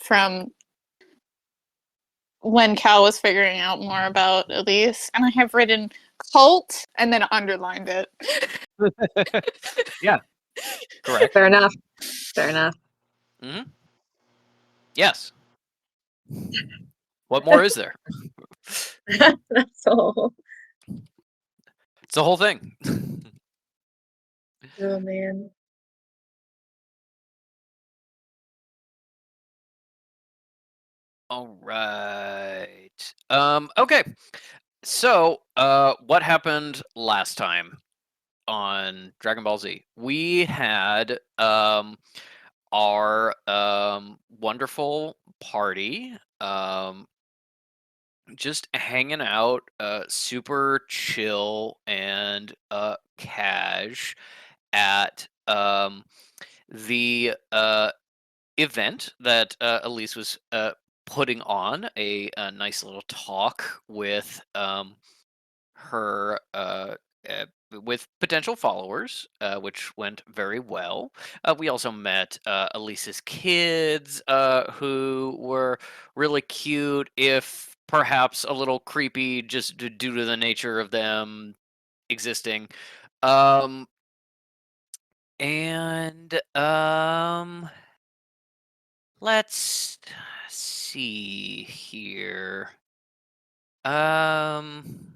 from when Cal was figuring out more about Elise, and I have written cult and then underlined it. Yeah, correct. Fair enough. Fair enough. Mm-hmm. Yes. What more is there? That's all. It's the whole thing. Oh man. All right. Okay. So, what happened last time on Dragon Ball Z? We had our wonderful party just hanging out, super chill and cash at the event that Elise was putting on a nice little talk with her with potential followers, which went very well. We also met Elise's kids, who were really cute, if perhaps a little creepy, just due to the nature of them existing. Um, and let's see here. Um,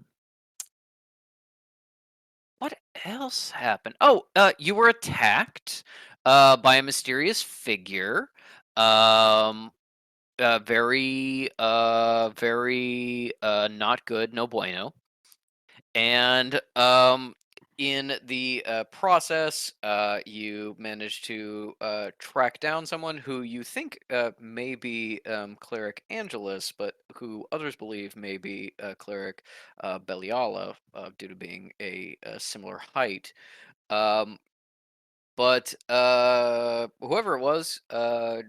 what else happened? Oh, you were attacked by a mysterious figure. Um, very not good, no bueno. And in the process, you managed to track down someone who you think may be Cleric Angelus, but who others believe may be Cleric Beliala, due to being a similar height. Um, but whoever it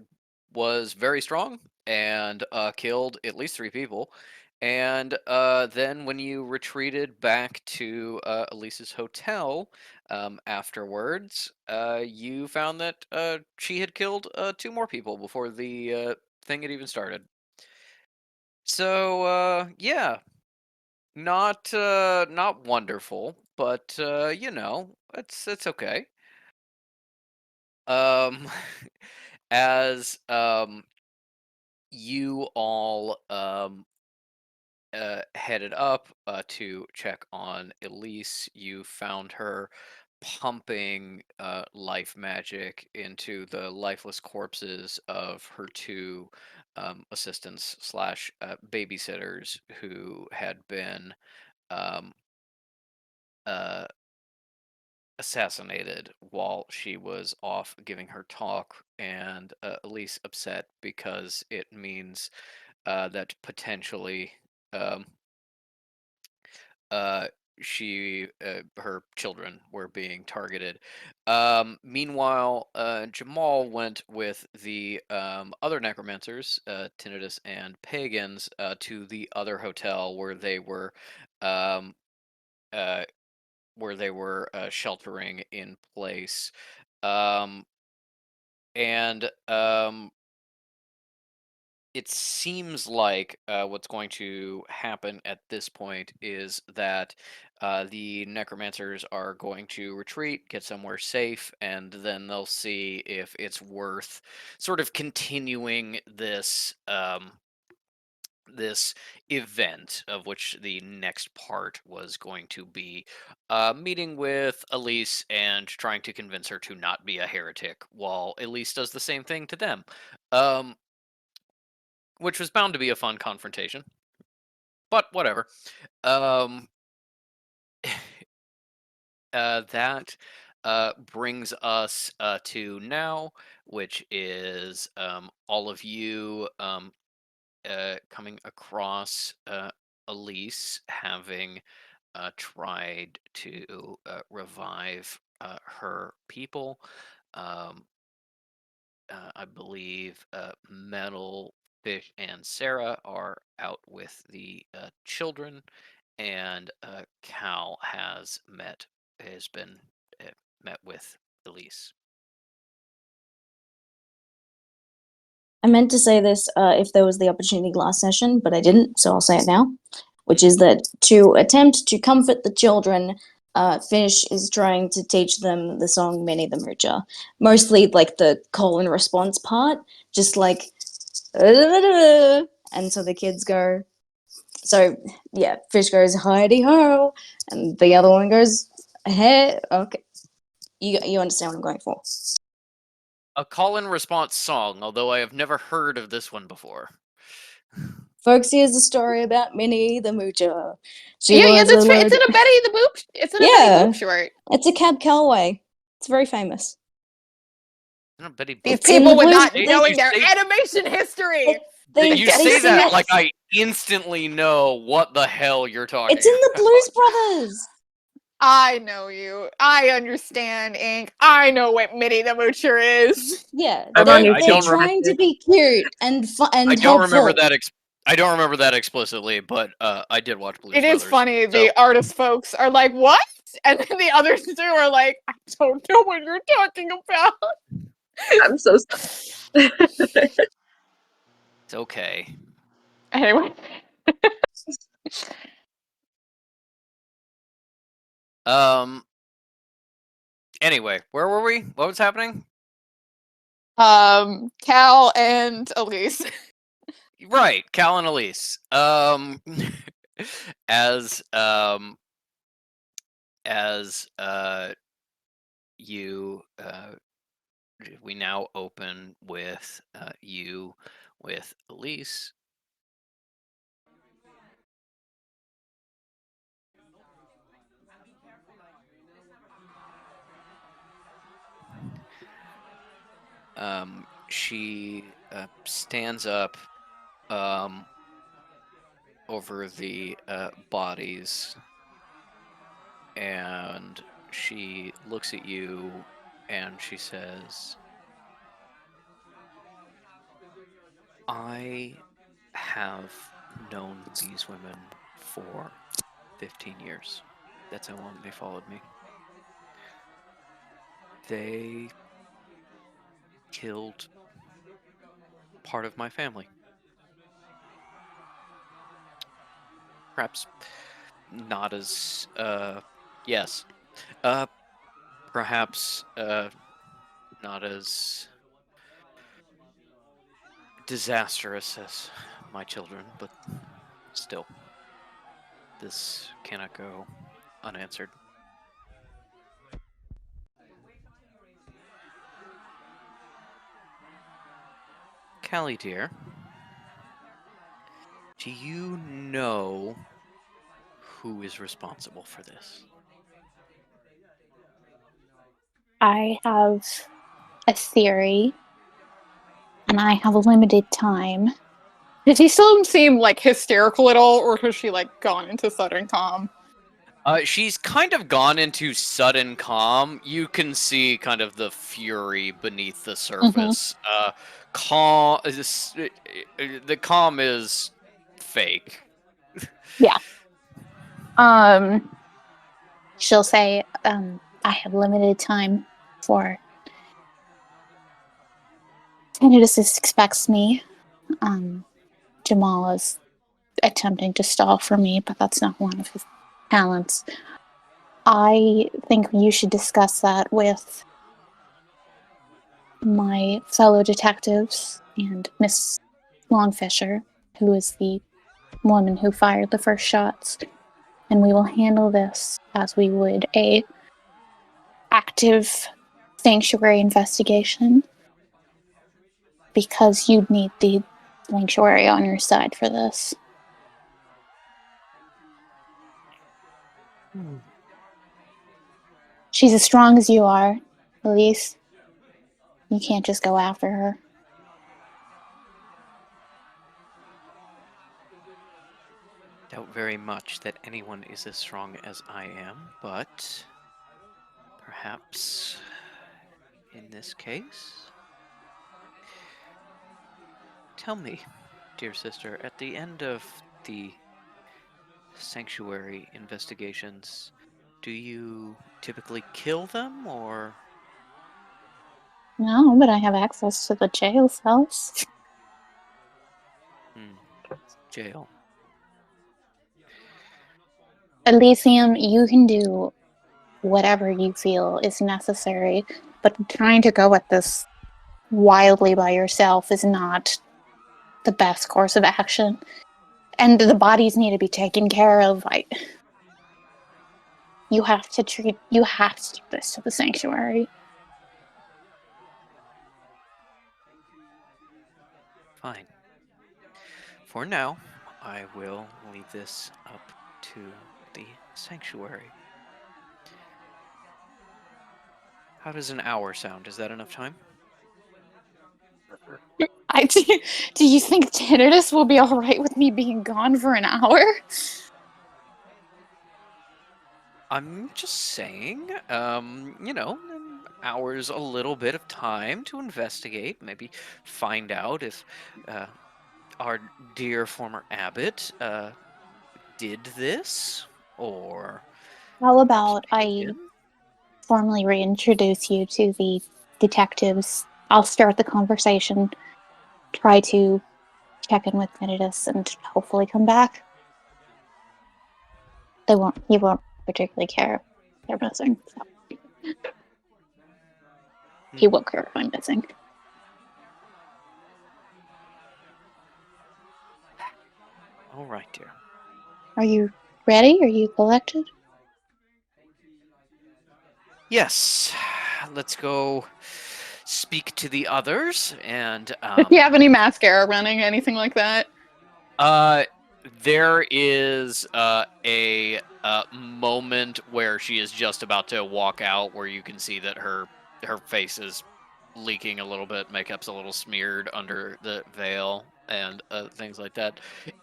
was very strong and killed at least 3 people. And then when you retreated back to Elise's hotel afterwards, you found that she had killed 2 more people before the thing had even started. So yeah, not wonderful, but it's okay. Um, as you all headed up to check on Elise, you found her pumping life magic into the lifeless corpses of her 2 assistants slash babysitters who had been um, uh, assassinated while she was off giving her talk, and Elise upset because it means that potentially um, uh, her children were being targeted. Meanwhile, Jamal went with the other necromancers, Tinnitus and Pagans, to the other hotel um, uh, where they were sheltering in place. Um, and it seems like what's going to happen at this point is that the necromancers are going to retreat, get somewhere safe, and then they'll see if it's worth sort of continuing this event, of which the next part was going to be meeting with Elise and trying to convince her to not be a heretic, while Elise does the same thing to them. Um, which was bound to be a fun confrontation, but whatever. Um, that brings us to now, which is all of you coming across Elise having tried to revive her people. Um, I believe Metal, Fish, and Sarah are out with the children, and Cal has been met with Elise. I meant to say this if there was the opportunity last session, but I didn't, so I'll say it now, which is that to attempt to comfort the children, Fish is trying to teach them the song Minnie the Moocher. Mostly like the call and response part, just like, and so the kids go, so yeah, Fish goes, Heidi ho, and the other one goes, hey, okay. You understand what I'm going for. A call and response song, although I have never heard of this one before. Folks, here's a story about Minnie the Moocher. It's in a Betty the Boop. It's in a Betty Boop short. It's a Cab Calloway. It's very famous. These people would not knowing their animation history. You say that like I instantly know what the hell you're talking about. It's in the Blues Brothers. I know you. I understand, Ink. I know what Minnie the Moocher is. Yeah, they're trying to be cute and I don't remember that. I don't remember that explicitly, but I did watch Blues Brothers. It is funny. The artist folks are like, "What?" And then the others two are like, "I don't know what you're talking about." I'm so sorry. It's okay. Anyway. Anyway, where were we? What was happening? Cal and Elise. Right, Cal and Elise. As you we now open with you with Elise. She stands up over the bodies, and she looks at you and she says, I have known these women for 15 years. That's how long they followed me. They killed part of my family. Perhaps not as, yes. Perhaps not as disastrous as my children, but still, this cannot go unanswered. Callie, dear, do you know who is responsible for this? I have a theory, and I have a limited time. Does he still seem like hysterical at all, or has she like gone into sudden calm? She's kind of gone into sudden calm. You can see kind of the fury beneath the surface. Calm. The calm is fake. Yeah. She'll say, I have limited time for Tinnitus expects me. Jamal is attempting to stall for me, but that's not one of his talents. I think you should discuss that with my fellow detectives and Miss Longfisher, who is the woman who fired the first shots, and we will handle this as we would a active sanctuary investigation, because you'd need the sanctuary on your side for this. She's as strong as you are, Elise. You can't just go after her. Doubt very much that anyone is as strong as I am, but perhaps in this case? Tell me, dear sister, at the end of the sanctuary investigations, do you typically kill them, or? No, but I have access to the jail cells. Jail. Elysium, you can do whatever you feel is necessary, but trying to go at this wildly by yourself is not the best course of action. And the bodies need to be taken care of. You have to take this to the sanctuary. Fine. For now, I will leave this up to the sanctuary. How does an hour sound? Is that enough time? Do you think Tinnitus will be alright with me being gone for an hour? I'm just saying, an hour's a little bit of time to investigate, maybe find out if our dear former abbot did this, or How perhaps about I didn't. formally reintroduce you to the detectives? I'll start the conversation, try to check in with Tinnitus, and hopefully come back. He won't particularly care if they're missing. So. He won't care if I'm missing. All right, dear. Are you ready? Are you collected? Yes, let's go speak to the others, and Do you have any mascara running, anything like that? there is a moment where she is just about to walk out, where you can see that her face is leaking a little bit, makeup's a little smeared under the veil, and things like that.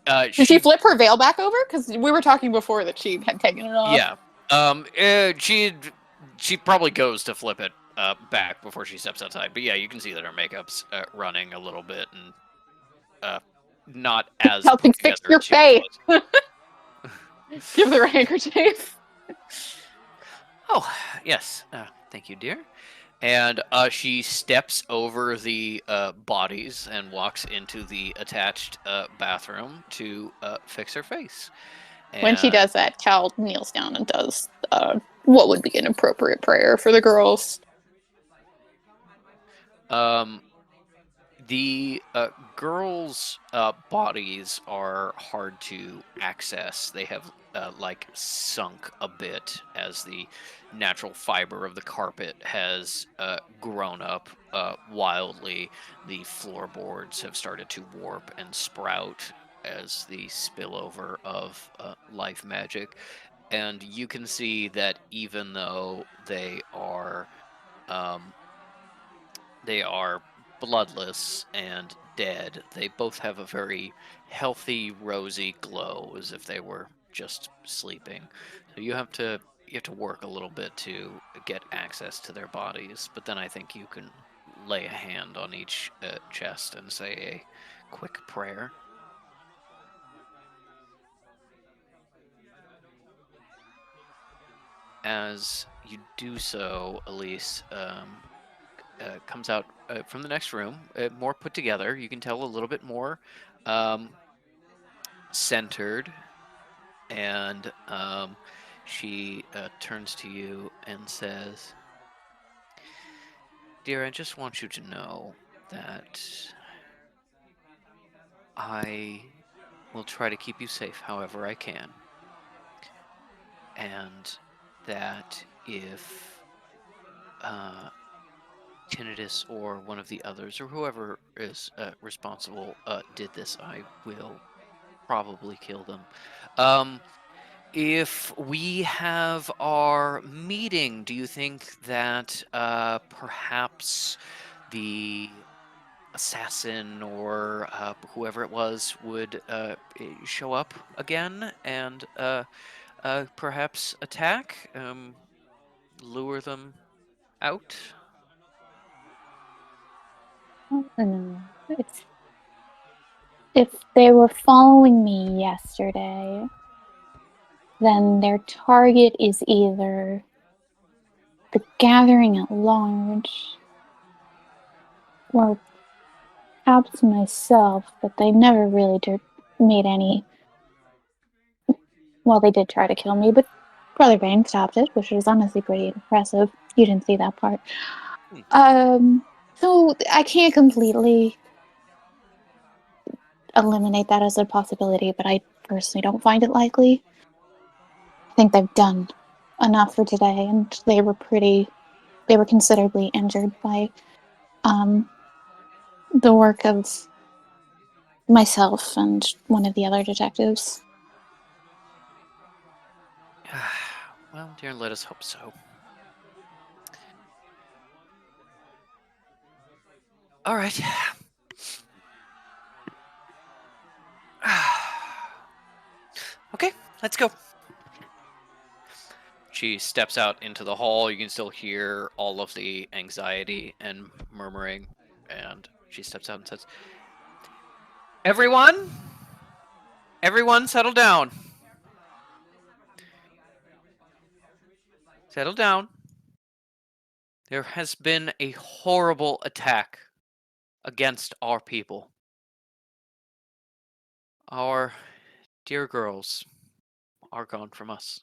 Did she flip her veil back over? Because we were talking before that she had taken it off. Yeah. She probably goes to flip it back before she steps outside. But yeah, you can see that her makeup's running a little bit, and not as Helping put fix together your as she face. was. Give her a handkerchief. Oh, yes. Thank you, dear. And she steps over the bodies and walks into the attached bathroom to fix her face. When she And, does that, Cal kneels down and does what would be an appropriate prayer for the girls. The girls' bodies are hard to access. They have sunk a bit as the natural fiber of the carpet has grown up wildly. The floorboards have started to warp and sprout as the spillover of life magic. And you can see that even though they are bloodless and dead, they both have a very healthy, rosy glow, as if they were just sleeping. So you have to work a little bit to get access to their bodies, but then I think you can lay a hand on each chest and say a quick prayer. As you do so, Elise comes out from the next room, more put together. You can tell a little bit more centered, and she turns to you and says, "Dear, I just want you to know that I will try to keep you safe however I can, and that if Tinnitus or one of the others or whoever is responsible did this, I will probably kill them. If we have our meeting, do you think that perhaps the assassin or whoever it was would show up again and perhaps attack, lure them out?" I don't know. If they were following me yesterday, then their target is either the gathering at large or tabs myself, but they never really made any. Well, they did try to kill me, but Brother Bane stopped it, which was honestly pretty impressive. You didn't see that part. So I can't completely eliminate that as a possibility, but I personally don't find it likely. I think they've done enough for today, and they were considerably injured by the work of myself and one of the other detectives. Well, dear, let us hope so. All right. Okay, let's go. She steps out into the hall. You can still hear all of the anxiety and murmuring. And she steps out and says, Everyone, settle down. Settle down. There has been a horrible attack against our people. Our dear girls are gone from us.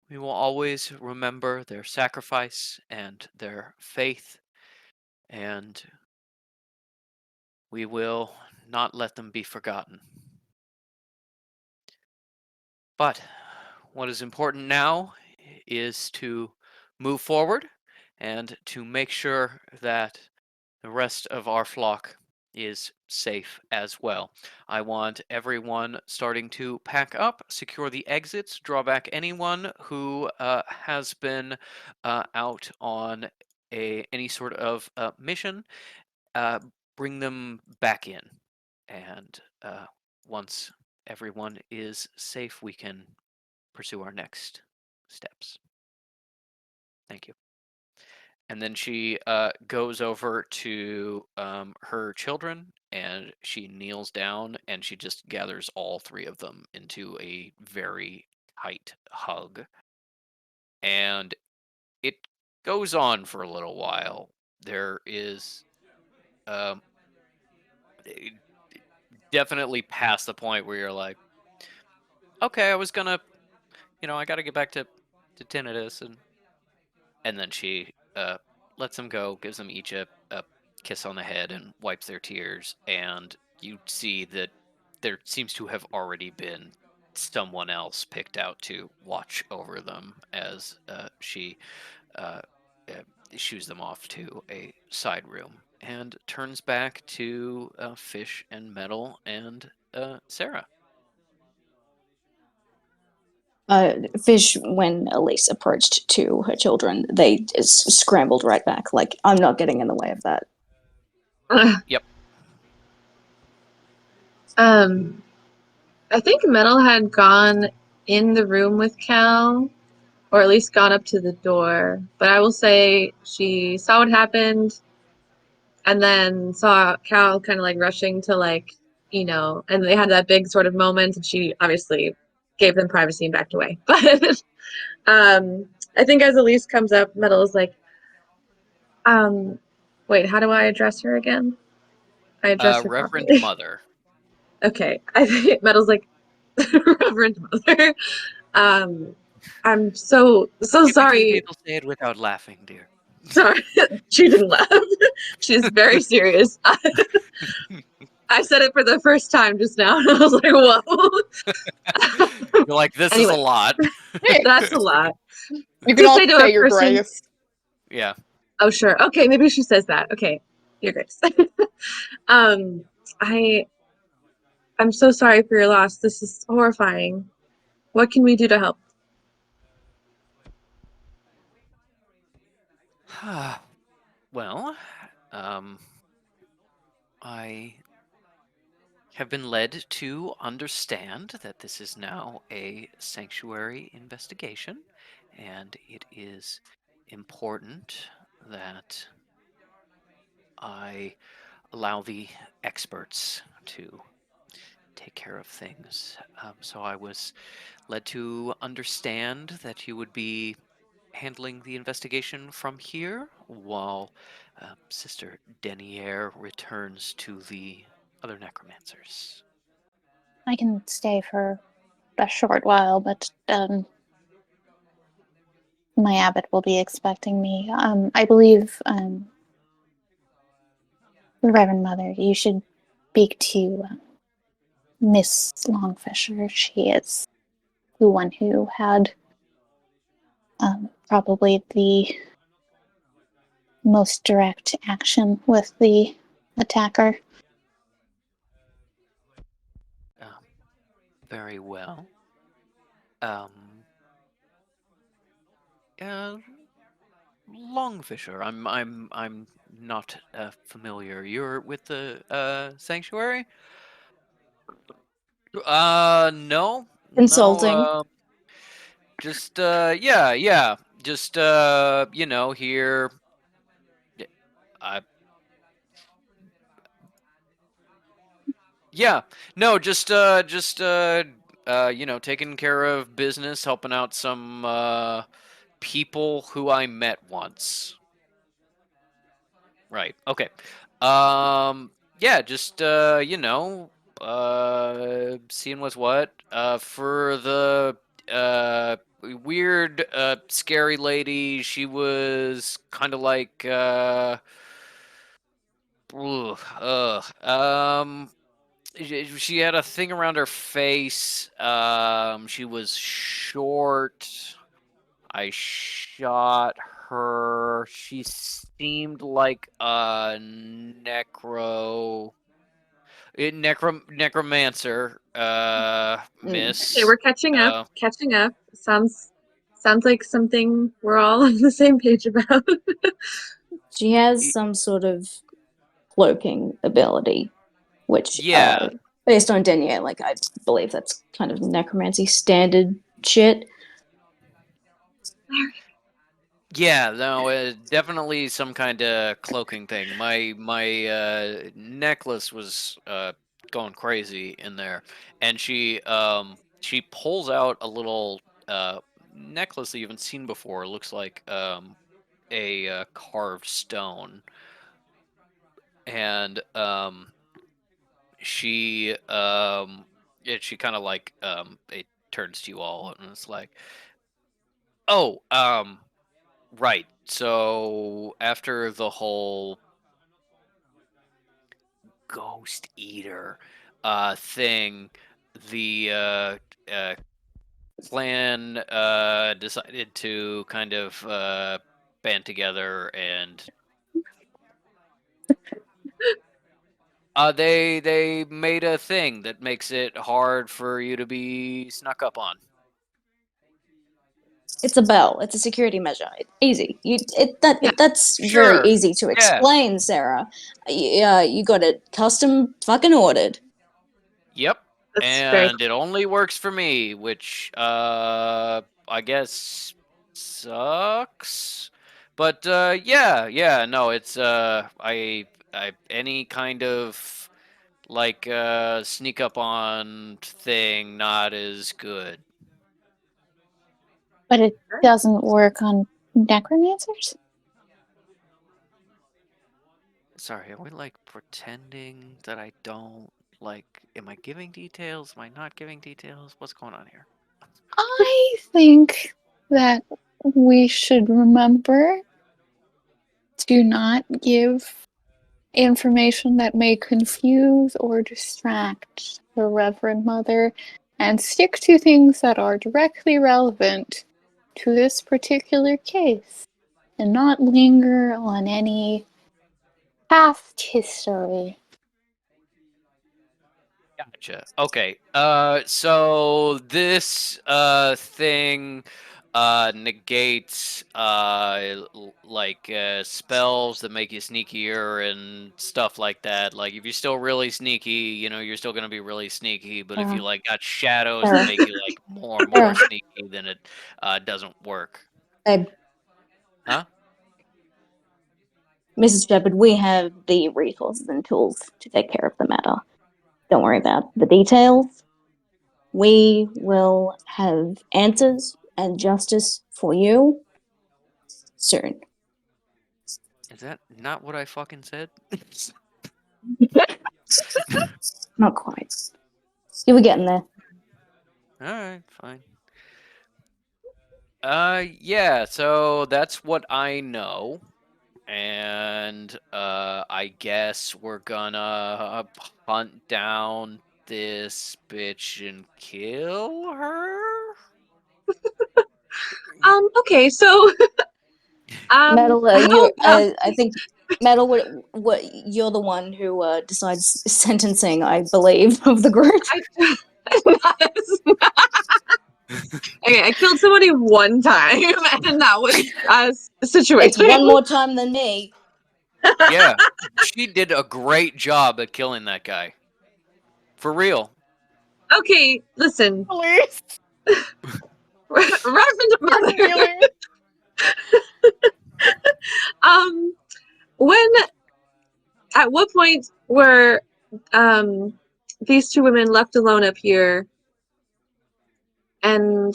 We will always remember their sacrifice and their faith, and we will not let them be forgotten. But what is important now is to move forward and to make sure that the rest of our flock is safe as well. I want everyone starting to pack up, secure the exits, draw back anyone who has been out on any sort of mission, bring them back in. And once everyone is safe, we can pursue our next steps. Thank you. And then she goes over to her children, and she kneels down, and she just gathers all three of them into a very tight hug. And it goes on for a little while. There is definitely past the point where you're like, okay, I was gonna, I got to get back to tinnitus, and then she lets them go, gives them each a kiss on the head, and wipes their tears. And you see that there seems to have already been someone else picked out to watch over them as she uh, shoos them off to a side room and turns back to Fish and Metal and Sarah. Fish, when Elise approached to her children, they just scrambled right back, like, I'm not getting in the way of that. Yep. I think Metal had gone in the room with Cal, or at least gone up to the door. But I will say she saw what happened, and then saw Cal kind of like rushing to and they had that big sort of moment, and she obviously gave them privacy and backed away. But I think as Elise comes up, Metal is like, wait, how do I address her again? I address her Reverend properly. Mother. Okay, I think Metal's like, Reverend Mother. I'm so sorry. Typically, people say it without laughing, dear. Sorry, she didn't laugh. She's very serious. I said it for the first time just now, and I was like, whoa. You're like, this is Anyway. a lot. That's a lot. You can Just all say to say a your person- grace. Yeah. Oh, sure. Okay, maybe she says that. Okay, your grace. I'm so sorry for your loss. This is horrifying. What can we do to help? Well, I have been led to understand that this is now a sanctuary investigation, and it is important that I allow the experts to take care of things. So I was led to understand that you would be handling the investigation from here while Sister Denier returns to the other necromancers. I can stay for a short while, but my abbot will be expecting me. I believe, Reverend Mother, you should speak to Miss Longfisher. She is the one who had probably the most direct action with the attacker. Very well. Longfisher. I'm not familiar. You're with the sanctuary? No. Consulting. No. Just yeah. Just here. I Yeah. No, just taking care of business, helping out some people who I met once. Right. Okay. Yeah, just seeing what's what. For the weird scary lady, she was kind of like ugh, she had a thing around her face. She was short. I shot her. She seemed like a necromancer. Miss. Okay, we're catching up. Uh, Catching up. Sounds like something we're all on the same page about. She has some sort of cloaking ability, which, yeah. based on Denier, like, I believe that's kind of necromancy standard shit. Yeah, no, definitely some kind of cloaking thing. My necklace was going crazy in there, and she pulls out a little necklace that you haven't seen before. It looks like a carved stone, and she kind of like it turns to you all, and it's like, oh, right. So after the whole ghost eater thing, the clan decided to kind of band together and they made a thing that makes it hard for you to be snuck up on. It's a bell. It's a security measure. Easy. Yeah. That's very Sure. easy to explain, Sarah. You got it custom fucking ordered. Yep. That's very And it only works for me, which I guess sucks. But yeah, no, it's I any kind of like sneak up on thing not as good. But it doesn't work on necromancers? Sorry, are we like pretending that I don't like am I giving details? Am I not giving details? What's going on here? I think that we should remember to not give information that may confuse or distract the Reverend Mother and stick to things that are directly relevant to this particular case and not linger on any past history. Gotcha. Okay. So this thing negates spells that make you sneakier and stuff like that. Like if you're still really sneaky, you're still gonna be really sneaky. But if you like got shadows that make you like more and more sneaky, then it doesn't work. Babe. Huh? Mrs. Shepard, we have the resources and tools to take care of the matter. Don't worry about the details. We will have answers and justice for you. soon. Is that not what I fucking said? Not quite. You were getting there. Alright, fine. Yeah, so that's what I know. And, I guess we're gonna hunt down this bitch and kill her? Okay, so Metal, how, I think Metal, what you're the one who decides sentencing, I believe, of the group. okay, I killed somebody one time, and that was a It's situation. one more time than me. Yeah, she did a great job at killing that guy. For real. Okay, listen, Police. Reverend You're Mother. healing. When at what point were these two women left alone up here? And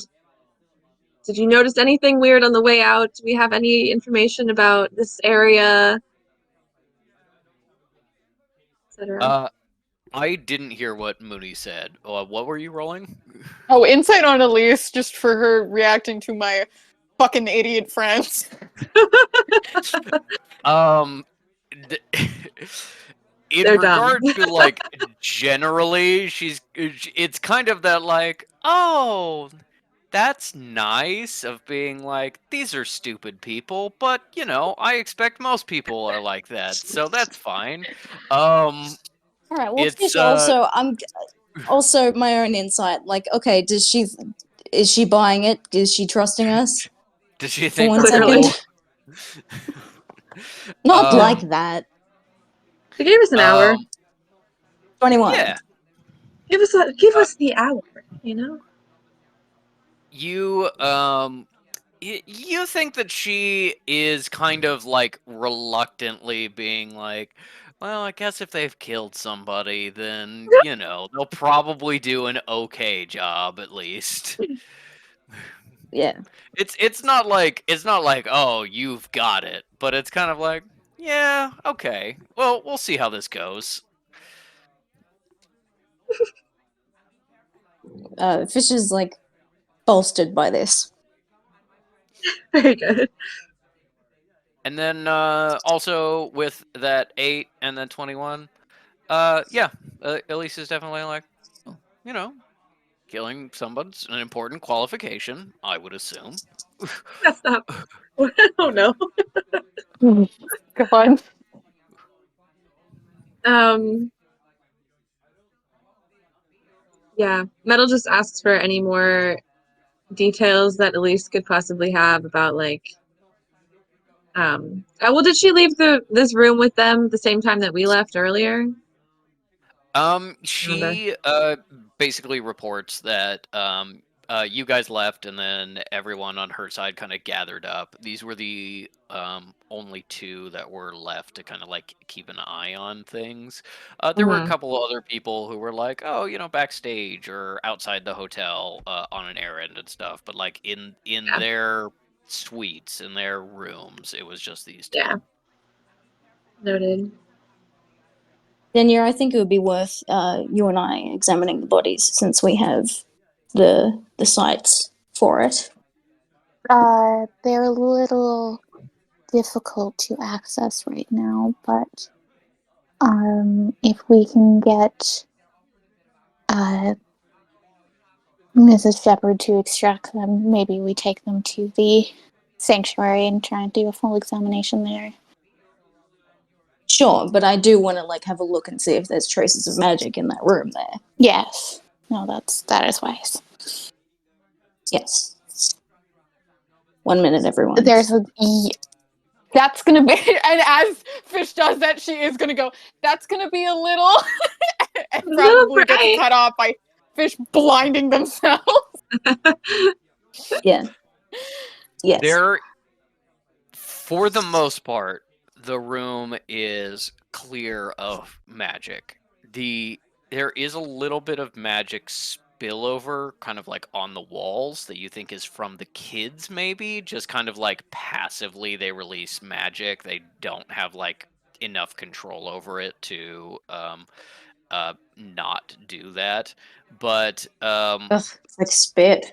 did you notice anything weird on the way out? Do we have any information about this area, etc.? I didn't hear what Mooney said. What were you rolling? Oh, insight on Elise, just for her reacting to my fucking idiot friends. D- in They're dumb. regard to like generally, it's kind of that like, oh, that's nice of being like, these are stupid people, but you know, I expect most people are like that, so that's fine. All right. Well, It's Fish, also, I'm also my own insight. Like, okay, is she buying it? Is she trusting us? does she For think one we're Clearly. cool? second? Not Um, like that. They gave us an hour. 21. Yeah. Give us the hour, you know? You you think that she is kind of like reluctantly being like, well, I guess if they've killed somebody, then you know they'll probably do an okay job at least. Yeah. It's not like, oh, you've got it, but it's kind of like, yeah, okay, well, we'll see how this goes. Fish is like bolstered by this. Very good. And then also with that 8 and then 21, yeah, Elise is definitely like, oh, you know, killing someone's an important qualification, I would assume. That's not. Oh no. God. Yeah. Metal just asks for any more details that Elise could possibly have about like. Well, did she leave this room with them the same time that we left earlier? She basically reports that you guys left and then everyone on her side kind of gathered up. These were the only two that were left to kind of like keep an eye on things. There were a Mhm. couple other people who were like, oh, you know, backstage or outside the hotel on an errand and stuff. But like in Yeah. their suites, in their rooms, it was just these two. Yeah. Noted. Denya, I think it would be worth you and I examining the bodies since we have the sites for it. They're a little difficult to access right now, but if we can get Mrs. Shepherd to extract them, maybe we take them to the sanctuary and try and do a full examination there. Sure, but I do want to like have a look and see if there's traces of magic in that room there. Yes. No, that is wise. Yes. 1 minute, everyone. That's gonna be, and as Fish does that, she is gonna go, that's gonna be a little, and probably bright. gets cut off by Fish blinding themselves. Yeah. Yes. There, for the most part, the room is clear of magic. There is a little bit of magic spillover kind of like on the walls that you think is from the kids, maybe. Just kind of like passively they release magic. They don't have like enough control over it to not do that. But Ugh, it's like spit.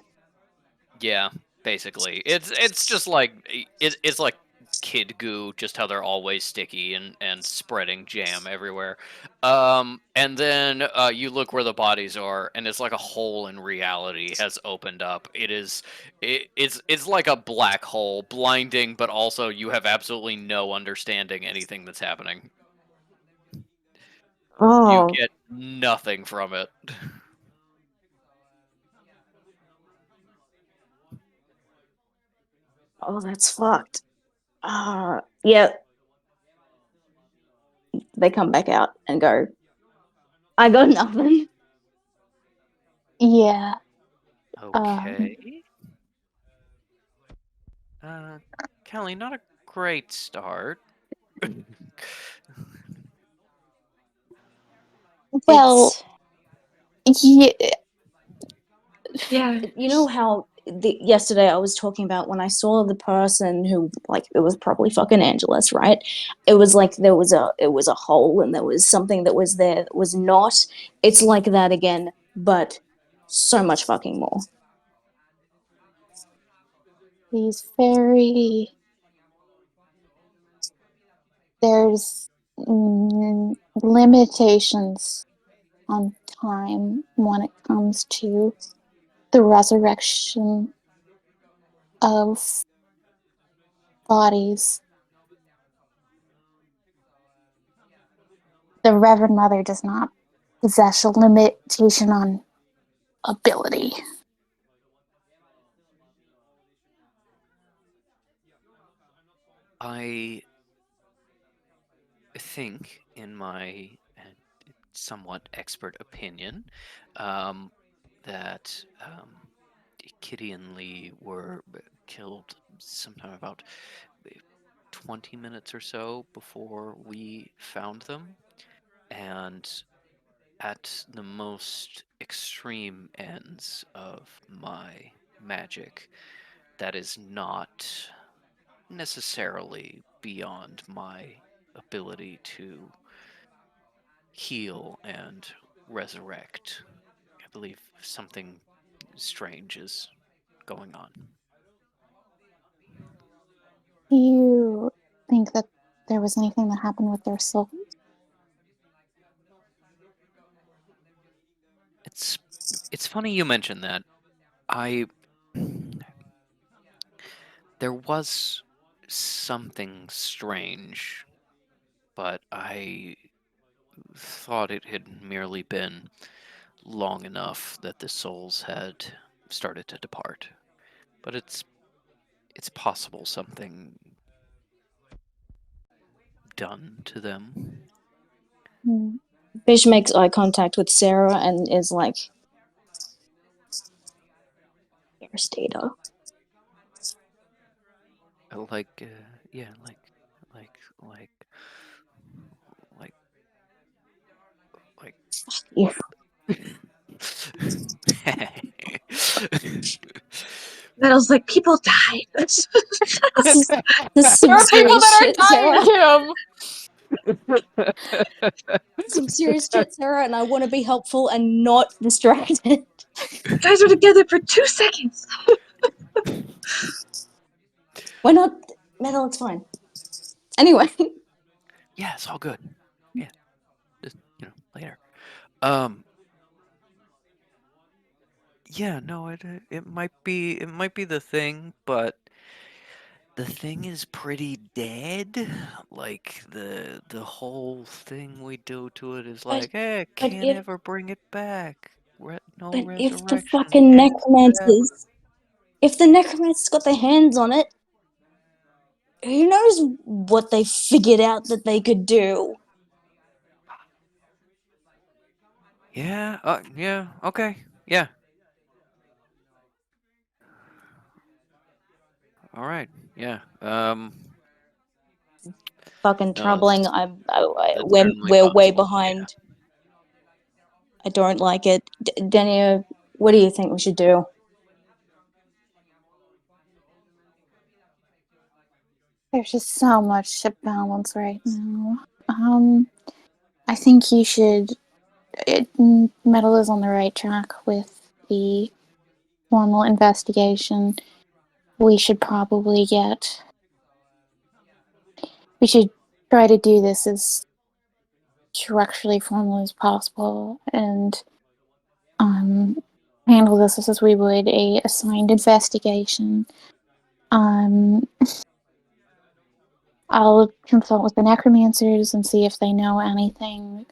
yeah, basically. It's just like it's like kid goo, just how they're always sticky and spreading jam everywhere. And then you look where the bodies are, and it's like a hole in reality has opened up. It's like a black hole, blinding, but also you have absolutely no understanding anything that's happening. You Oh, get nothing from it. oh, that's fucked. Yeah. They come back out and go, I got nothing. Yeah. Okay. Kelly, not a great start. Well, yeah. Yeah. You know how yesterday I was talking about when I saw the person who, like, it was probably fucking Angelus, right? It was like it was a hole and there was something that was there that was not. It's like that again, but so much fucking more. These very. There's limitations on time when it comes to the resurrection of bodies. The Reverend Mother does not possess a limitation on ability. I think, in my somewhat expert opinion, that Kitty and Lee were killed sometime about 20 minutes or so before we found them. And at the most extreme ends of my magic, that is not necessarily beyond my ability to heal and resurrect. I believe something strange is going on. Do you think that there was anything that happened with their souls? It's funny you mentioned that. There was something strange, but I thought it had merely been long enough that the souls had started to depart. But it's possible something done to them. Bish makes eye contact with Sarah and is like, Devastator. Yeah, like Yeah. Metal's like, people died. This is some There are people serious that shit, are Sarah. dying, Kim. Some serious shit, Sarah, and I want to be helpful and not distracted. You guys were together for 2 seconds. Why not? Metal, it's fine. Anyway. Yeah, it's all good. Yeah, just later. Yeah, no, it might be the thing, but the thing is pretty dead. Like the whole thing we do to it is like, hey, but can't if ever bring it back. No but if the resurrection. fucking can't forever. if the necromancers got their hands on it, who knows what they figured out that they could do? Yeah. Yeah. Okay. Yeah. All right. Yeah. Fucking No, troubling. that's certainly We're way possible. Yeah. behind. I don't like it. Dania, What do you think we should do? There's just so much to balance right now. I think you should. Metal is on the right track with the formal investigation. We should probably get. We should try to do this as structurally formal as possible and handle this as we would a assigned investigation. I'll consult with the necromancers and see if they know anything.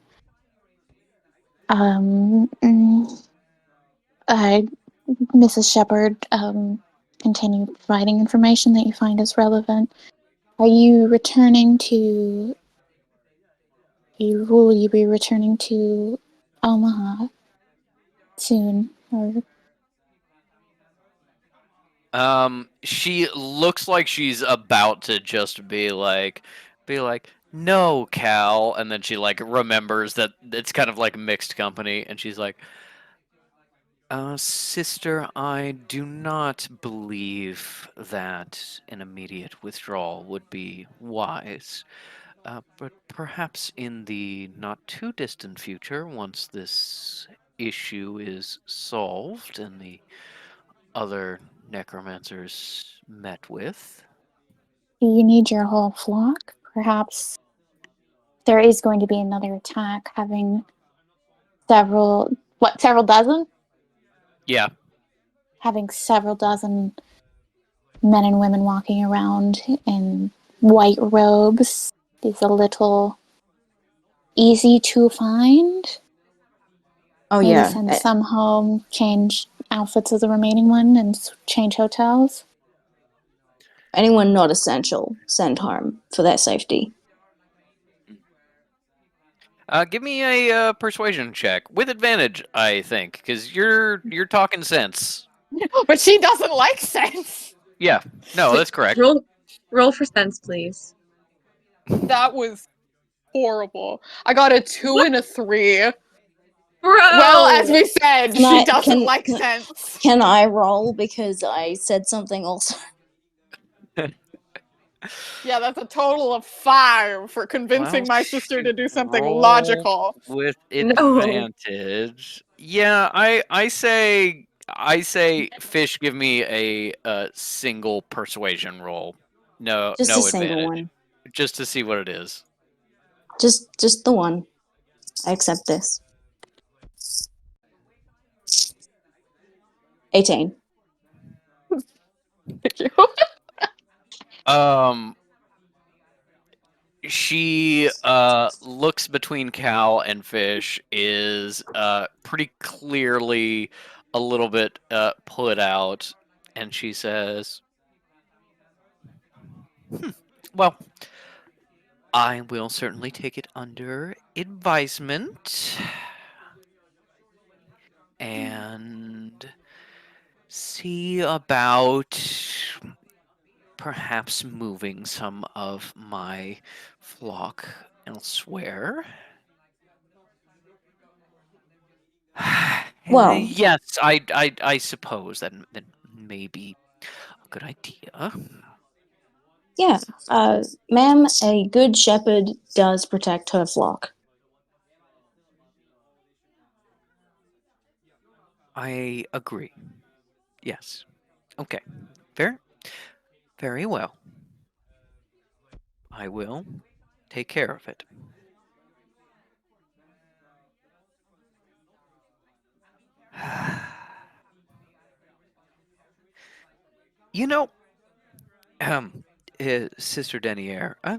Mrs. Shepard, continue providing information that you find is relevant. Are you returning to... Will you be returning to Omaha soon? Or... She looks like she's about to just be like, no, Cal, and then she like remembers that it's kind of like mixed company, and she's like, sister, I do not believe that an immediate withdrawal would be wise. But perhaps in the not too distant future, once this issue is solved and the other necromancers met with. Do you need your whole flock? Perhaps there is going to be another attack, having several dozen? Yeah. Having several dozen men and women walking around in white robes is a little easy to find. Oh, Maybe yeah. send some home, change outfits of the remaining one, and change hotels. Anyone not essential, send home for their safety. Give me a persuasion check with advantage, I think, because you're talking sense. But she doesn't like sense. Yeah, no, that's correct. Roll for sense, please. That was horrible. I got a 2 and a 3. Bro! Well, as we said, Can she I- doesn't can- like sense. Can I roll because I said something also? Yeah, that's a total of 5 for convincing Well, my sister to do something roll logical. with No. advantage. Yeah, I say Fish, give me a single persuasion roll. No, Just no a single advantage. one. Just to see what it is. Just the one. I accept this. 18. Thank you. She looks between Cal and Fish, is pretty clearly a little bit put out, and she says, well, I will certainly take it under advisement and see about perhaps moving some of my flock elsewhere. Well- Yes, I suppose that may be a good idea. Yeah, ma'am, a good shepherd does protect her flock. I agree. Yes. Okay. Very well. I will take care of it. You know, Sister Denier, I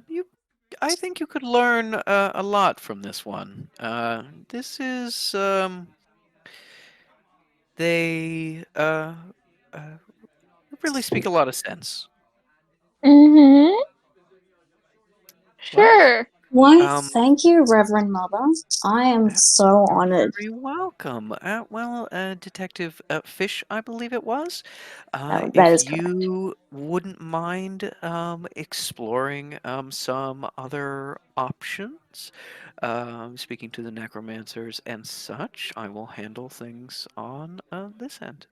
think you could learn a lot from this one. This is, they really speak a lot of sense. Mm-hmm. Well, Sure. Why, thank you, Reverend Mother. I am so You're honored. very welcome. Detective Fish, I believe it was. That If is you wouldn't mind exploring some other options, speaking to the necromancers and such, I will handle things on this end.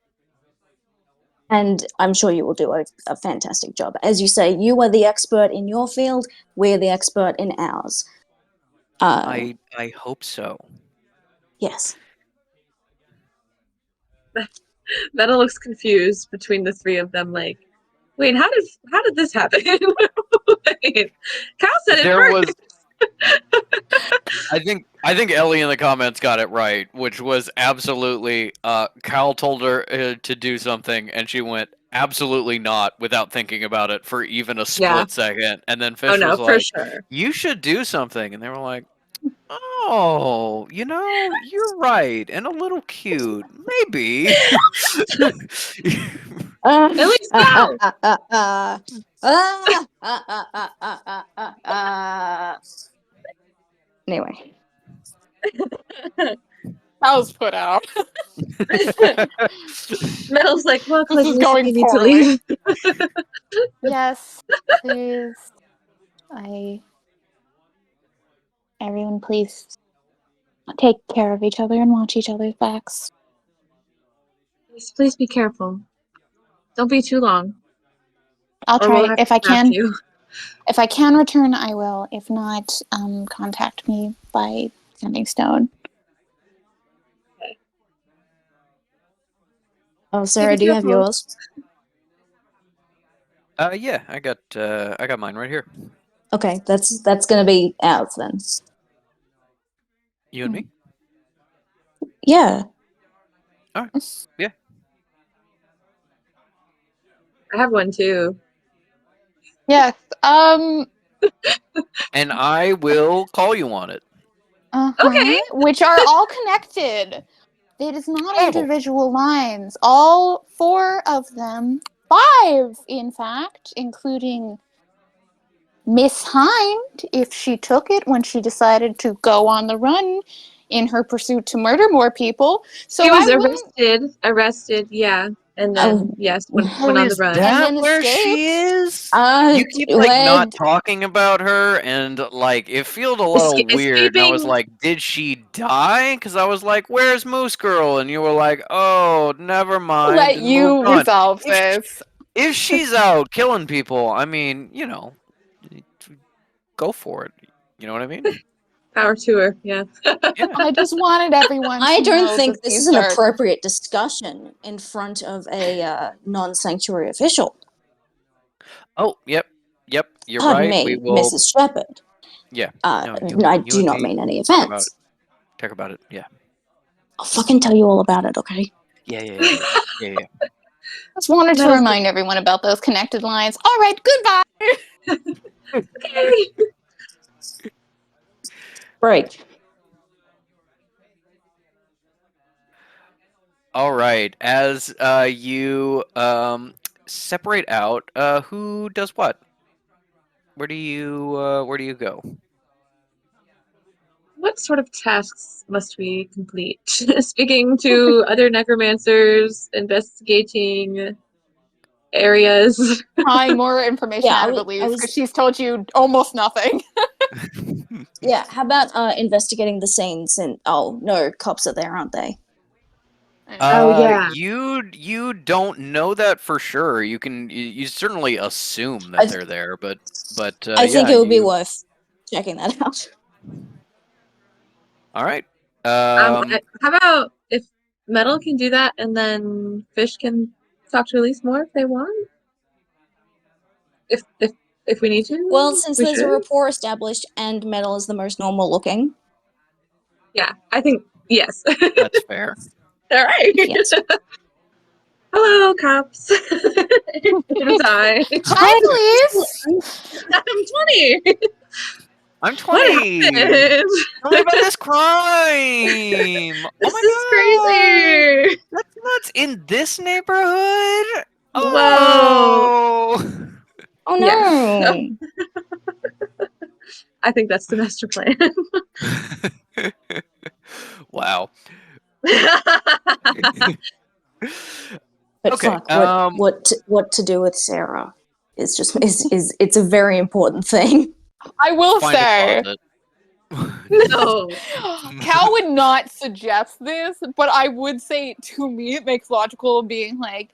And I'm sure you will do a fantastic job. As you say, you are the expert in your field, we're the expert in ours. I hope so. Yes. Meta looks confused between the three of them, like, wait, how did this happen? Wait, Cal said it There first. I think Ellie in the comments got it right, which was absolutely Cal told her to do something and she went absolutely not without thinking about it for even a split second. And then Fish Oh no, was for like, sure. "You should do something." And they were like, "Oh, you're right. And a little cute. Maybe." At least now. Anyway. I was put out. Metal's like, well, This is Claudius, going you need to poorly. leave. Yes, please. Everyone, please take care of each other and watch each other's backs. Please be careful. Don't be too long. I'll Or try we'll have if to I trap can. you. If I can return, I will. If not, contact me by sending stone. Oh, Sarah, do you have careful. yours? Yeah, I got mine right here. Okay, that's gonna be ours then. You and me? Yeah. All right. Yeah. I have one too. Yes. And I will call you on it. Okay. Which are all connected. It is not Oh. individual lines. All 4 of them, 5 in fact, including Miss Hind, if she took it when she decided to go on the run in her pursuit to murder more people. So He was I wouldn't arrested, yeah. And then, yes, went on the run. And then where she is? You keep not talking about her, and it feels a little weird. And I was like, "Did she die?" Because I was like, "Where's Moose Girl?" And you were like, "Oh, never mind." let and you moved on. resolve this. If she's out killing people, I mean, go for it. You know what I mean? Power to her, yeah. Yeah. I just wanted everyone I to don't know think that this these is an are- appropriate discussion in front of a non-sanctuary official. Oh, yep. You're Pardon right. We me, will. Mrs. Shepherd. Yeah. No, No, I you do and not me mean any talk about offense. it. Talk about it. Yeah. I'll fucking tell you all about it, okay? Yeah. Just wanted to Metal's remind everyone about those connected lines. All right, goodbye. Okay. Right. All right. As you separate out, who does what? Where do you go? What sort of tasks must we complete? Speaking to other necromancers, investigating areas. Trying more information Yeah, out of Elise because she's told you almost nothing. Yeah, how about investigating the scenes and oh no, cops are there, aren't they? Oh, yeah. You don't know that for sure. You certainly assume that they're there, but I think it would be worth checking that out. All right. How about if Metal can do that and then Fish can talk to Elise more if they want? If we need to? Well, since we there's a should? rapport established and Metal is the most normal looking. Yeah, I think, yes. That's fair. All right. Yes. Hello, cops. It was I. Hi, Elise. I'm 20. I'm 20. What happened? Tell me about this crime. This Oh is my god. crazy. That's nuts. In this neighborhood? Whoa. Oh. Oh Yeah. no. I think that's the master plan. Wow. But Okay. fuck, what to do with Sarah is just is it's a very important thing. I will Find a say, closet. No. Cal would not suggest this, but I would say to me it makes logical being like,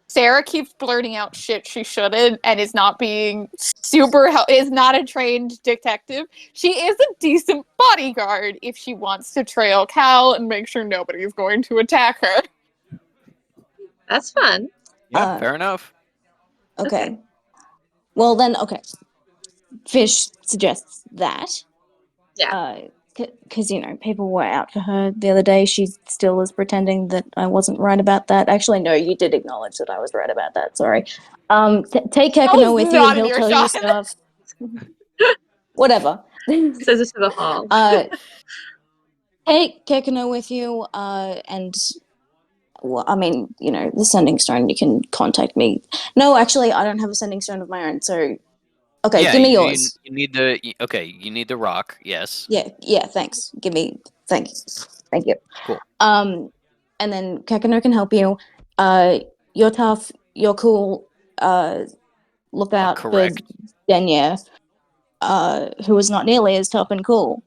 Sarah keeps blurting out shit she shouldn't and is not being is not a trained detective. She is a decent bodyguard if she wants to trail Cal and make sure nobody's going to attack her. That's fun. Yeah, Uh, fair enough. Okay. Well then, okay. Fish suggests that. Yeah. Because people were out for her the other day. She still is pretending that I wasn't right about that. Actually, no, you did acknowledge that I was right about that. Sorry. Take Kekano with you. not in He'll your tell you shot. stuff. Whatever. Scissors to the hall. Take Kekano with you. And well, I mean, the sending stone. You can contact me. No, actually, I don't have a sending stone of my own. So, okay, Yeah, give me you yours. need you need the rock. Yes. Yeah. Thanks. Thank you. Cool. And then Kekano can help you. You're tough. You're cool. Look out for Correct. Denya, who is not nearly as tough and cool.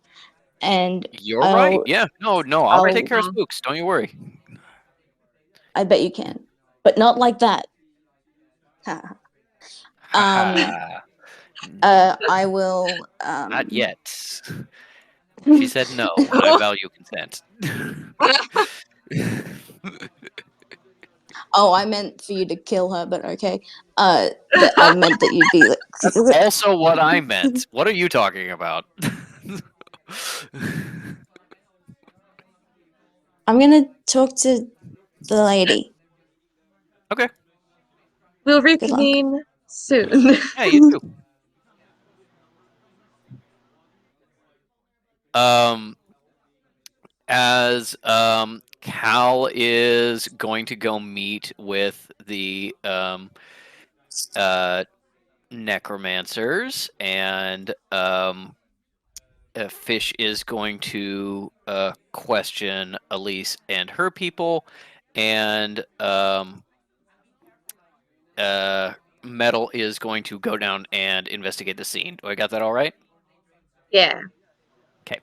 And You're right. Yeah. No, I'll take care of I'll- Spooks. Don't you worry. I bet you can, but not like that. Ha. I will. Not yet. She said no, and I value consent. Oh, I meant for you to kill her, but okay. I meant that you'd be like. That's also what I meant. What are you talking about? I'm gonna talk to the lady. Okay. We'll luck. reconvene soon. Yeah, you too. As Cal is going to go meet with the necromancers, and Fish is going to question Elise and her people, and Metal is going to go down and investigate the scene. Do I got that all right? Yeah. Okay.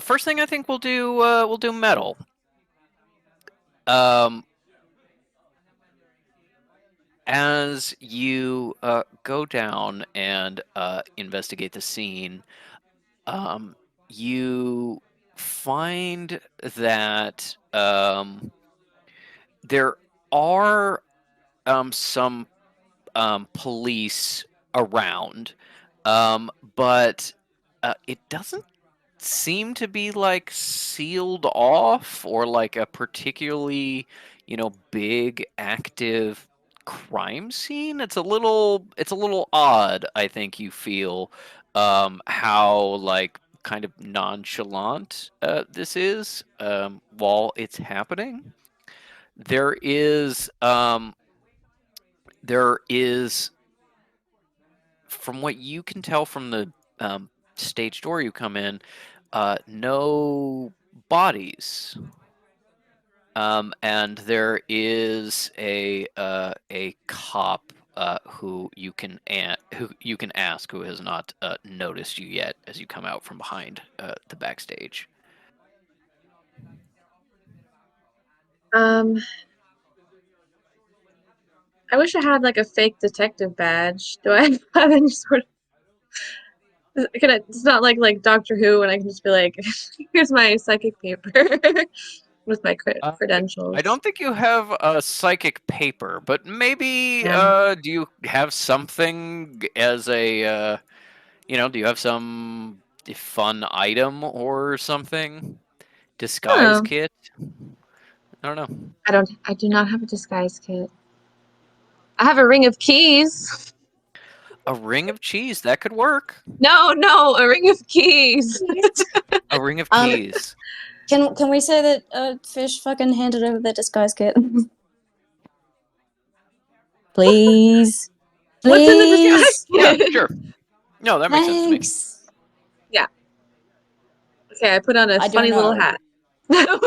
First thing I think we'll do Metal. As you go down and investigate the scene, you find that there are some police around, but it doesn't seem to be like sealed off or like a particularly big active crime scene. It's a little odd, I think. You feel how like kind of nonchalant this is while it's happening. There is from what you can tell from the stage door you come in, no bodies. And there is a cop who you can ask, who has not noticed you yet as you come out from behind the backstage. I wish I had like a fake detective badge. Do I have any sort of? It's not like Doctor Who, and I can just be like, "Here's my psychic paper with my credentials." I don't think you have a psychic paper, but maybe Yeah. do you have something as a do you have some fun item or something? Disguise Oh, kit? I don't know. I do not have a disguise kit. I have a ring of keys. A ring of cheese, that could work. No, a ring of keys. A ring of Um, keys. Can we say that Fish fucking handed over the disguise kit? Please. What's in the Please. disguise Yeah, kit? sure. No, that makes sense to me. Thanks. Okay, I put on a I don't funny little know. hat.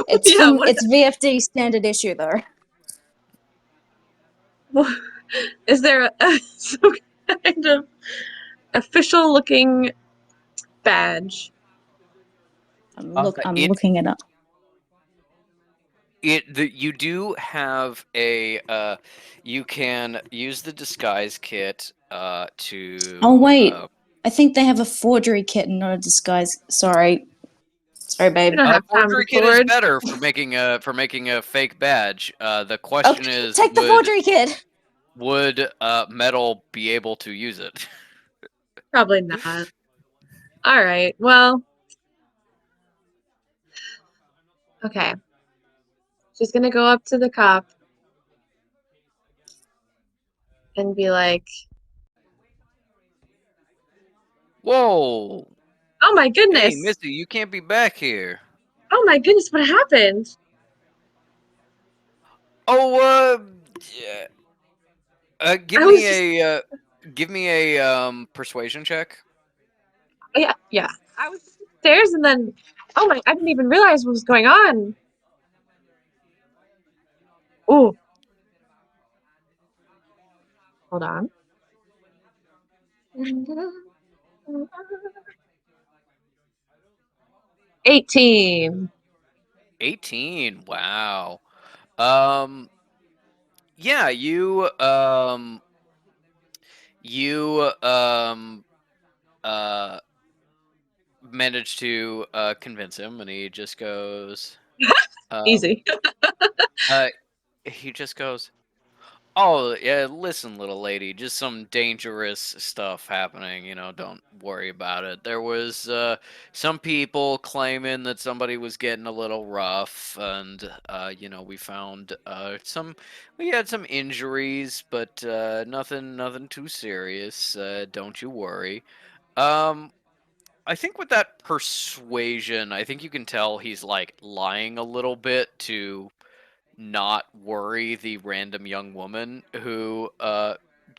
It's Yeah, it's VFD standard issue though. is there some kind of official looking badge? I'm It looking it up. you do have a you can use the disguise kit to Oh wait, I think they have a forgery kit and not a disguise. Sorry, We babe. don't have time to forgery kit is forge. better for making a fake badge. The question Okay, is, take the forgery kit. would metal be able to use it? Probably not. All right. Well, okay. She's gonna go up to the cop and be like, Whoa! "Oh my Hey, goodness! Missy, you can't be back here. Oh my goodness! What happened?" Oh, yeah. Give I me was just, a persuasion check. yeah. I was just upstairs and then, oh my! I didn't even realize what was going on. Ooh, hold on. 18. 18. Wow. Um. Yeah. You uh manage to convince him, and he just goes. Easy. Uh. He just goes. Oh, yeah, listen, little lady, just some dangerous stuff happening, don't worry about it. There was some people claiming that somebody was getting a little rough, and we had some injuries, but nothing too serious. Don't you worry. Um I think with that persuasion, I think you can tell he's like lying a little bit to not worry the random young woman who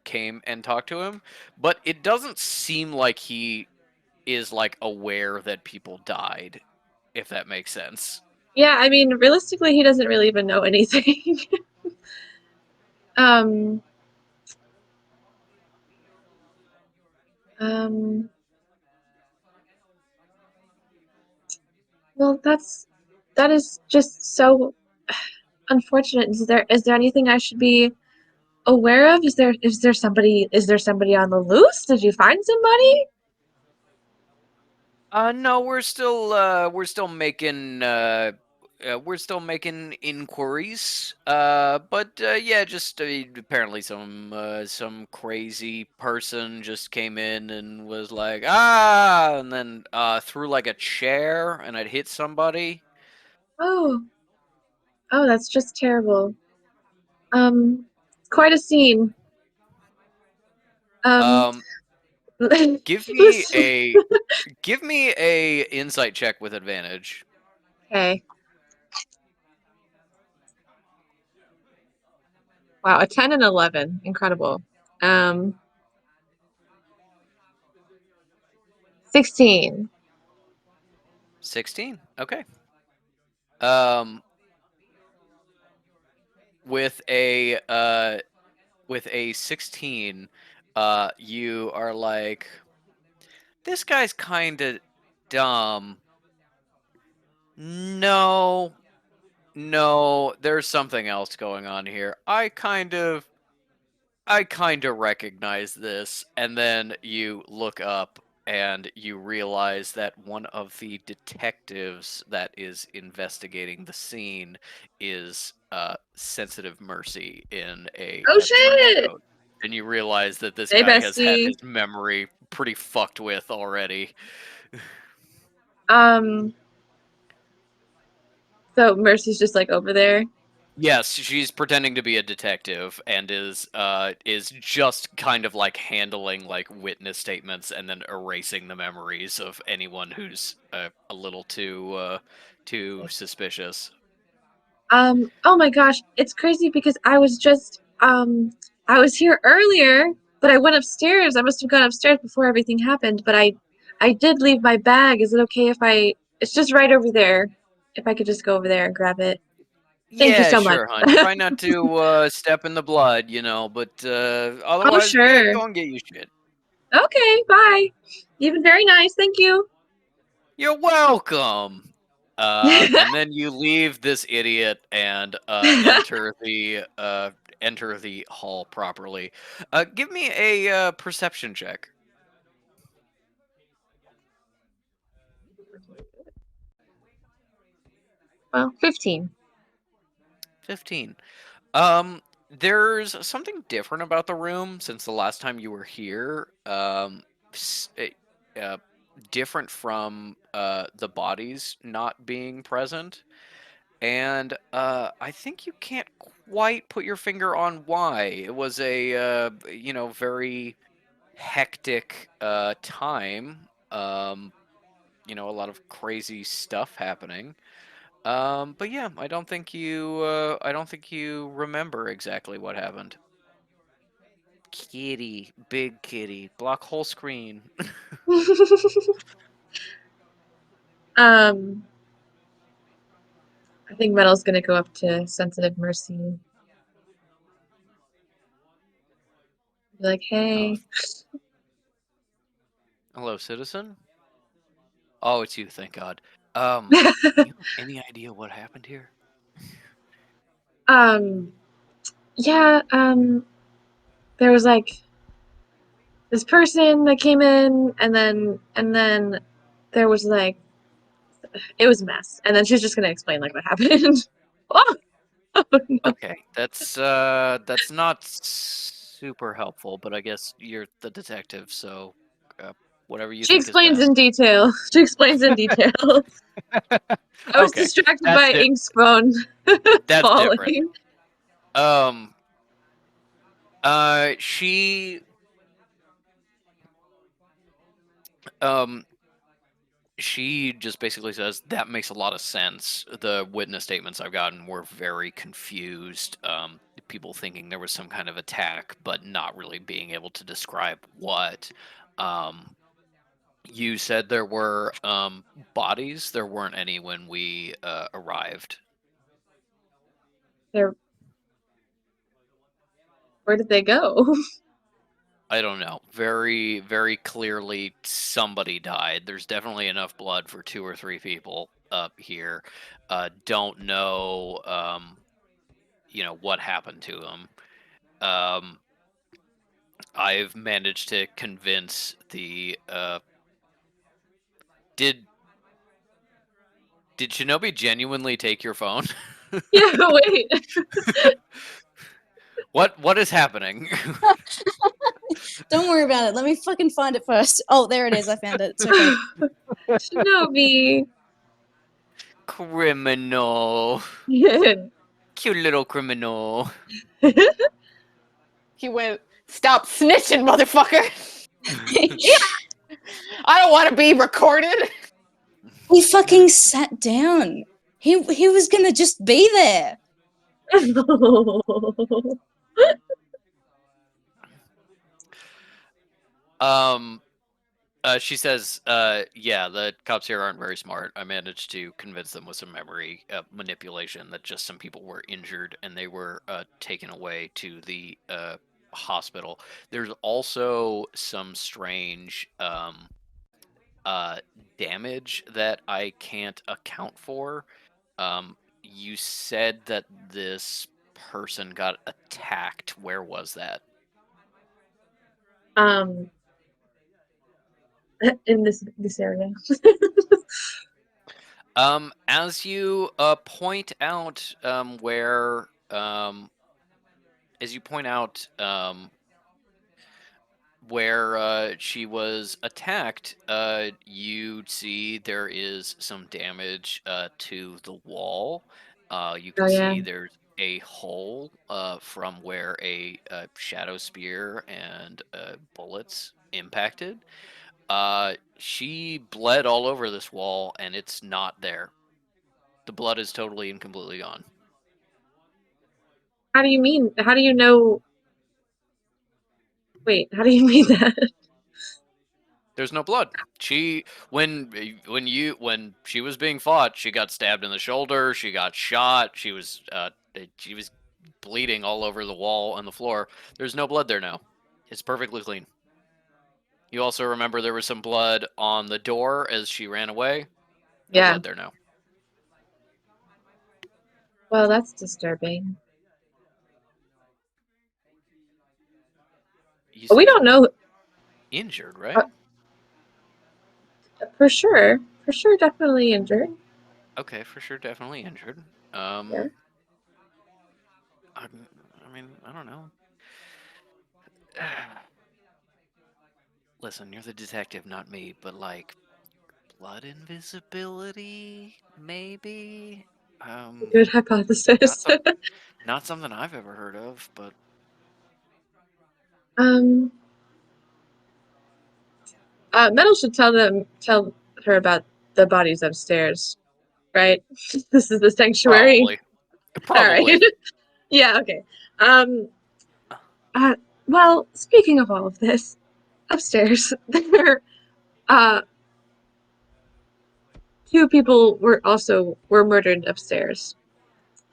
came and talked to him, but it doesn't seem like he is like aware that people died, if that makes sense. Yeah, I mean, realistically, he doesn't really even know anything. um, um, well, that is just so unfortunate. Is there anything I should be aware of? Is there somebody on the loose? Did you find somebody? No, we're still making inquiries. But yeah, just apparently some crazy person just came in and was like, ah, and then threw like a chair and it hit somebody. Oh, oh, that's just terrible. Quite a scene. Um, Um, give me listen. a give me a insight check with advantage. Okay. Wow, a 10 and 11. Incredible. 16. 16. Okay. Um, with a 16, you are like, this guy's kind of dumb. No, no, there's something else going on here. I kind of recognize this. And then you look up and you realize that one of the detectives that is investigating the scene is Sensitive Mercy in a Oh trench shit! coat. And you realize that this Hey, guy has had bestie. his memory pretty fucked with already. Um, so Mercy's just like over there. Yes, she's pretending to be a detective and is just kind of like handling like witness statements and then erasing the memories of anyone who's a little too suspicious. Oh my gosh, it's crazy because I was here earlier But I went upstairs. I must have gone upstairs before everything happened. But I did leave my bag. Is it okay if I? It's just right over there. If I could just go over there and grab it. Thank you Yeah, so much. sure, hon. Try not to step in the blood, but otherwise, yeah, sure. go and get your shit. Okay, bye. You've been very nice. Thank you. You're welcome. And then you leave this idiot and enter the hall properly. Give me a perception check. Well, 15. 15. There's something different about the room since the last time you were here. Different from the bodies not being present. And I think you can't quite put your finger on why. It was a very hectic time. A lot of crazy stuff happening. But yeah, I don't think you remember exactly what happened. Kitty, big kitty, block whole screen. um, I think Metal's gonna go up to Sensitive Mercy. Be like, hey. Hello, citizen. Oh, it's you, thank God. You have any idea what happened here? Yeah, there was like this person that came in and then there was like it was a mess. And then she's just gonna explain like what happened. Oh, no. Okay, that's not super helpful, but I guess you're the detective, so whatever you She think is explains best. in detail. She explains in detail. I was Okay, distracted that's by Ink's phone that's different. falling. She she just basically says that makes a lot of sense. The witness statements I've gotten were very confused. People thinking there was some kind of attack, but not really being able to describe what. You said there were bodies. There weren't any when we arrived. Where did they go? I don't know. Very, very clearly, somebody died. There's definitely enough blood for 2 or 3 people up here. Don't know, what happened to them. I've managed to convince the. Did Shinobi genuinely take your phone? Yeah, wait. What is happening? Don't worry about it. Let me fucking find it first. Oh, there it is. I found it. It's okay. Shinobi. Criminal. Cute little criminal. He went, "Stop snitching, motherfucker! I don't want to be recorded." He fucking sat down. He was gonna just be there. She says, yeah, the cops here aren't very smart. I managed to convince them with some memory manipulation that just some people were injured and they were taken away to the hospital. There's also some strange damage that I can't account for. You said that this person got attacked. Where was that? In this area. As you point out, where she was attacked, you see there is some damage to the wall. You can Oh yeah. see there's a hole from where a shadow spear and bullets impacted. She bled all over this wall, and it's not there. The blood is totally and completely gone. How do you mean? How do you know? Wait, how do you mean that? There's no blood. When she was being fought, she got stabbed in the shoulder. She got shot. She was bleeding all over the wall and the floor. There's no blood there now. It's perfectly clean. You also remember there was some blood on the door as she ran away. No Yeah. blood there now. Well, that's disturbing. You But we said she don't was know injured, right? for sure. For sure, definitely injured. Okay, for sure, definitely injured. Yeah. I mean, I don't know. Listen, you're the detective, not me, but like blood invisibility, maybe. Good hypothesis. Not something I've ever heard of, but um, Metal should tell her about the bodies upstairs, right? This is the sanctuary. All right. probably. Yeah. Okay. Um. Well, speaking of all of this, upstairs there, uh, two people were murdered upstairs,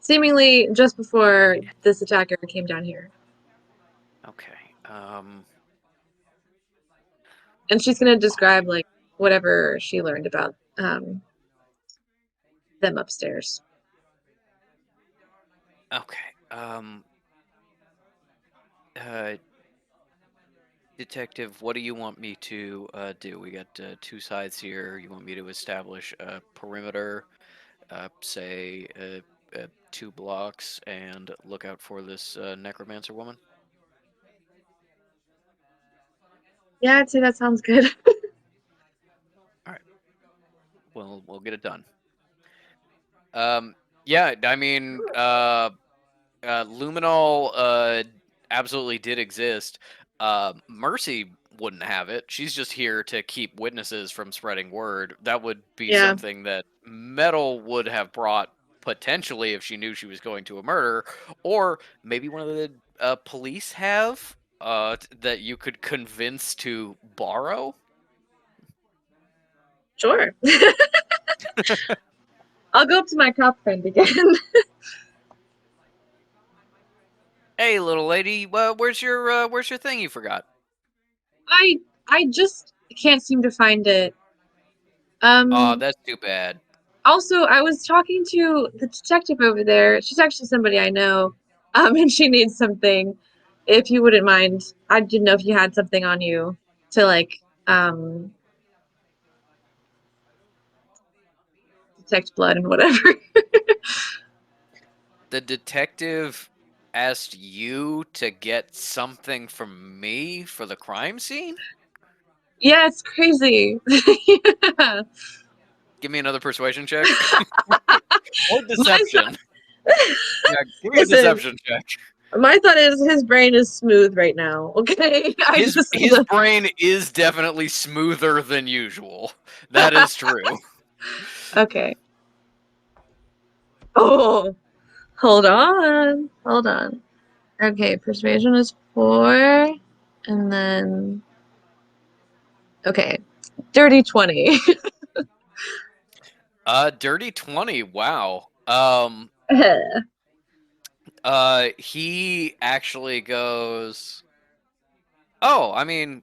seemingly just before this attacker came down here. Okay. And she's gonna describe like whatever she learned about them upstairs. Okay. Uh, Detective, what do you want me to do? We got two sides here. You want me to establish a perimeter, say 2 blocks, and look out for this necromancer woman? Yeah, I'd say that sounds good. All right. Well, we'll get it done. Yeah, I mean, Luminol absolutely did exist. Mercy wouldn't have it. She's just here to keep witnesses from spreading word. That would be Yeah. something that Metal would have brought potentially if she knew she was going to a murder, or maybe one of the police have that you could convince to borrow. Sure. I'll go up to my cop friend again. Hey, little lady, where's your thing you forgot? I just can't seem to find it. Oh, that's too bad. Also, I was talking to the detective over there. She's actually somebody I know. And she needs something. If you wouldn't mind, I didn't know if you had something on you to like detect blood and whatever. The detective asked you to get something from me for the crime scene? Yeah, it's crazy. Yeah. Give me another persuasion check. Or My deception. Yeah, give me a Listen, deception check. my thought is his brain is smooth right now. Okay, His brain is definitely smoother than usual. That is true. Okay. Oh, hold on. Okay, persuasion is 4, and then okay, dirty 20. Dirty 20, wow. He actually goes, oh, I mean,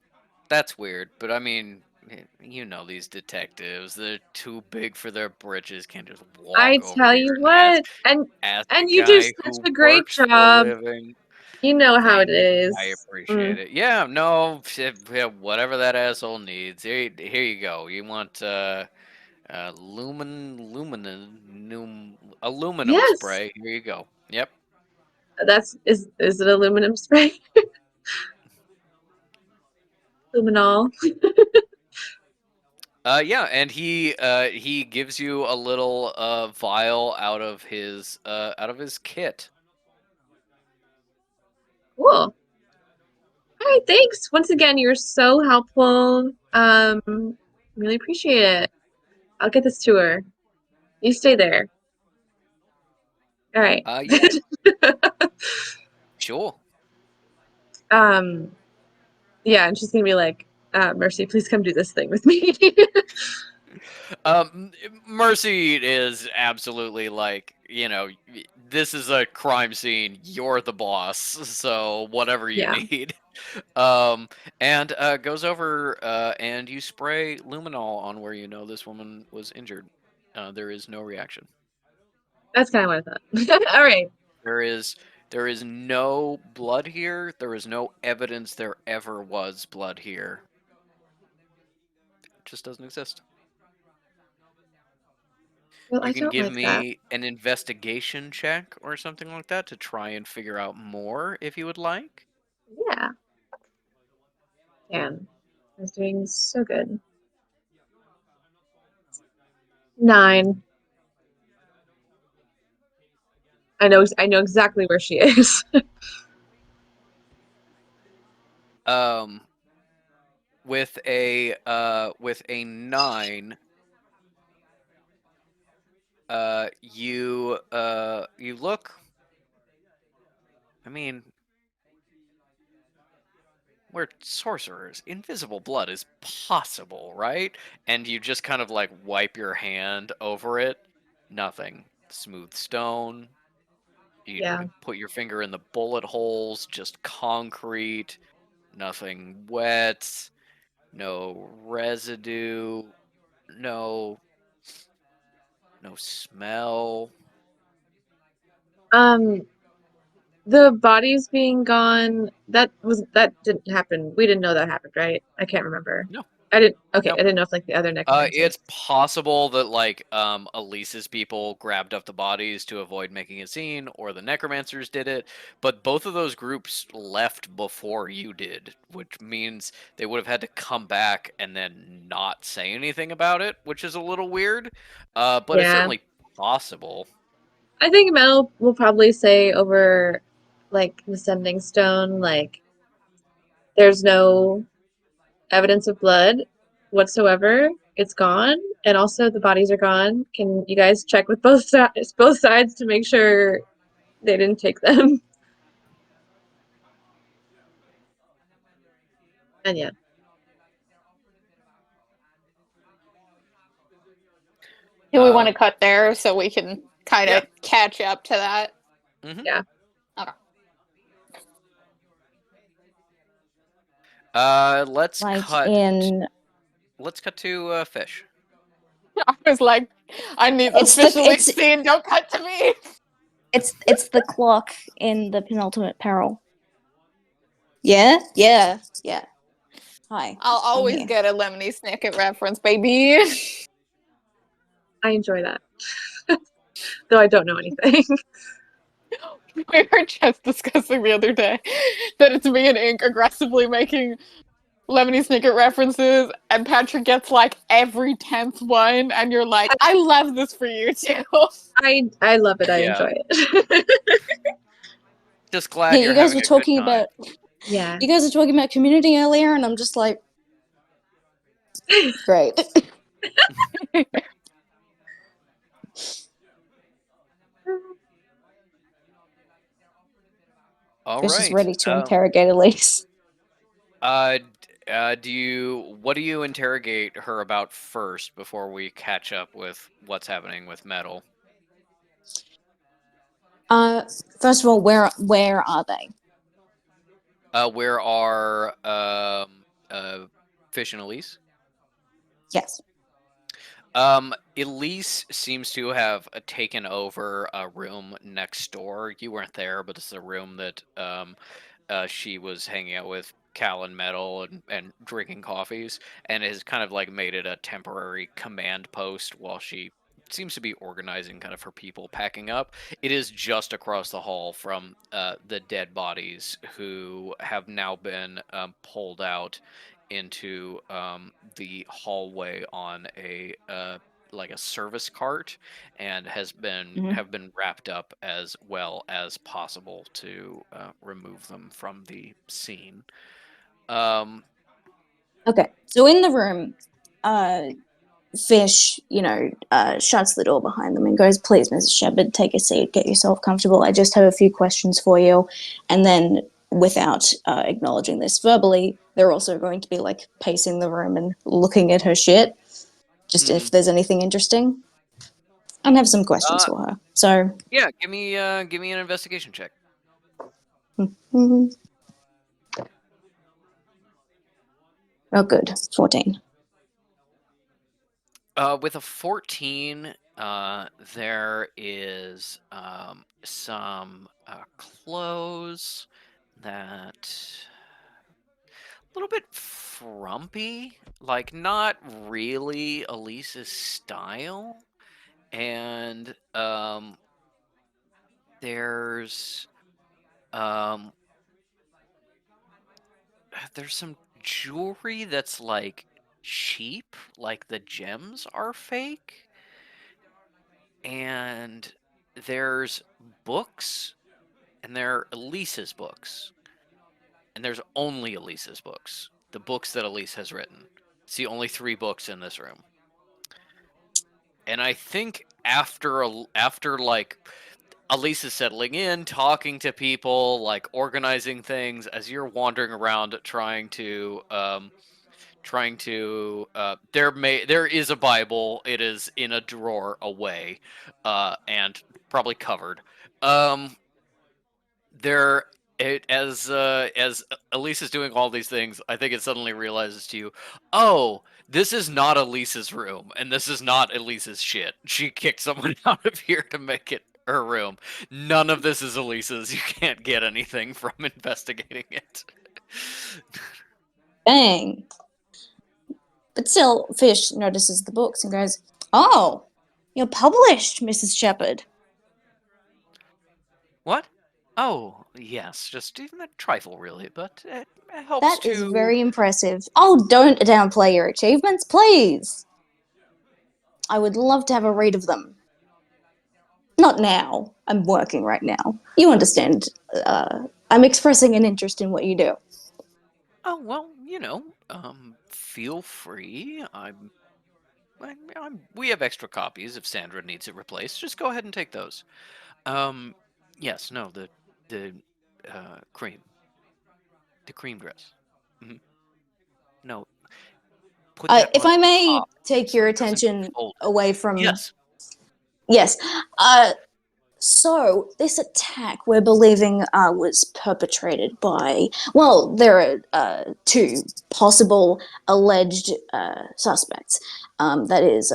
that's weird, but I mean, you know these detectives, they're too big for their britches, can't just I walk over tell here you and ask what, a and you do guy such who a great works for a job. living. You know how it Thank you. I is. appreciate it. Yeah, no, yeah, whatever that asshole needs. Here you go. You want aluminum Yes, spray. Here you go. Yep. is it aluminum spray? Luminol. Yeah, and he gives you a little vial out of his kit. Cool. All right, thanks. Once again, you're so helpful. Really appreciate it. I'll get this to her. You stay there. All right. Yeah, sure. um Yeah, and she's gonna be like, Mercy, please come do this thing with me. Mercy is absolutely like, this is a crime scene. You're the boss, so whatever you Yeah. need. And goes over and you spray luminol on where you know this woman was injured. There is no reaction. That's kind of what I thought. All right. There is no blood here. There is no evidence there ever was blood here. It just doesn't exist. Well, I You can don't give like that. me an investigation check or something like that to try and figure out more if you would like. Yeah. Dan, I was doing so good. 9. I know exactly where she is. Um, with a 9, you look. I mean, we're sorcerers. Invisible blood is possible, right? And you just kind of like wipe your hand over it. Nothing. Smooth stone. You Yeah. put your finger in the bullet holes, just concrete. Nothing wet. No residue. No smell. The bodies being gone, that didn't happen. We didn't know that happened, right? I can't remember. No. I didn't. Okay, No. I didn't know if like the other necromancers. It's possible that like Elise's people grabbed up the bodies to avoid making a scene, or the necromancers did it. But both of those groups left before you did, which means they would have had to come back and then not say anything about it, which is a little weird. But it's Yeah. certainly possible. I think Mel will probably say over like the sending stone, like there's no evidence of blood whatsoever. It's gone, and also the bodies are gone. Can you guys check with both sides to make sure they didn't take them? And yeah, Do we want to cut there so we can kind of Yeah. catch up to that? Mhm. Yeah. Okay. Let's Like cut. in Let's cut to Fish. I was like, I need It's this the- visually it's- seen. Don't cut to me. it's the clock in the penultimate peril. Yeah? Yeah. Yeah. Hi. I'll I'm always here. get a Lemony Snicket reference, baby. I enjoy that, though I don't know anything. We were just discussing the other day that it's me and Ink aggressively making Lemony Snicket references, and Patrick gets like every 10th one, and you're like, I love this for you too. I love it. I Yeah. enjoy it. Just glad Yeah, you're you guys having were a good talking time. about Yeah. you guys were talking about community earlier, and I'm just like, great. All Fish is right. ready to interrogate Elise. What do you interrogate her about first before we catch up with what's happening with Metal? First of all, where are they? Where are Fish and Elise? Yes. Elise seems to have taken over a room next door. You weren't there, but it's a room that she was hanging out with Cal and Metal and drinking coffees, and has kind of like made it a temporary command post while she seems to be organizing kind of her people packing up. It is just across the hall from the dead bodies who have now been pulled out into the hallway on a like a service cart, and have been wrapped up as well as possible to remove them from the scene. Okay. So in the room, Fish, shuts the door behind them and goes, "Please, Mrs. Shepard, take a seat, get yourself comfortable. I just have a few questions for you." And then, without acknowledging this verbally, they're also going to be like pacing the room and looking at her shit, just if there's anything interesting, and have some questions for her. So Yeah, give me an investigation check. oh, good, 14. With a 14, there is some clothes that a little bit frumpy, like not really Elise's style, and there's um there's some jewelry that's like cheap, like the gems are fake, and there's books, and they're Elise's books, and there's only Elise's books, the books that Elise has written. It's the only 3 books in this room. And I think after like Elise is settling in, talking to people, like organizing things, as you're wandering around trying to there is a Bible. It is in a drawer away, and probably covered. There as Elise is doing all these things, I think it suddenly realizes to you, oh, this is not Elise's room, and this is not Elise's shit. She kicked someone out of here to make it her room. None of this is Elise's. You can't get anything from investigating it. Dang. But still, Fish notices the books and goes, "Oh, you're published, Mrs. Shepherd." What? Oh, yes, just even a trifle, really, but it helps That is to. very impressive. Oh, don't downplay your achievements, please. I would love to have a read of them. Not now. I'm working right now. You understand. I'm expressing an interest in what you do. Oh well, feel free. We have extra copies if Sandra needs it replaced. Just go ahead and take those. Yes, no, the cream, the cream dress. Mhm. No, put that If on I may top take so your it doesn't get attention folded. away from... Yes. Yes. So, this attack we're believing was perpetrated by... Well, there are 2 possible alleged suspects. That is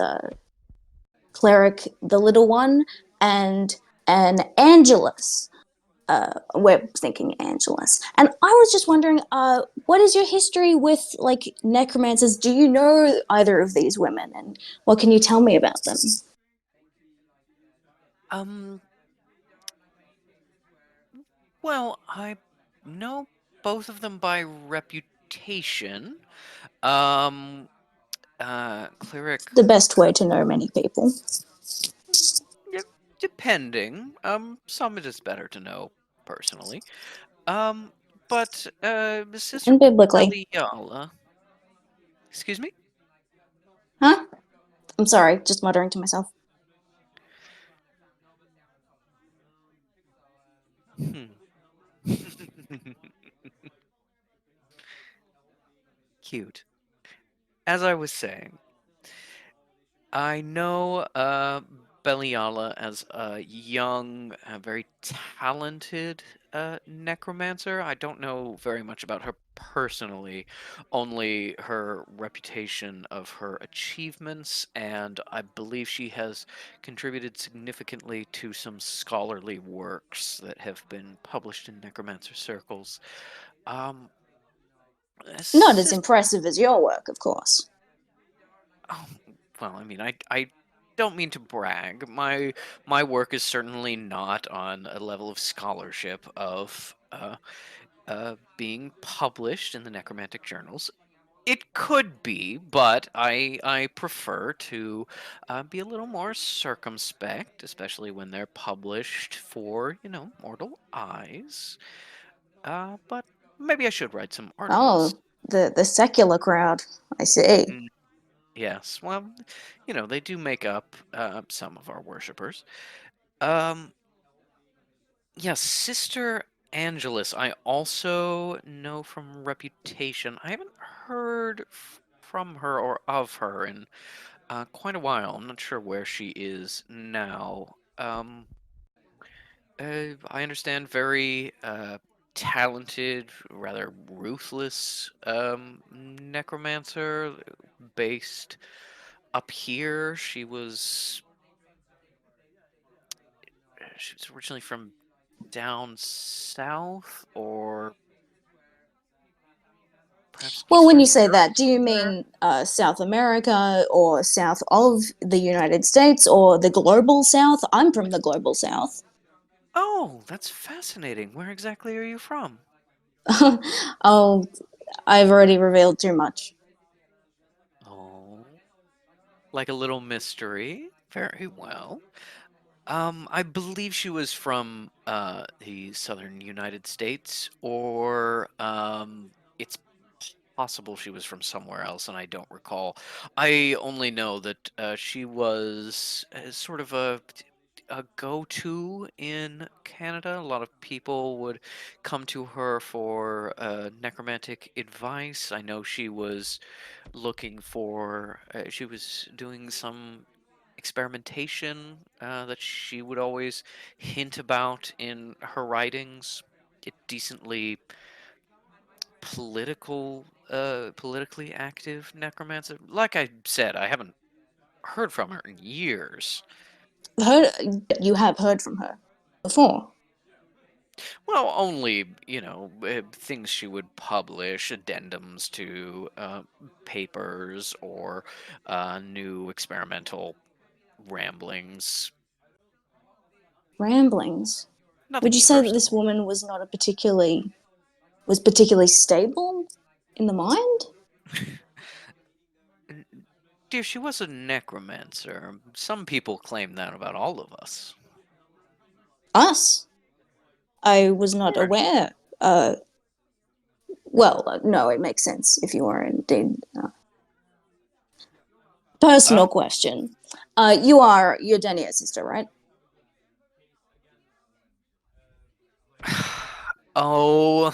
Cleric, the little one, and an Angelus. We're thinking Angelus. And I was just wondering, what is your history with, like, necromancers? Do you know either of these women? And what can you tell me about them? Well, I know both of them by reputation. Cleric, The best way to know many people. yeah, depending. Some it is better to know personally. But Sister And biblically. Beliala. Excuse me? Huh? I'm sorry, just muttering to myself. Cute. As I was saying, I know Beliala as a young, very talented necromancer. I don't know very much about her personally, only her reputation of her achievements, and I believe she has contributed significantly to some scholarly works that have been published in necromancer circles. Um, Not as sis- impressive as your work, of course. oh, well, I mean, I don't mean to brag. My work is certainly not on a level of scholarship of being published in the necromantic journals. It could be, but I prefer to be a little more circumspect, especially when they're published for mortal eyes. But maybe I should write some articles. Oh, the secular crowd. I see. Mm, yes, well, they do make up some of our worshippers. Um, yeah, Sister Angelus, I also know from reputation. I haven't heard from her or of her in quite a while. I'm not sure where she is now. I understand very talented, rather ruthless necromancer based up here. She was originally from down south, or perhaps Well, when Eastern you say Europe that, do you somewhere. mean South America or south of the United States or the global south? I'm from the global south. Oh, that's fascinating. Where exactly are you from? Oh, I've already revealed too much. Oh, like a little mystery. Very well. I believe she was from the southern United States, or it's possible she was from somewhere else, and I don't recall. I only know that she was sort of a go-to in Canada. A lot of people would come to her for necromantic advice. I know she was looking for, she was doing some experimentation that she would always hint about in her writings. Get decently politically active necromancer. Like I said, I haven't heard from her in years. Heard, you have heard from her before. Well, only, things she would publish, addendums to papers or new experimental ramblings. Ramblings. Would Nothing you say that this personal. woman was not a particularly stable in the mind? Dear, she was a necromancer. Some people claim that about all of us. Us? I was not Sure. aware. Well, no, it makes sense if you are indeed. Personal Um, question. You're Daniel's sister, right? oh,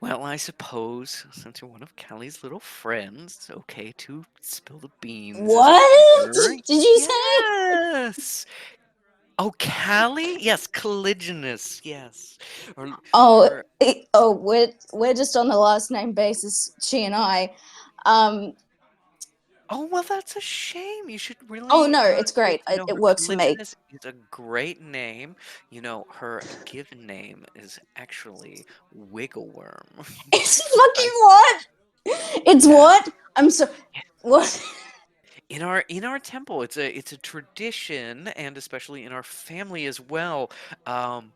well, I suppose since you're one of Callie's little friends, it's okay to spill the beans, as it What were. did you say? Yes. Oh, Callie? Yes, Caligulus. Yes. Or, Oh, or we're just on the last name basis. She and I. Um. Oh, well, that's a shame. You should Oh really no, it's get great. to know It her. works for me. Caligulus is a great name. Her given name is actually Wiggleworm. It's I, fucking what? It's yeah. what? I'm so what? In our temple, it's a tradition, and especially in our family as well, um,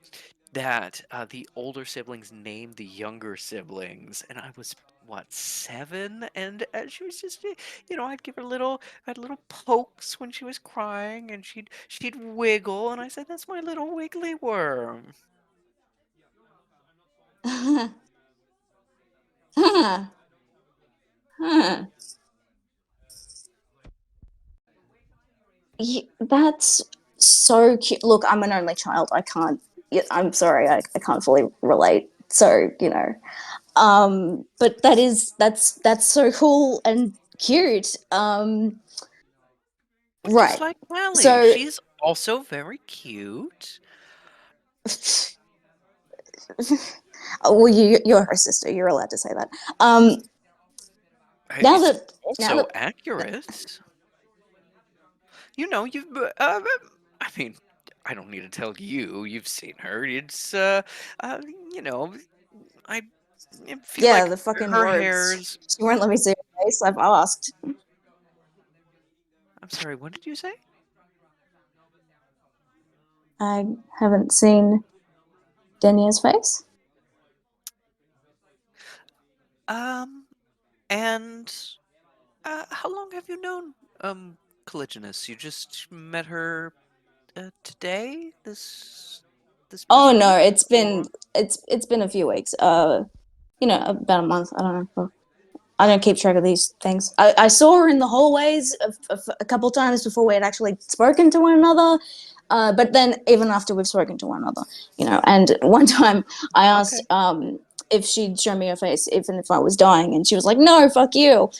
that the older siblings name the younger siblings. And I was what, 7, and she was just, I'd give her little pokes when she was crying, and she'd wiggle, and I said, "That's my little wiggly worm." Huh. Huh. Huh. That's so cute. Look, I'm an only child. I can't. I'm sorry. I can't fully relate. So but that's so cool and cute. Well, just Right. like Callie, So, she's also very cute. well, you're her sister. You're allowed to say that. Now It's that now also that accurate. You've. I mean, I don't need to tell you. You've seen her. Uh, you know, I feel yeah, like the fucking her words. hair's. She won't let me see her face. I've asked. I'm sorry. What did you say? I haven't seen Denia's face. Um, and how long have you known Caligulus? You just met her today? This Oh past no, week, or? it's been a few weeks. About a month. I don't know. I don't keep track of these things. I saw her in the hallways a couple times before we had actually spoken to one another. But then even after we've spoken to one another, and one time I asked if she'd show me her face, even if I was dying, and she was like, "No, fuck you."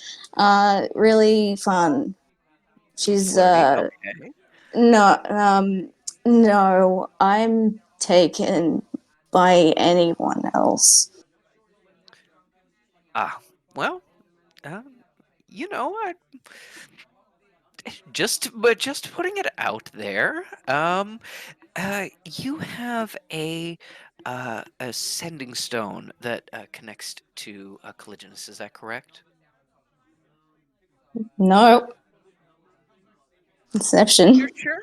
Really fun. She's Flirty, okay. no, I'm taken by anyone else. Well, I just putting it out there. You have a sending stone that connects to Caligulus. Is that correct? No. Inception. You're sure?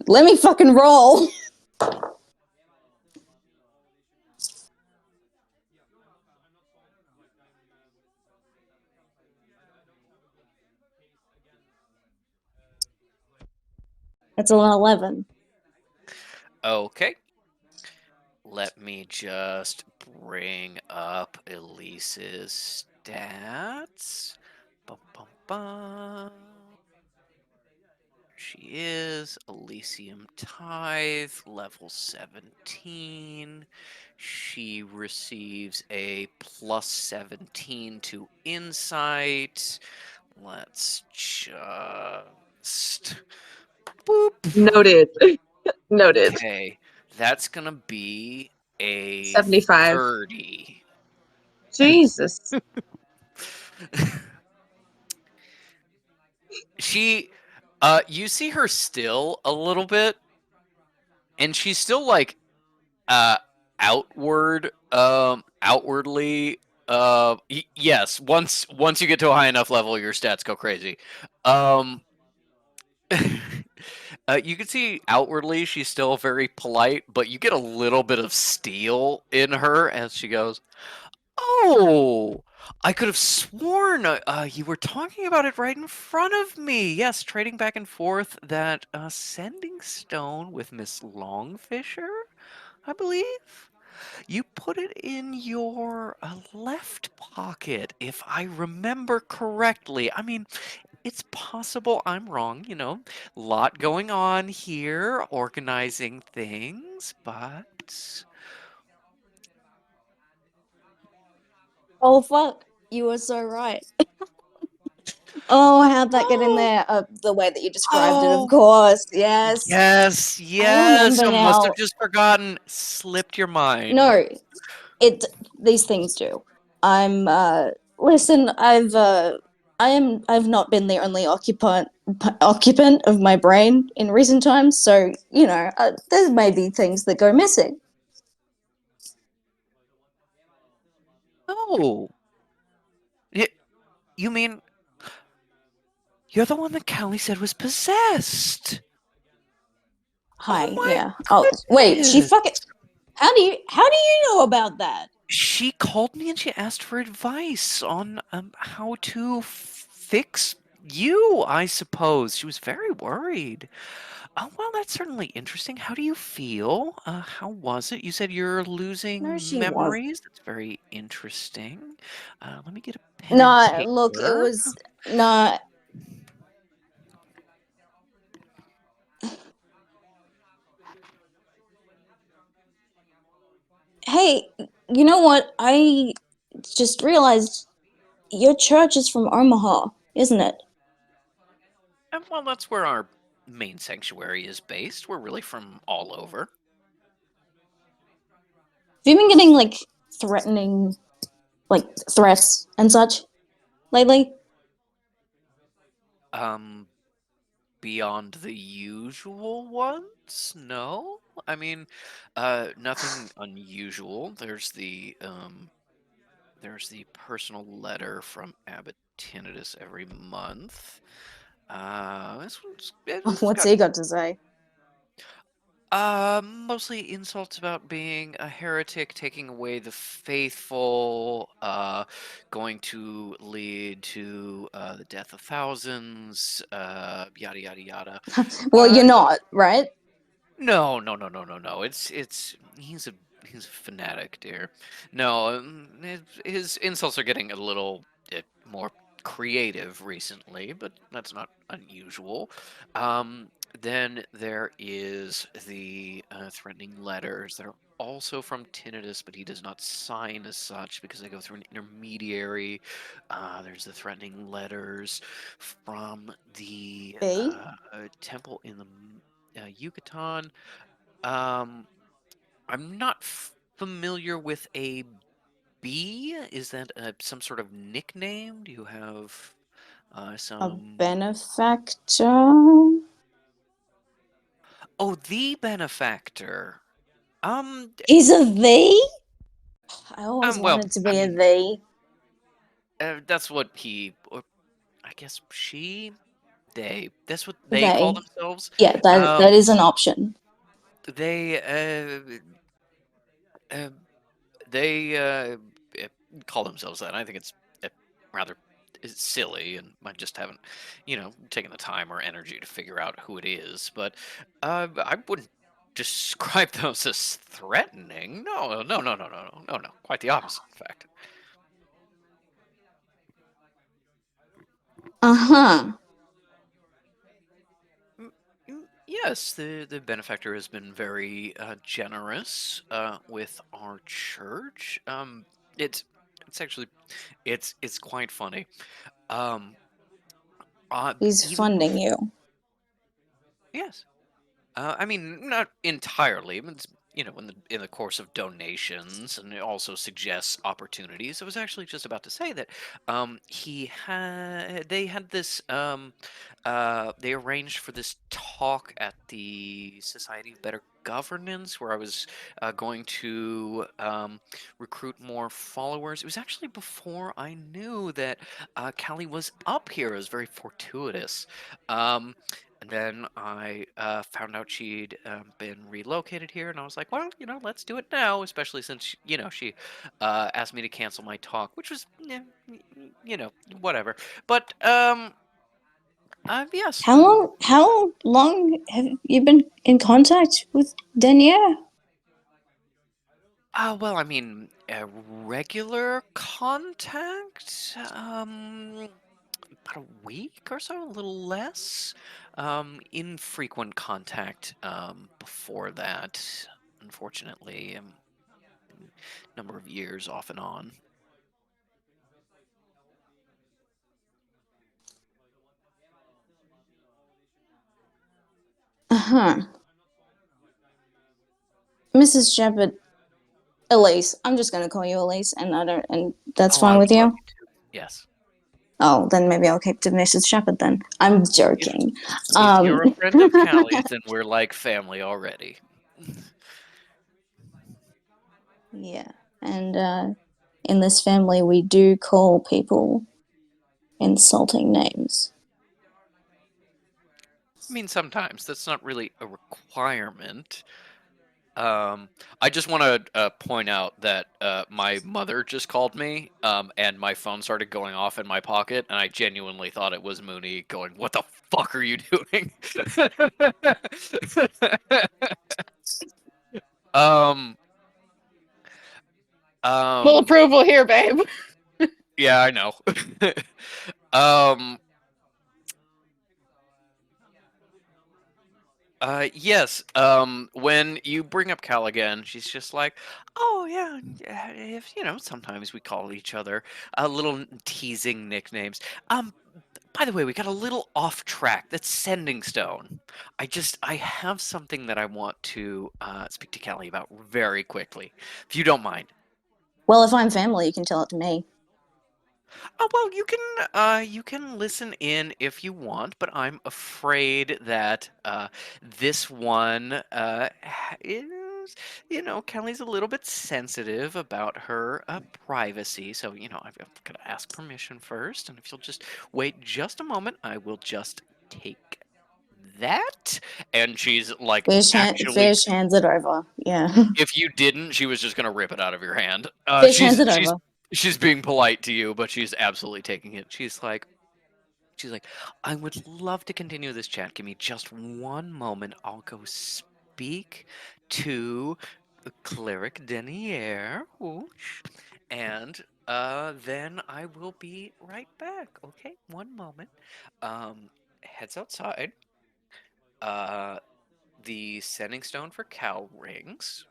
Let me fucking roll. That's an 11. Okay. Let me just bring up Elise's stats. Bum, bum, bum. She is Elysium Tithe, level 17. She receives a plus 17 to insight. Let's just boop. Noted. Noted. Okay, that's gonna be a 75. 30. Jesus. She, you see her still a little bit, and she's still like, outwardly, yes. Once you get to a high enough level, your stats go crazy. You can see outwardly she's still very polite, but you get a little bit of steel in her as she goes, "Oh, I could have sworn you were talking about it right in front of me. Yes, trading back and forth that sending stone with Miss Longfisher, I believe. You put it in your left pocket, if I remember correctly. I mean, it's possible I'm wrong, lot going on here, organizing things, but Oh, fuck. You were so right. Oh, how'd that get in oh, there? The way that you described it, of oh, course. Yes. yes, I yes. remember I must have now. just forgotten. Slipped your mind. No, these things do. I'm listen, I've not been the only occupant of my brain in recent times, so there may be things that go missing. Oh, you mean you're the one that Callie said was possessed? Oh Hi, my yeah. Oh, wait, she goodness. fucking how do you know about that? She called me and she asked for advice on how to fix you, I suppose. She was very worried. Oh, well, that's certainly interesting. How do you feel? How was it? You said you're No, losing she was. memories. That's very interesting. Let me get a pen and No, look, it paper. was no. Hey, you know what? I just realized your church is from Omaha, isn't it? And well, that's where our main sanctuary is based. We're really from all over. Have you been getting threatening, threats and such lately? Um, Beyond the usual ones? No. I mean, nothing unusual. There's the personal letter from Abbot Tinnitus every month. This one's What's got he got to say? mostly insults about being a heretic, taking away the faithful, going to lead to the death of thousands, yada yada yada. Well, you're Uh, not, right? no, no, no, no, no, no. He's a fanatic, dear. No, his insults are getting a little more creative recently, but that's not unusual. Um, Then there is the threatening letters. They're also from Tinnitus, but he does not sign as such because they go through an intermediary. There's the threatening letters from the B? temple in the Yucatan. I'm not familiar with a B. Is that some sort of nickname? Do you have A some? benefactor? Oh, the benefactor. He's a V? I always Well, wanted to I be a mean, V. that's what he, or I guess she, they. That's what they call They. themselves. Yeah, that is an option. They, uh, they call themselves that. I think it's rather silly, and I just haven't, taken the time or energy to figure out who it is. But I wouldn't describe those as threatening. No, no, no, no, no, no, no, no. Quite the opposite, in fact. Uh-huh. Yes, the benefactor has been very generous with our church. It's actually it's quite funny. Um, He's even funding you. yes, I mean, not entirely. It's, in the course of donations, and it also suggests opportunities. I was actually just about to say that they had this they arranged for this talk at the Society of Better Governance, where I was going to recruit more followers. It was actually before I knew that Callie was up here. It was very fortuitous. And then I found out she'd been relocated here, and I was like, well, let's do it now, especially since, she asked me to cancel my talk, which was, whatever. But, yes. How long have you been in contact with Denier? Well, I mean, regular contact, about a week or so, a little less. Infrequent contact before that, unfortunately, number of years off and on. Uh-huh. Mrs. Shepard, Elise. I'm just gonna call you Elise, and that's Oh, I fine would with love you? you to. Yes. Oh, then maybe I'll keep to Mrs. Shepard then. I'm If joking. if you're a friend of Callie's, then we're like family already. Yeah. And in this family we do call people insulting names. I mean, sometimes that's not really a requirement. I just want to point out that my mother just called me, and my phone started going off in my pocket, and I genuinely thought it was Mooney going, "What the fuck are you doing?" um, Full um, approval here, babe. yeah, I know. um, yes. When you bring up Cal again, she's just like, "Oh yeah, if sometimes we call each other little teasing nicknames." By the way, we got a little off track. That's Sending Stone. I have something that I want to speak to Callie about very quickly, if you don't mind. Well, if I'm family, you can tell it to me. Oh well, you can listen in if you want, but I'm afraid that this one is, Kelly's a little bit sensitive about her privacy, so I've got to ask permission first, and if you'll just wait just a moment, I will just take that. And she's like, actually, Fish hands it over. Yeah. if you didn't, she was just gonna rip it out of your hand. Fish hands it over. She's being polite to you, but she's absolutely taking it. She's like, I would love to continue this chat. Give me just one moment. I'll go speak to the cleric Denier. Whoosh. And then I will be right back. Okay, one moment. Heads outside. The sending stone for Cal rings.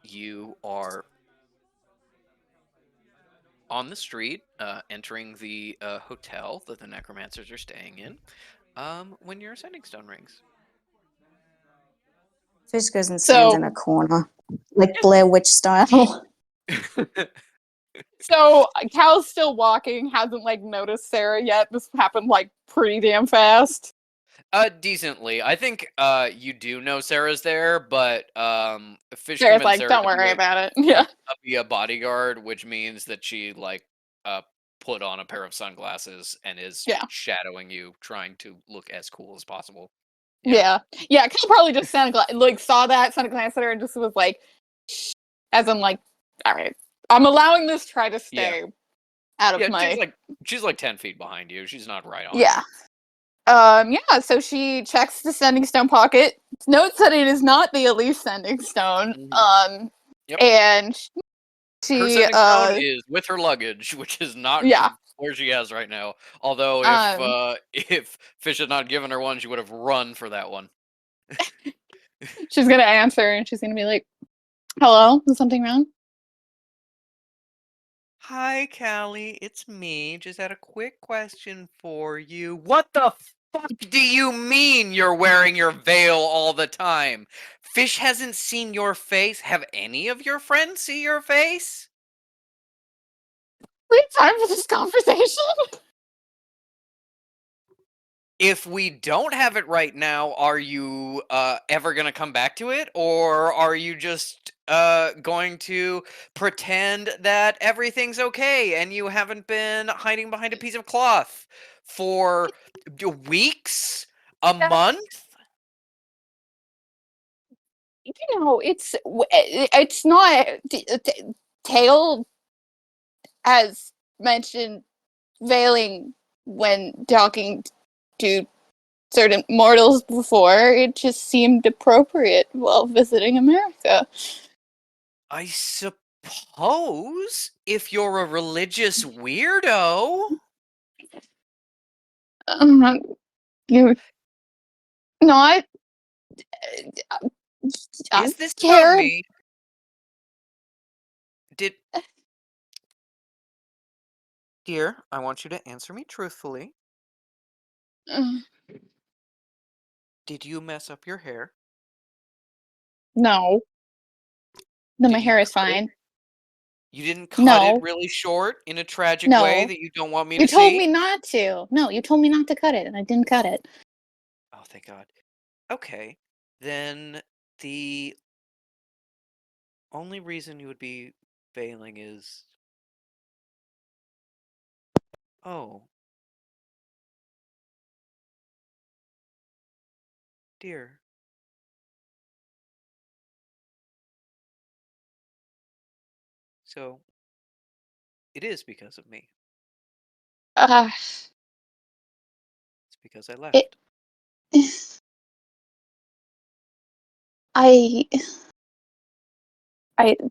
You are on the street, entering the hotel that the necromancers are staying in. When your sending stone rings. Fish goes and stands in a corner, like Blair Witch style. So Cal's still walking, hasn't like noticed Sarah yet. This happened like pretty damn fast. Decently. I think you do know Sarah's there, but Fish Sarah's convinced like, Sarah don't to worry about it. Yeah. be a bodyguard, which means that she like put on a pair of sunglasses and is Yeah. shadowing you, trying to look as cool as possible. Yeah. Cal probably just saw that, sounded glance at her, and just was like, as in like, all right, I'm allowing this try to stay out of Yeah, my. she's like 10 feet behind you. She's not right on. Yeah. So she checks the sending stone pocket, notes that it is not the Elise sending stone. Yep. And she Her sending stone is with her luggage, which is not where she has right now. Although if Fish had not given her one, she would have run for that one. She's gonna answer and she's gonna be like, hello, is something wrong? Hi, Callie, it's me. Just had a quick question for you. What the fuck do you mean you're wearing your veil all the time? Fish hasn't seen your face. Have any of your friends see your face? We have time for this conversation? If we don't have it right now, are you ever going to come back to it? Or are you just going to pretend that everything's okay and you haven't been hiding behind a piece of cloth for weeks? A month? You know, it's not. Tail has mentioned veiling when talking to certain mortals before. It just seemed appropriate while visiting America. I suppose if you're a religious weirdo. You're not. Is this care. about me? Dear, I want you to answer me truthfully. Did you mess up your hair? No. No, my hair is fine. You didn't cut it really short in a tragic way that you don't want me to see? You told me not to. No, you told me not to cut it, and I didn't cut it. Oh, thank God. Okay. Then the only reason you would be veiling is... Oh. Dear. So, it is because of me. It's because I left. I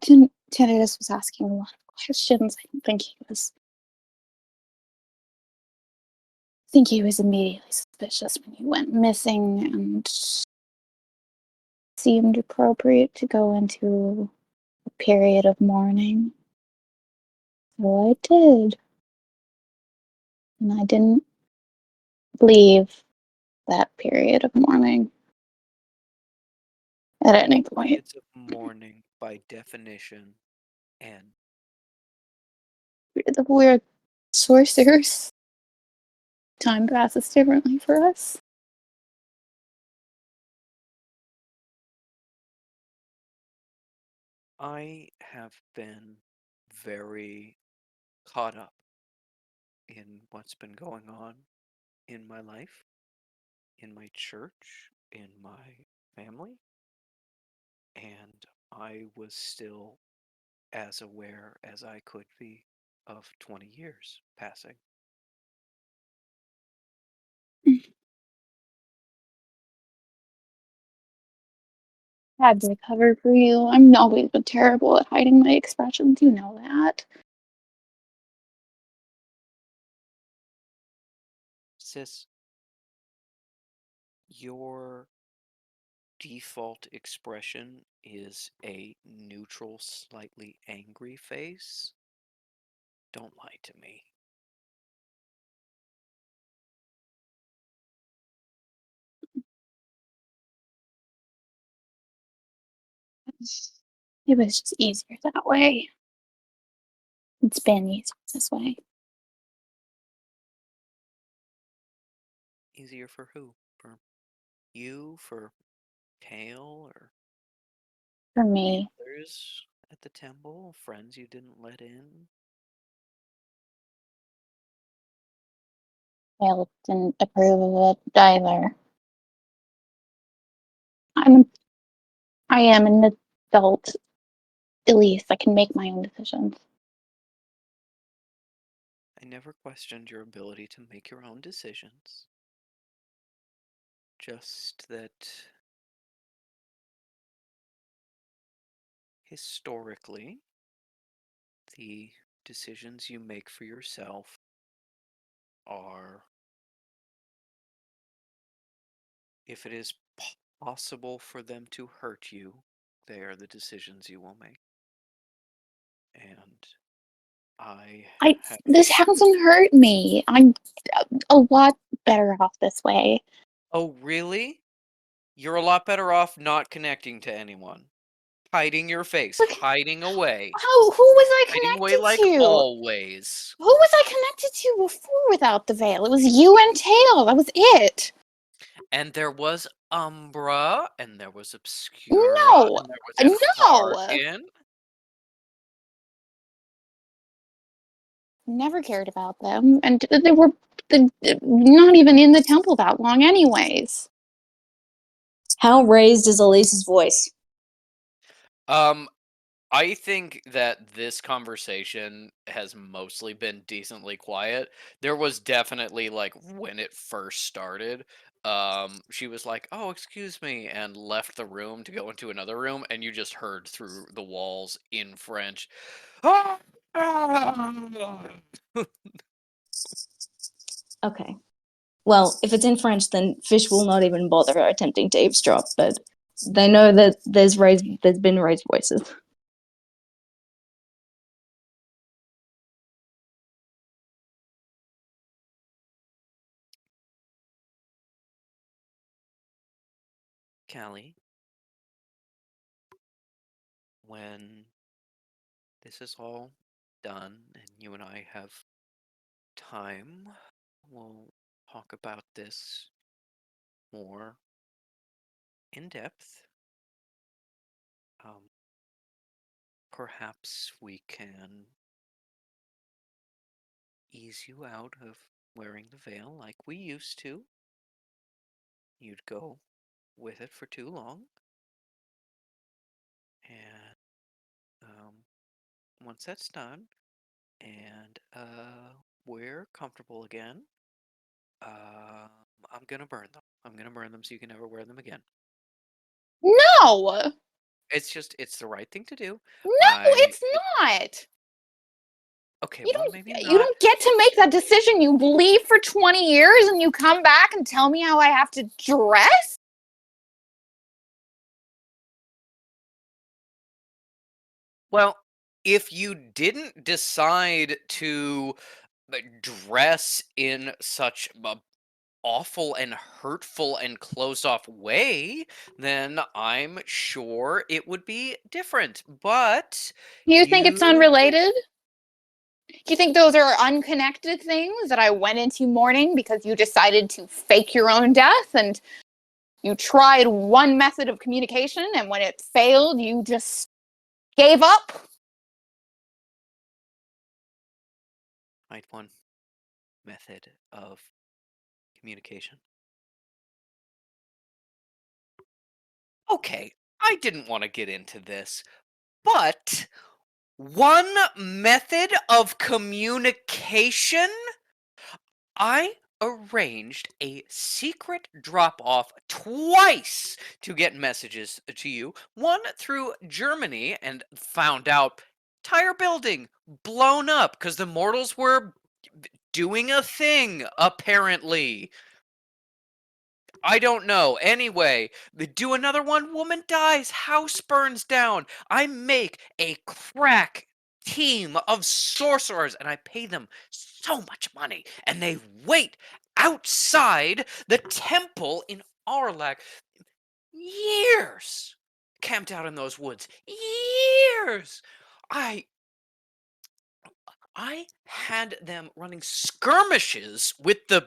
didn't. Tinnitus was asking a lot of questions. I don't think he was immediately suspicious when you went missing, and seemed appropriate to go into a period of mourning. So I did. And I didn't leave that period of mourning at any point. Periods of mourning, by definition, end. We're sorcerers. Time passes differently for us. I have been very caught up in what's been going on in my life, in my church, in my family, and I was still as aware as I could be of 20 years passing. Had to cover for you. I'm always been terrible at hiding my expressions. You know that. Sis, your default expression is a neutral, slightly angry face, don't lie to me. It was just easier that way. It's been easier this way. Easier for who? For you? For Kale? Or For the me. others at the temple? Friends you didn't let in? Kale didn't approve of it either. I am an adult. At least I can make my own decisions. I never questioned your ability to make your own decisions. Just that historically, the decisions you make for yourself are, if it is possible for them to hurt you, they are the decisions you will make. And This hasn't hurt me. I'm a lot better off this way. Oh, really? You're a lot better off not connecting to anyone. Hiding your face, Look, hiding away. who was I Hiding away connected like to? always. Who was I connected to before without the veil? It was you and Tail. That was it. And there was Umbra, and there was Obscura, No. and there was No. Harkin. Never cared about them. And they were not even in the temple that long anyways. How raised is Elise's voice? I think that this conversation has mostly been decently quiet. There was definitely, like, when it first started, she was like, "Oh, excuse me," and left the room to go into another room, and you just heard through the walls in French. Okay. Well, if it's in French, then Fish will not even bother attempting to eavesdrop, but they know that there's been raised voices. Callie, when this is all done and you and I have time, we'll talk about this more in depth. Perhaps we can ease you out of wearing the veil like we used to. You'd go with it for too long. And once that's done and we're comfortable again, I'm gonna burn them. I'm gonna burn them so you can never wear them again. No. It's the right thing to do. No, it's not. Okay, You well, don't. maybe You not. don't get to make that decision. You leave for 20 years and you come back and tell me how I have to dress. Well, if you didn't decide to dress in such a awful and hurtful and closed off way, then I'm sure it would be different. But You think it's unrelated? Do you think those are unconnected things that I went into mourning because you decided to fake your own death and you tried one method of communication and when it failed, you just gave up? I'd one method of communication. Okay, I didn't want to get into this, but one method of communication? I arranged a secret drop off twice to get messages to you. One through Germany, and found out entire building blown up because the mortals were doing a thing, apparently. I don't know. Anyway, they do another one, woman dies, house burns down. I make a crack team of sorcerers and I pay them so much money and they wait outside the temple in Arlag. Years camped out in those woods. Years. I had them running skirmishes with the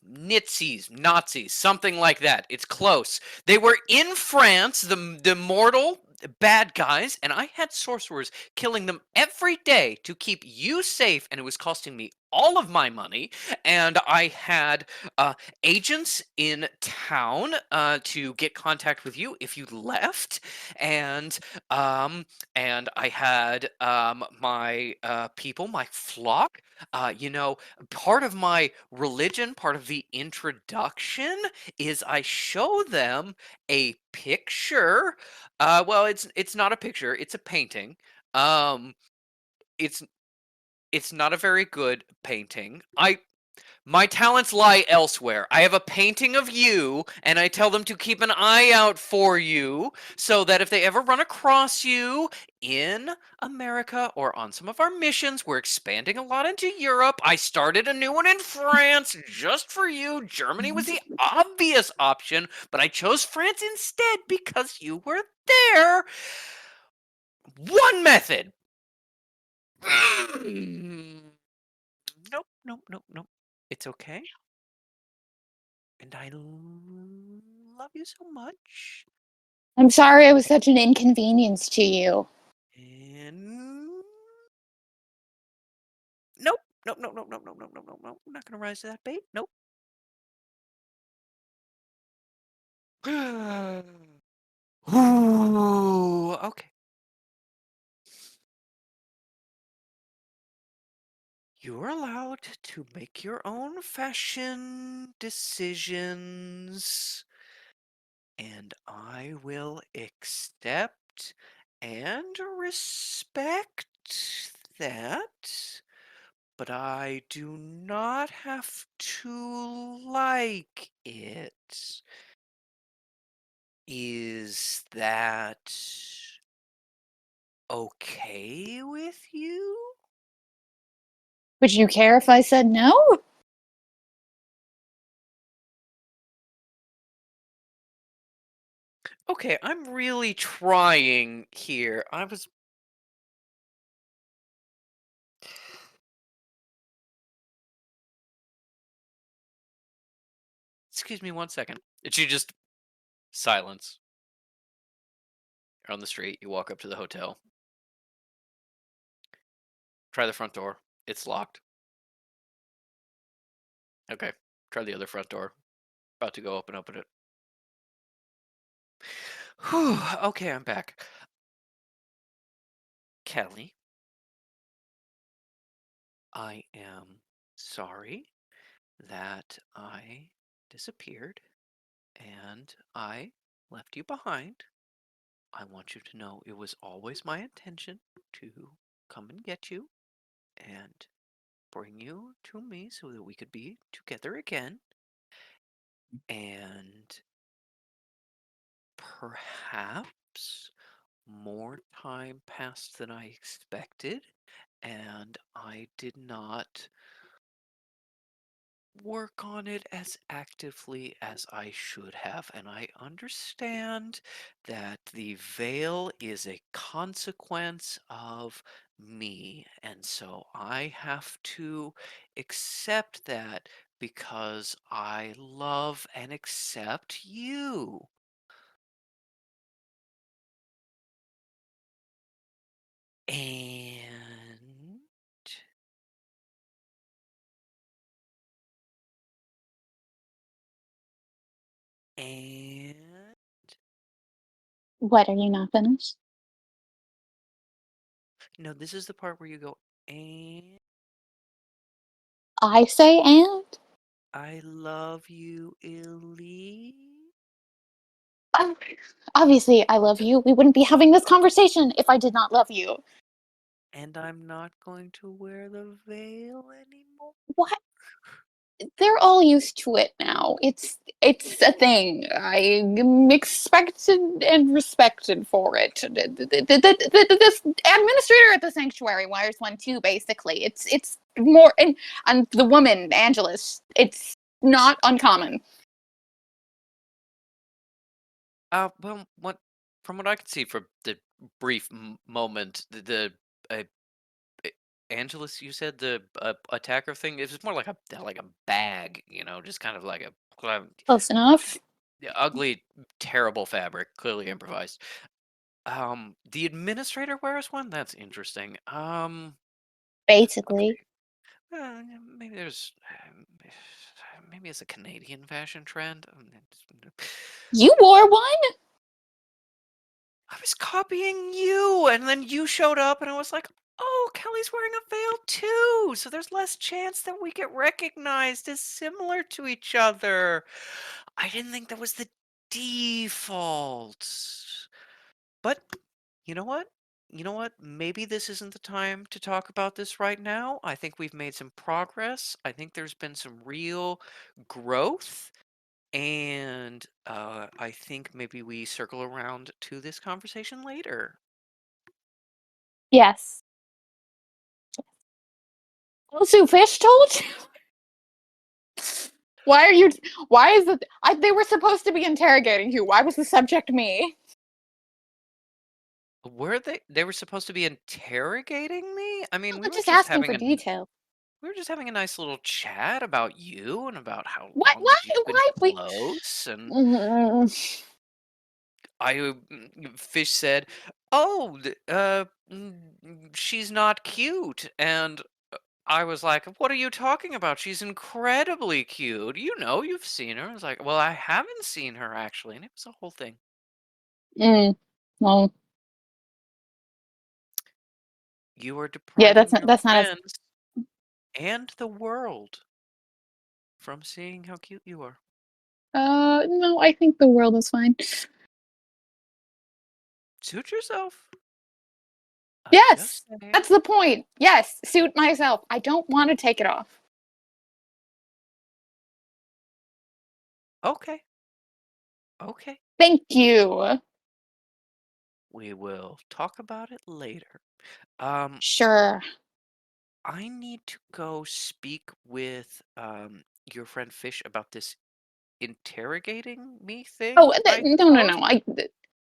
Nazis, something like that. It's close. They were in France, the mortal bad guys, and I had sorcerers killing them every day to keep you safe, and it was costing me all of my money. And I had agents in town to get contact with you if you left, and I had my people, my flock. Part of my religion, part of the introduction is I show them a picture. Well, it's not a picture, it's a painting. Um, it's it's not a very good painting. My talents lie elsewhere. I have a painting of you, and I tell them to keep an eye out for you, so that if they ever run across you in America or on some of our missions, we're expanding a lot into Europe. I started a new one in France just for you. Germany was the obvious option, but I chose France instead because you were there. One method. Nope, nope, nope, nope. It's okay. And I love you so much. I'm sorry I was such an inconvenience to you. And nope, nope, nope, nope, nope, nope, nope, nope, nope, nope. I'm not gonna rise to that bait. Nope. Ooh, okay. You're allowed to make your own fashion decisions, and I will accept and respect that. But I do not have to like it. Is that okay with you? Would you care if I said no? Okay, I'm really trying here. Excuse me 1 second. And she just silence. You're on the street. You walk up to the hotel. Try the front door. It's locked. Okay. Try the other front door. About to go open it. Whew. Okay, I'm back. Kelly, I am sorry that I disappeared and I left you behind. I want you to know it was always my intention to come and get you and bring you to me so that we could be together again. And perhaps more time passed than I expected, and I did not work on it as actively as I should have. And I understand that the veil is a consequence of me. And so I have to accept that because I love and accept you. And and What, are you not finished? no, this is the part where you go, and I say and? I love you, Illy. Oh, obviously, I love you. We wouldn't be having this conversation if I did not love you. And I'm not going to wear the veil anymore. What? they're all used to it now. It's a thing. I'm expected and respected for it. This administrator at the sanctuary wires one too. Basically, it's more and the woman Angelus. It's not uncommon. Well, from what I could see from the brief moment, Angelus, you said the attacker thing. It was more like a bag, just kind of like a Close enough. ugly, terrible fabric, clearly improvised. The administrator wears one. That's interesting. Basically, Maybe there's maybe it's a Canadian fashion trend. you wore one. I was copying you, and then you showed up, and I was like, "Oh, Kelly's wearing a veil too, so there's less chance that we get recognized as similar to each other." I didn't think that was the default. But you know what? You know what? Maybe this isn't the time to talk about this right now. I think we've made some progress. I think there's been some real growth. And I think maybe we circle around to this conversation later. Yes. Also, Fish told you. Why are you? Why is it? They were supposed to be interrogating you. Why was the subject me? Were they? They were supposed to be interrogating me? I mean, I'm just asking for we detail. were just having a nice little chat about you and about how What? long Why? you've been Why? Wait. close. And Mm, Fish said, "Oh, she's not cute." And I was like, "What are you talking about? She's incredibly cute. You've seen her." I was like, "Well, I haven't seen her actually." And it was a whole thing. well, You are yeah. depriving your That's not as. friends and the world from seeing how cute you are. No. I think the world is fine. Suit yourself. I'm Yes, just saying. that's the point. Yes, suit myself. I don't want to take it off. Okay. Okay. Thank you. We will talk about it later. Sure. I need to go speak with your friend Fish about this interrogating me thing. Oh, I no, no, suppose. no.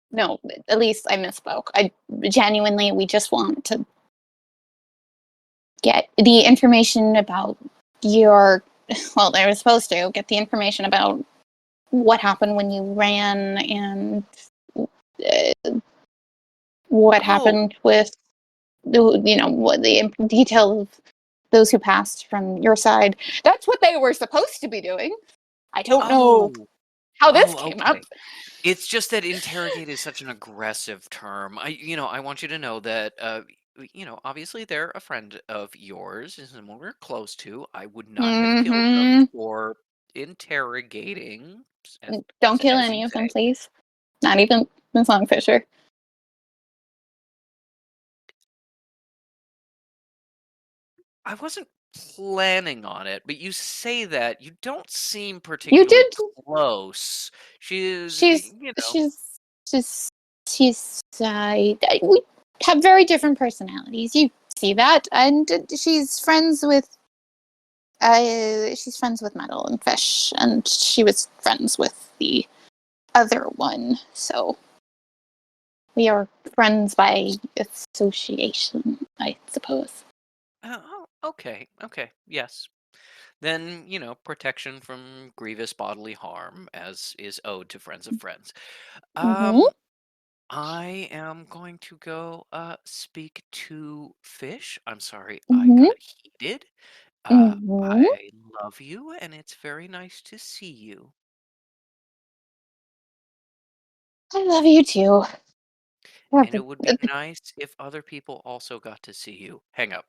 No, at least I misspoke. I genuinely, we just want to get the information about your. Well, they were supposed to get the information about what happened when you ran and what Oh, happened with what the detail of those who passed from your side. That's what they were supposed to be doing. I don't know oh, how this oh, came up. okay. It's just that interrogate is such an aggressive term. I want you to know that, obviously they're a friend of yours and someone we're close to. I would not have killed them Mm-hmm. for interrogating, Don't kill as you any of them, say. please. Not even Miss Longfisher. I wasn't planning on it, but you say that you don't seem You particularly did. close. She's, She's she's she's we have very different personalities. You see that, and she's friends with Metal and Fish, and she was friends with the other one. So we are friends by association, I suppose. oh, okay, yes. Then, protection from grievous bodily harm, as is owed to friends of friends. Mm-hmm. Um, I am going to go speak to Fish. I'm sorry, I Mm-hmm. got heated. Mm-hmm. I love you, and it's very nice to see you. I love you too. And it would be nice if other people also got to see you. Hang up.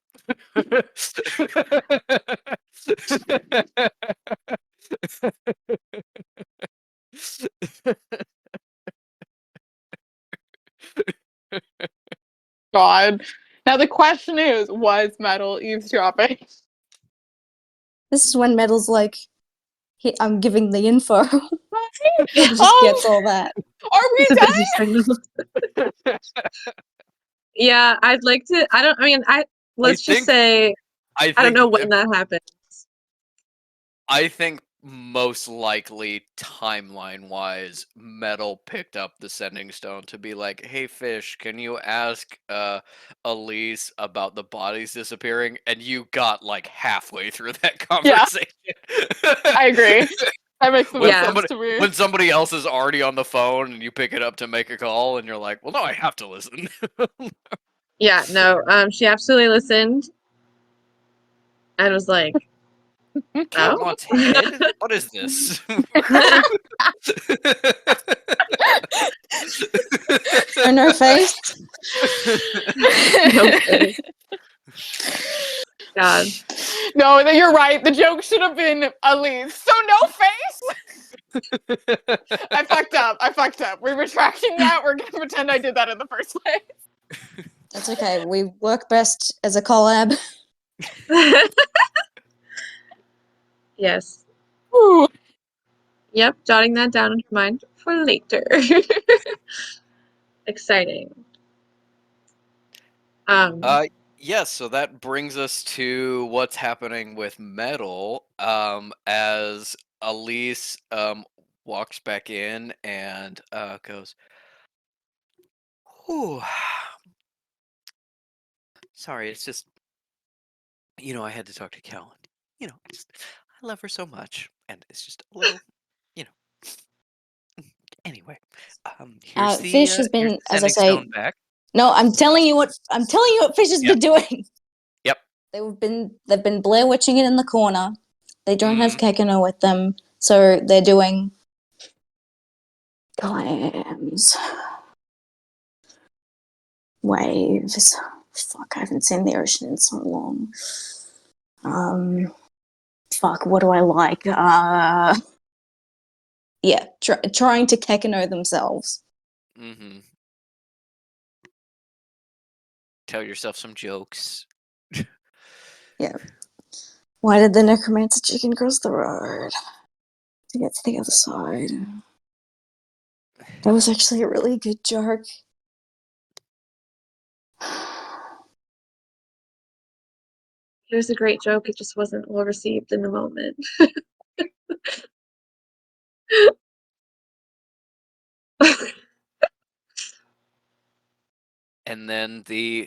God. Now the question is, was Metal eavesdropping? This is when Metal's like, I'm giving the info. Just Oh, gets all that. are we The done? busy signals. Yeah, I'd like to. Let's just think- say I I don't know think when that happened. I think most likely, timeline-wise, Metal picked up the sending stone to be like, "Hey, Fish, can you ask Elise about the bodies disappearing?" And you got like halfway through that conversation. I agree. That makes the When most Yeah. sense to me. When somebody else is already on the phone and you pick it up to make a call, and you're like, "Well, no, I have to listen." Yeah, no. She absolutely listened and was like, Cat "Oh." wants head? What is this? Or no face. No face. God. No, you're right. The joke should have been Elise. So no face. I fucked up. We're retracting that. We're gonna pretend I did that in the first place. That's okay. We work best as a collab. Yes. Ooh. Yep, jotting that down in your mind for later. Exciting. Yes, so that brings us to what's happening with Metal, as Elise walks back in and goes, "Whew. Sorry, it's just, I had to talk to Cal. I love her so much, and it's just a little, you know. Anyway, here's the Fish has here's been, the as I sending say, stone back. no, I'm telling you what Fish has been doing. Yep. They've been Blair Witching it in the corner. They don't have Mhm. Kekino with them, so they're doing clams. Waves. Fuck, I haven't seen the ocean in so long. Fuck, what do I like? Yeah, trying to Kekino themselves. Mhm. Tell yourself some jokes. Yeah. Why did the necromancer chicken cross the road to get to the other side? That was actually a really good joke. It was a great joke. It just wasn't well received in the moment. And then the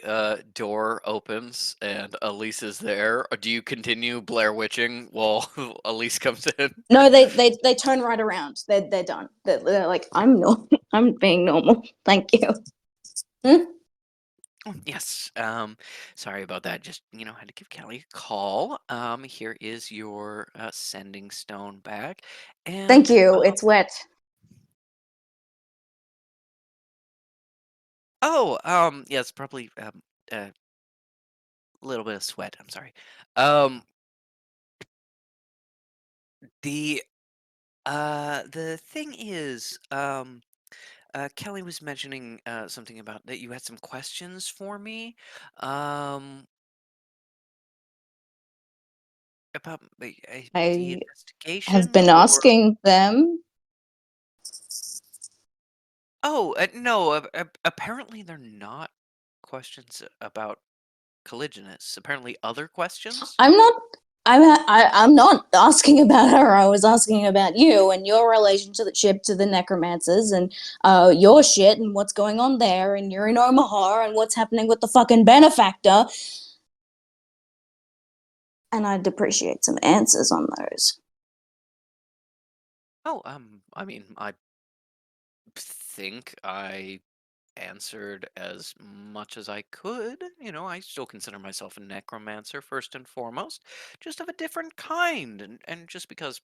door opens and Elise is there. Do you continue Blair Witching while Elise comes in? No, they turn right around. They're done. They're like, I'm being normal. Thank you. Oh, yes. Sorry about that. Just had to give Callie a call. Here is your sending stone back. And Thank you. It's wet. yeah, it's probably a little bit of sweat. I'm sorry. The the thing is, Kelly was mentioning something about that you had some questions for me. Um, about the I have investigation, been or asking them. no, apparently they're not questions about Caligulus. Apparently, other questions. I'm not asking about her. I was asking about you and your relationship to the necromancers and your shit and what's going on there and you're in Omaha and what's happening with the fucking benefactor. And I'd appreciate some answers on those. Oh, I mean, I think I answered as much as I could. I still consider myself a necromancer first and foremost, just of a different kind. And just because,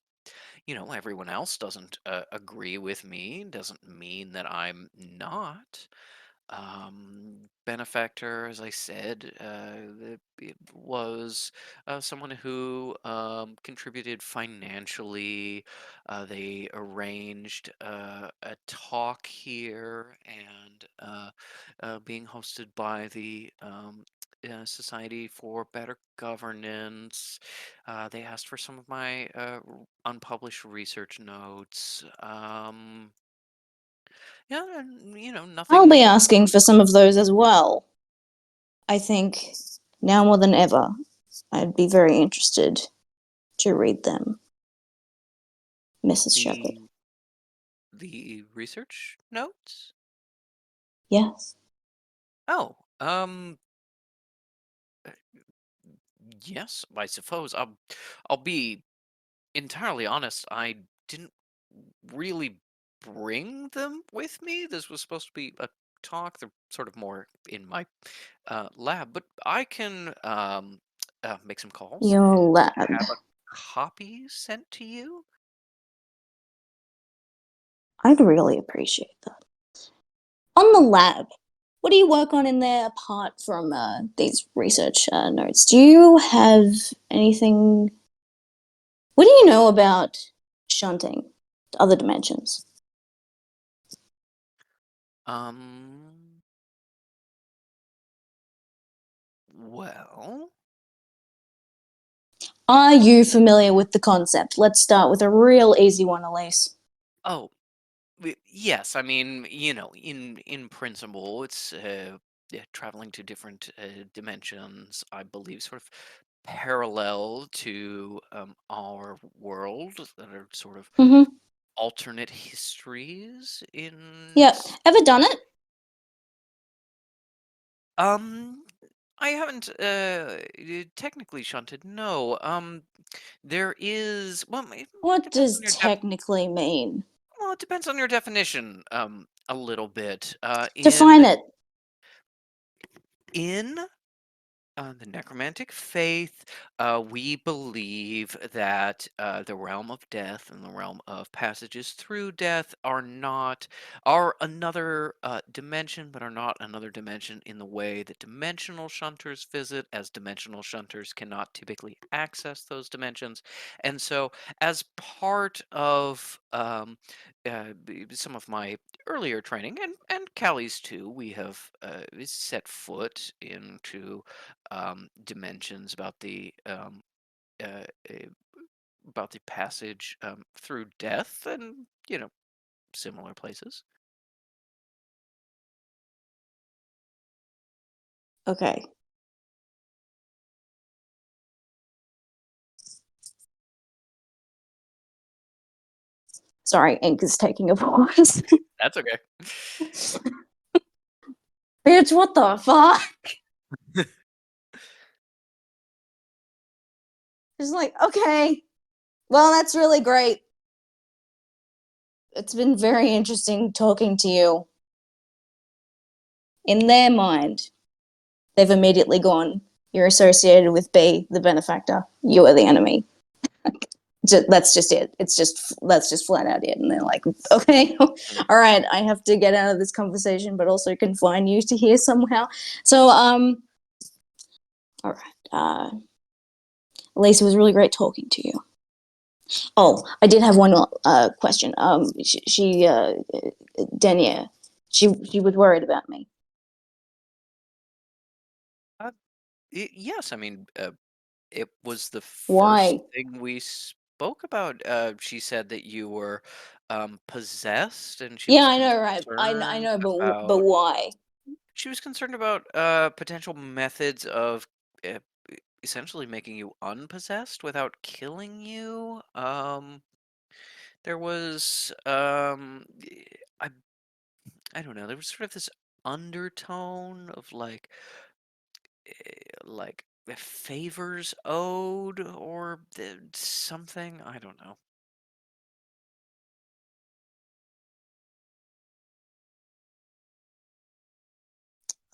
everyone else doesn't agree with me doesn't mean that I'm not. Benefactor, as I said, it was someone who contributed financially. They arranged a talk here and being hosted by the Society for Better Governance. They asked for some of my unpublished research notes. Yeah, and, I'll nothing. be asking for some of those as well. I think now more than ever, I'd be very interested to read them, Mrs. Shepherd. The research notes? Yes. Oh, yes, I suppose. I'll be entirely honest. I didn't really bring them with me. This was supposed to be a talk. They're sort of more in my lab, but I can make some calls Your and lab. have a copy sent to you. I'd really appreciate that. On the lab, what do you work on in there apart from these research notes? Do you have anything? What do you know about shunting to other dimensions? Well, Are you familiar with the concept? Let's start with a real easy one, Elise. oh, yes. I mean, in principle, it's yeah, traveling to different dimensions. I believe, sort of parallel to our world, that are sort of Mm-hmm. alternate histories in. Yeah. Ever done it? Um, I haven't technically shunted. No. There is. Well, it What depends does on your technically mean? well, it depends on your definition. A little bit. Define it. In the necromantic faith, we believe that the realm of death and the realm of passages through death are another dimension, but are not another dimension in the way that dimensional shunters visit, as dimensional shunters cannot typically access those dimensions. And so, as part of some of my earlier training, and Callie's too, we have set foot into dimensions uh, eh, about the passage through death, and similar places. Okay. Sorry, ink is taking a pause. That's okay. Bitch, what the fuck? It's like, okay, well, that's really great. It's been very interesting talking to you. In their mind, they've immediately gone, you're associated with B, the benefactor. You are the enemy. That's just it. That's just flat out it. And they're like, okay, all right, I have to get out of this conversation, but also confine you to here somehow. So, all right. Elise, it was really great talking to you. Oh, I did have one question. Denia, she was worried about me. Yes, I mean, it was the first Why? thing we spoke about. She said that you were possessed, and she Yeah, was I know, right? I concerned know, but about. why? She was concerned about potential methods of uh, essentially making you unpossessed without killing you. There was I I don't know. There was sort of this undertone of like favors owed, or something. I don't know.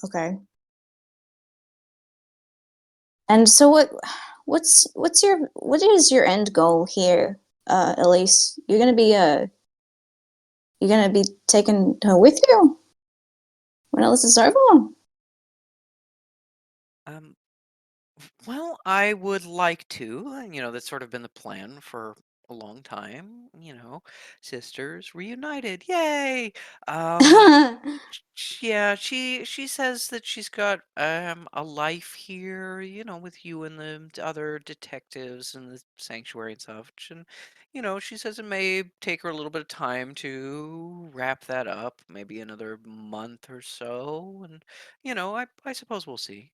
Okay. And so what is your end goal here, Elise? You're gonna be taking her with you when all this is over? Um, well, I would like to. That's sort of been the plan for a long time. Sisters reunited, yay! Yeah, she says that she's got a life here, with you and the other detectives and the sanctuary and such. And she says it may take her a little bit of time to wrap that up, maybe another month or so. And I suppose we'll see.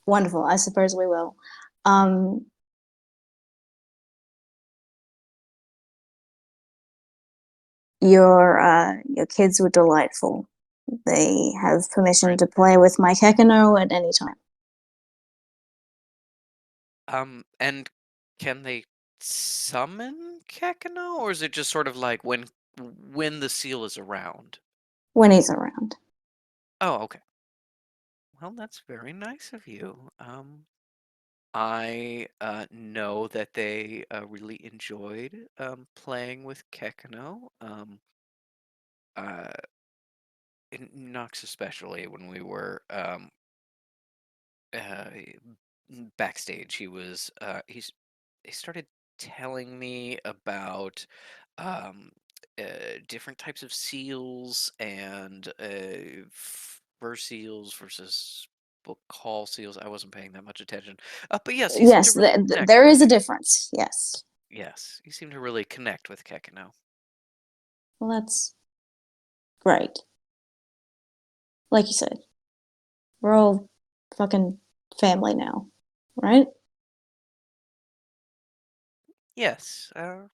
Wonderful. I suppose we will. Um, your kids were delightful. They have permission to play with my Kekano at any time. And can they summon Kekano, or is it just sort of like when the seal is around? When he's around. Oh, okay. Well, that's very nice of you. I know that they really enjoyed playing with Kekano. Uh, in Nox especially when we were uh, backstage. He started telling me about um, different types of seals and fur seals versus call seals. I wasn't paying that much attention. But yes, he seemed to Yes, really connect there with is a it. difference. Yes. Yes, he seemed to really connect with Kekano. Well, that's great. Like you said, we're all fucking family now, right? Yes, of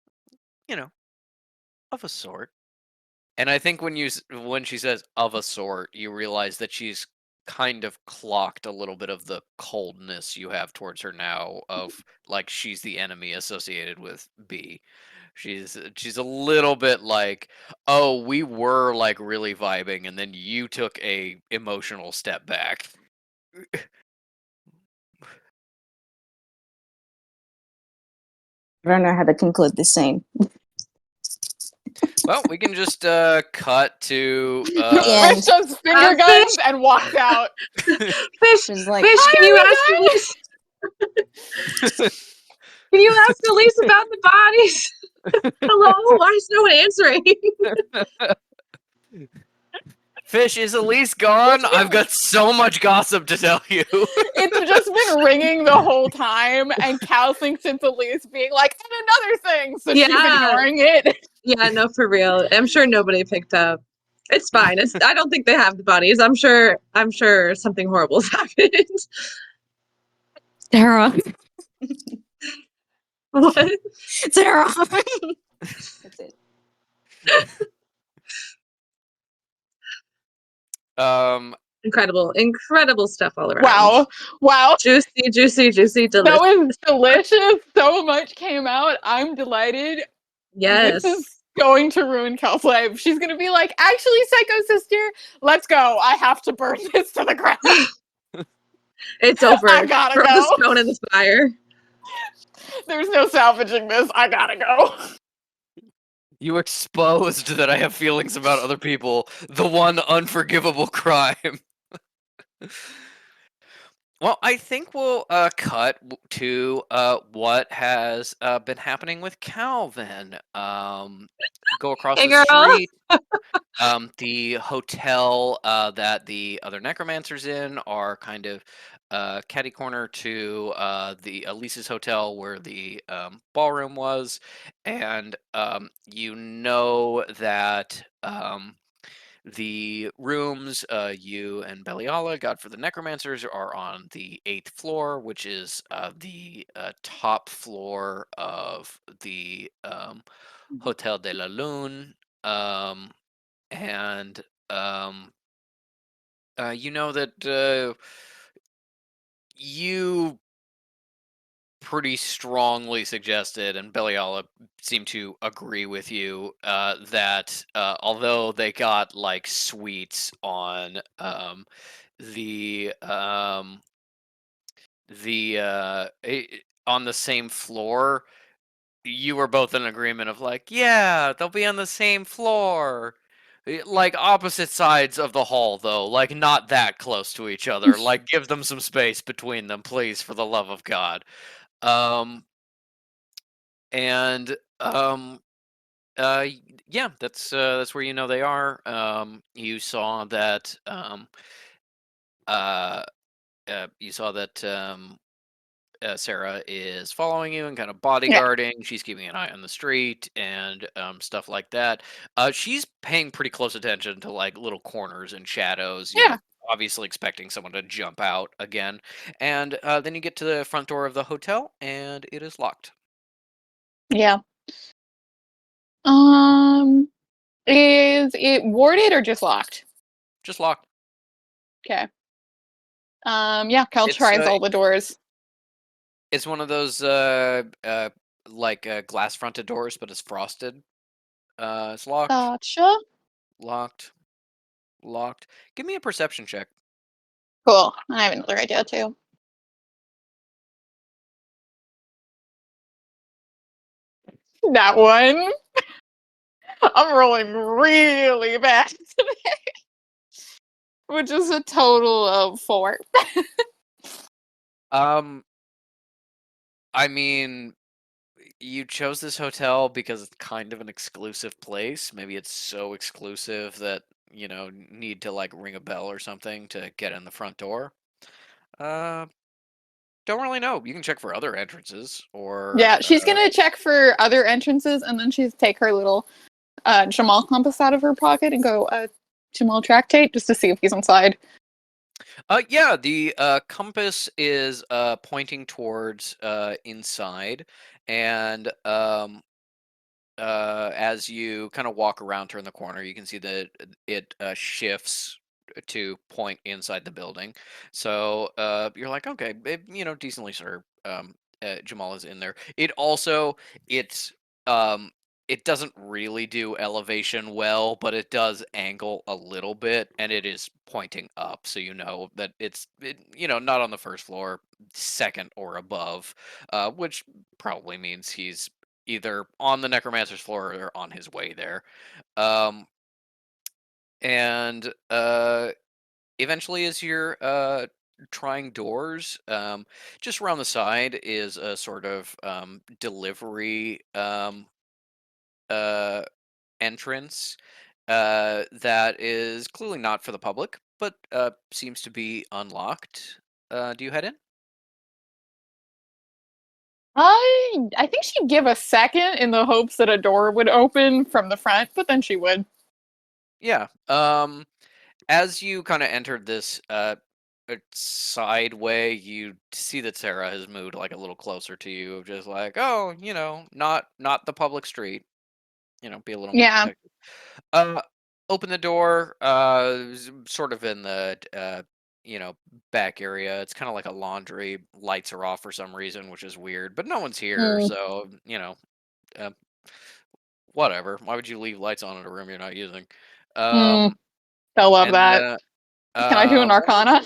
a sort. And I think when she says of a sort, you realize that she's kind of clocked a little bit of the coldness you have towards her now, of like she's the enemy associated with B. She's a little bit like, oh, we were like really vibing, and then you took a emotional step back. I don't know how to conclude this scene. Well, we can just cut to Yeah. Fish does finger Fish! guns and walks out. Fish, She's like, Fish, "Hi, can you ask everyone!" Elise? Can you ask Elise about the bodies? Hello? Why is no one answering? Fish, is Elise gone? I've got so much gossip to tell you. It's just been ringing the whole time, and Cal thinks it's Elise being like, and another thing, so she's Yeah. ignoring it. Yeah, no, for real. I'm sure nobody picked up. It's fine. I don't think they have the bodies. I'm sure something horrible has happened. Sarah. What? Sarah. That's it. Incredible stuff all around. Wow. Juicy, delicious. That was delicious. So much came out. I'm delighted. Yes. This is going to ruin Cal's life. She's going to be like, actually, Psycho Sister, let's go. I have to burn this to the ground. It's over. I gotta Throw go. the stone in the fire. There's no salvaging this. I gotta go. You exposed that I have feelings about other people. The one unforgivable crime. Well, I think we'll cut to what has been happening with Cal then. Go across Hey, the girl. street. The hotel that the other necromancers in are kind of catty corner to the Elise's hotel where the ballroom was, and you know that the rooms you and Beliala got for the necromancers are on the 8th floor, which is the top floor of the Hotel de la Lune. And you know that you pretty strongly suggested, and Beliala seemed to agree with you, that although they got like suites on the on the same floor, you were both in agreement of like, yeah, they'll be on the same floor. Like opposite sides of the hall, though, like not that close to each other. Like, give them some space between them, please, for the love of God. Um, and yeah, that's where you know they are. You saw that uh, you saw that Sarah is following you and kind of Yeah. bodyguarding. She's keeping an eye on the street and stuff like that. She's paying pretty close attention to like little corners and shadows. You know, Yeah. obviously expecting someone to jump out again. And then you get to the front door of the hotel, and it is locked. Yeah. Is it warded or just locked? Just locked. Okay. Yeah, Cal It's tries all the doors. it's one of those like glass fronted doors, but it's frosted. It's locked, Gotcha. locked, locked. Give me a perception check. Cool. I have another idea too. That one. I'm rolling really bad today, which is a total of 4. Um, I mean, you chose this hotel because it's kind of an exclusive place. Maybe it's so exclusive that, need to like ring a bell or something to get in the front door. Uh, don't really know. You can check for other entrances or Yeah, she's gonna check for other entrances, and then she's take her little Jamal compass out of her pocket and go Jamal tractate just to see if he's inside. yeah, the compass is pointing towards inside, and as you kind of walk around, turn the corner, you can see that it shifts to point inside the building. So you're like, okay, decently sir. Jamal is in there. It's um, it doesn't really do elevation well, but it does angle a little bit, and it is pointing up, so you know that not on the first floor, second or above, which probably means he's either on the necromancer's floor or on his way there. Um, and eventually, as you're trying doors, just around the side is a sort of delivery uh, entrance that is clearly not for the public, but seems to be unlocked. Do you head in? I think she'd give a second in the hopes that a door would open from the front, but then she would. Yeah. As you kind of entered this sideway, you see that Sarah has moved like a little closer to you, just like, oh, not the public street. Be a little more Yeah. protected. Uh, Open the door. Sort of in the back area. It's kind of like a laundry. Lights are off for some reason, which is weird, but no one's here, Mm, so uh, whatever. Why would you leave lights on in a room you're not using? mm, Um, I love and that. Can I do an one of Arcana?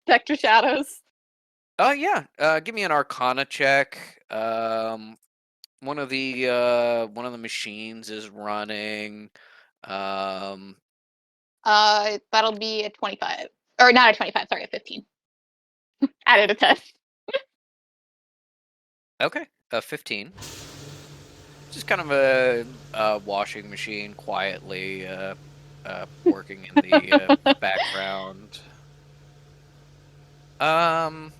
Detect your shadows. yeah. Give me an Arcana check. One of the machines is running. Um, That'll be a 25. Or not a 25, sorry, a 15. Added a 10. okay, 15. Just kind of a washing machine quietly working in the background. Um,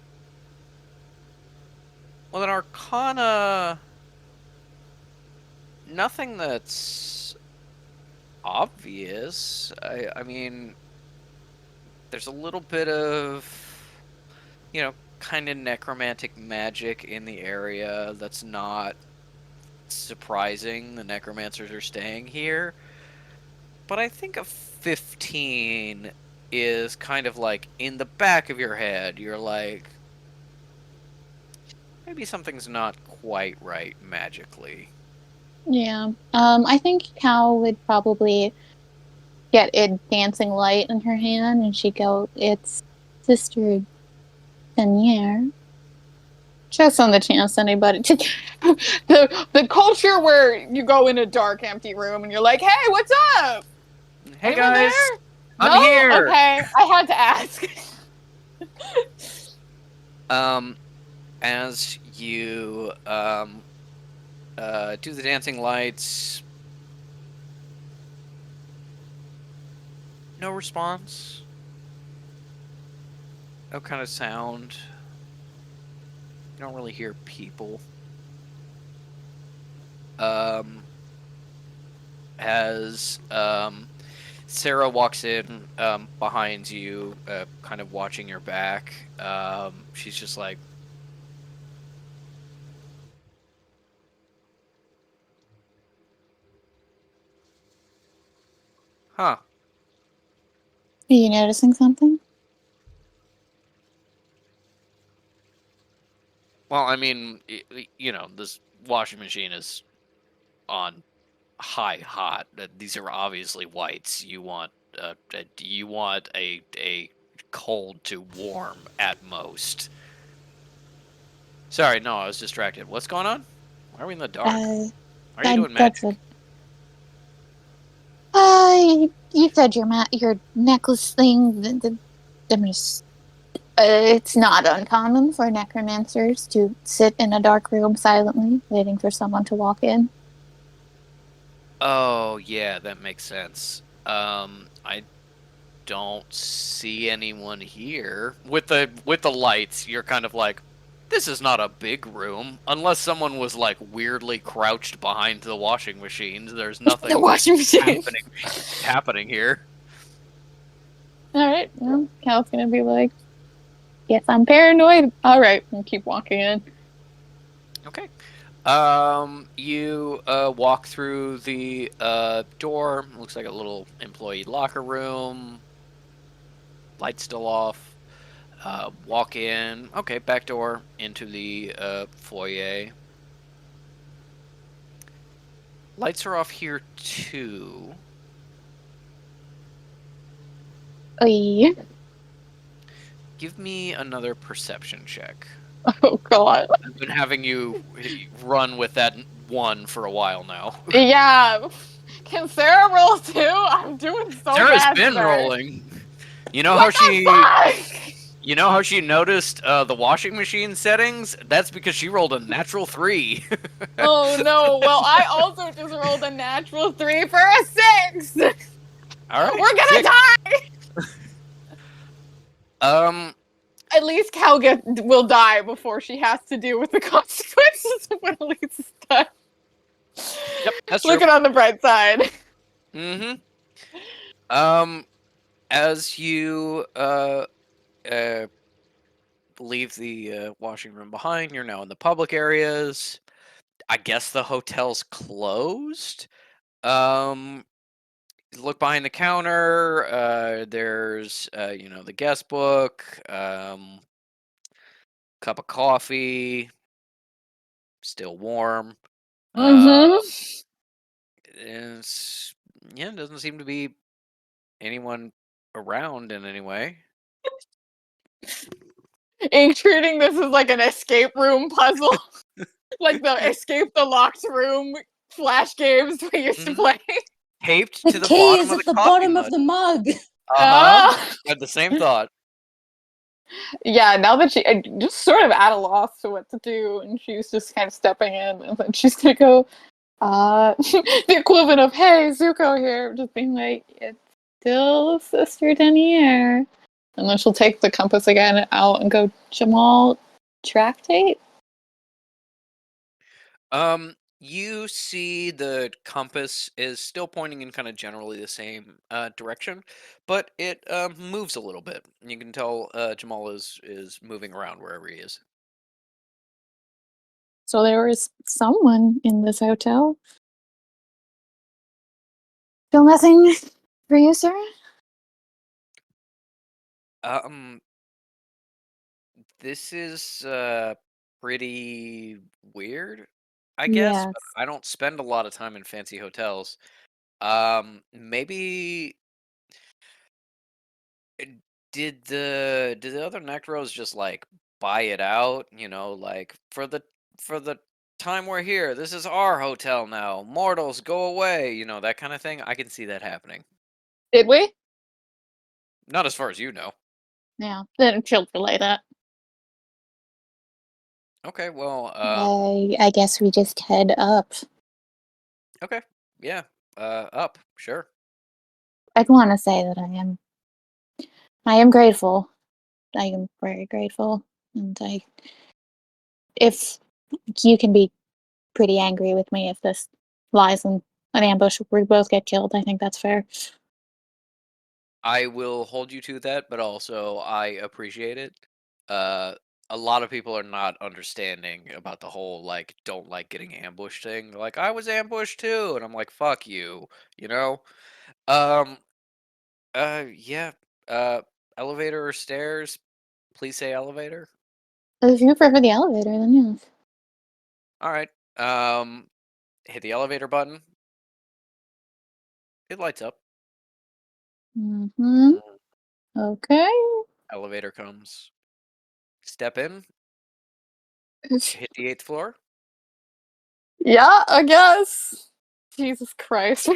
well, an Arcana, nothing that's obvious. I mean, there's a little bit of, kind of necromantic magic in the area that's not surprising. The necromancers are staying here. But I think a 15 is kind of like in the back of your head. You're like, maybe something's not quite right magically. Yeah. I think Cal would probably get a dancing light in her hand and she'd go, it's Sister Denier. Just on the chance anybody the culture where you go in a dark, empty room and you're like, hey, what's up? Hey Anyone guys, there? I'm No? here. Okay, I had to ask. Um, as you do the dancing lights, no response. No kind of sound. You don't really hear people. As Sarah walks in behind you, kind of watching your back, she's just like, huh. Are you noticing something? Well, I mean, this washing machine is on high hot. These are obviously whites. You want a cold to warm at most. Sorry, no, I was distracted. What's going on? Why are we in the dark? Why are you doing That's magic? you said your necklace thing. It's not uncommon for necromancers to sit in a dark room silently, waiting for someone to walk in. Oh, yeah, that makes sense. I don't see anyone here. With the lights, you're kind of like, this is not a big room. Unless someone was like weirdly crouched behind the washing machines. There's The nothing washing machine. happening here. All right, well, Cal's gonna be like, "Yes, I'm paranoid." All right, and keep walking in. Okay. You walk through the door. Looks like a little employee locker room. Lights still off. Walk in. Okay, back door into the foyer. Lights are off here too. Oy. Give me another perception check. Oh God. I've been having you run with that one for a while now. Yeah. Can Sarah roll too? I'm doing so Sarah's bad been today. rolling. You know What You know how she noticed the washing machine settings? That's because she rolled a natural 3. Oh no. Well, I also just rolled a natural 3 for a 6. All right. We're gonna 6. die. At least Cal will die before she has to deal with the consequences of what Elise's done. Yep, that's Look true. it on the bright side. Mm-hmm. As you leave the washing room behind, you're now in the public areas. I guess the hotel's closed. Look behind the counter. There's the guest book. Cup of coffee, still warm. It's, yeah, doesn't seem to be anyone around in any way. Treating this as like an escape room puzzle. Like the escape the locked room flash games we used to play. Taped The to the key bottom is of at the the coffee bottom mug. of the mug. I had the same thought. Yeah, now that she just sort of at a loss to what to do, and she's just kind of stepping in, and then she's gonna go, the equivalent of, "Hey, Zuko here," just being like, "It's still Sister Denier," and then she'll take the compass again out and go, "Jamal, tractate." You see the compass is still pointing in kind of generally the same direction, but it moves a little bit. You can tell Jamal is moving around wherever he is. So there was someone in this hotel. Still nothing for you, sir? Um, this is pretty weird, I guess, Yes. but I don't spend a lot of time in fancy hotels. Maybe uh, did the other Necros just like buy it out? Like for the time we're here, this is our hotel now. Mortals, go away. That kind of thing. I can see that happening. Did we? Not as far as you know. Yeah. Then she'll relay that. Okay, well, I guess we just head up. okay, yeah, up, sure. I'd want to say that I am grateful. I am very grateful, and if you can be pretty angry with me if this lies in an ambush, we both get killed. I think that's fair. I will hold you to that, but also I appreciate it. Uh, a lot of people are not understanding about the whole like don't like getting ambushed thing. They're like, I was ambushed too, and I'm like, fuck you, you know. Um, yeah. Uh, elevator or stairs? Please say elevator. If you prefer the elevator, then yes. All right. Hit the elevator button. It lights up. Mm-hmm. Okay. Elevator comes. Step in. Hit the 8th floor. Yeah, I guess. Jesus Christ.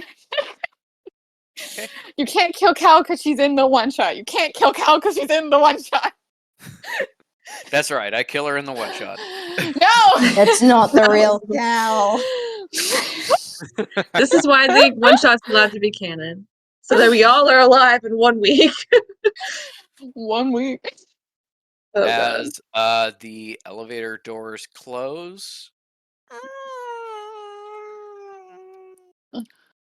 Okay. You can't kill Cal because she's in the one shot. You can't kill Cal because she's in the one shot. That's right. I kill her in the one shot. No! That's not the real Cal. This is why the one shot's allowed to be canon. So that we all are alive in 1 week. 1 week. Oh, God. As the elevator doors close,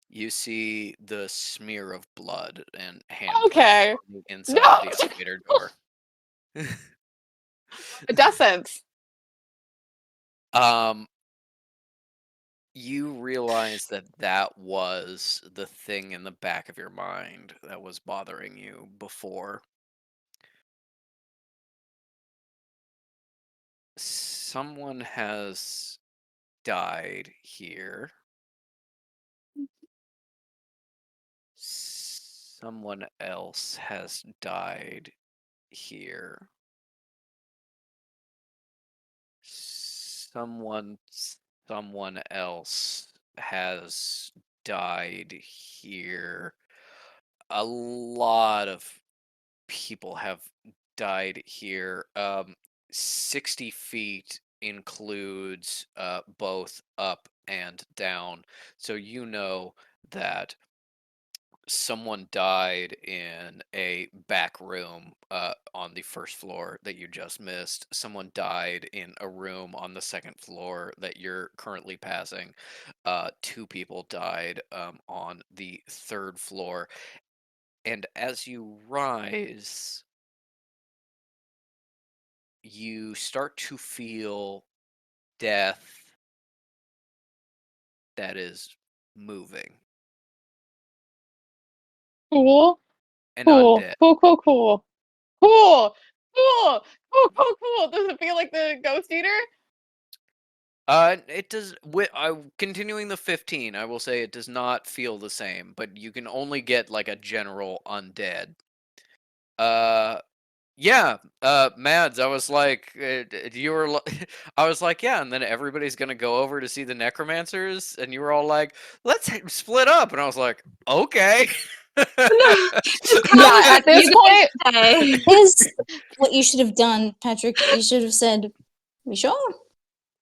you see the smear of blood and handprints Okay. on the inside No! of the elevator door. A death sentence. You realize that that was the thing in the back of your mind that was bothering you before. Someone has died here. Someone else has died here. Someone else has died here. A lot of people have died here. 60 feet includes both up and down. So you know that someone died in a back room on the first floor that you just missed. Someone died in a room on the second floor that you're currently passing. 2 people died on the third floor. And as you rise, you start to feel death that is moving Cool. and Cool. undead. Cool. Cool. Cool. Cool. Cool. Cool. Cool. Cool. Does it feel like the ghost eater? It does. Continuing the 15, I will say it does not feel the same, but you can only get like a general undead. Yeah. Mads, I was like, you were. I was like, yeah, and then everybody's gonna go over to see the necromancers, and you were all like, let's split up, and I was like, okay. Yeah, at this point, Hey. Here's what you should have done, Patrick. You should have said, "We sure?"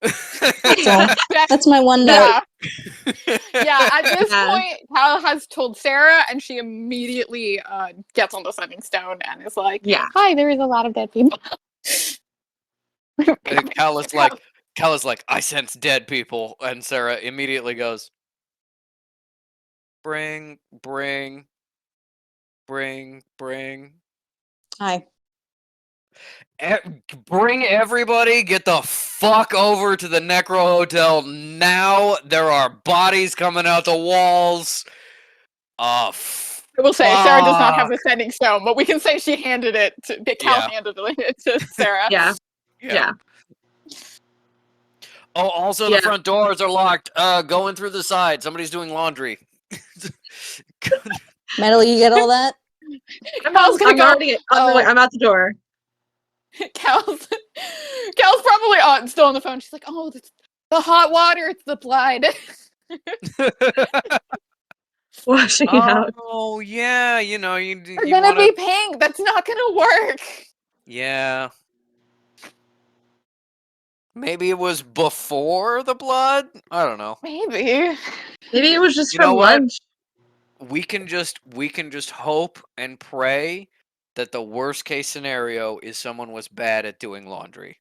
So that's my one note. yeah. Yeah, at this Yeah. point, Cal has told Sarah, and she immediately gets on the sending stone and is like, Yeah. "Hi, there is a lot of dead people." And Cal is like, I sense dead people, and Sarah immediately goes, bring. Hi. Bring everybody, get the fuck over to the Necro Hotel now. There are bodies coming out the walls. I will say Sarah does not have Fuck. the sending stone, but we can say she handed it to Cal Yeah. handed it to Sarah. Yeah. Yeah. Oh, also Yeah. the front doors are locked. Going through the side. Somebody's doing laundry. Metal, you get all that? Cal's gonna I'm go. already on the way. I'm out the door. Cal's probably still on the phone. She's like, "Oh, the hot water. It's the blood." Washing it out. Oh yeah, you We're you gonna want be to. pink. That's not gonna work. Yeah. Maybe it was before the blood? I don't know. Maybe. Maybe it was just You know from what? lunch. We can just hope and pray that the worst case scenario is someone was bad at doing laundry.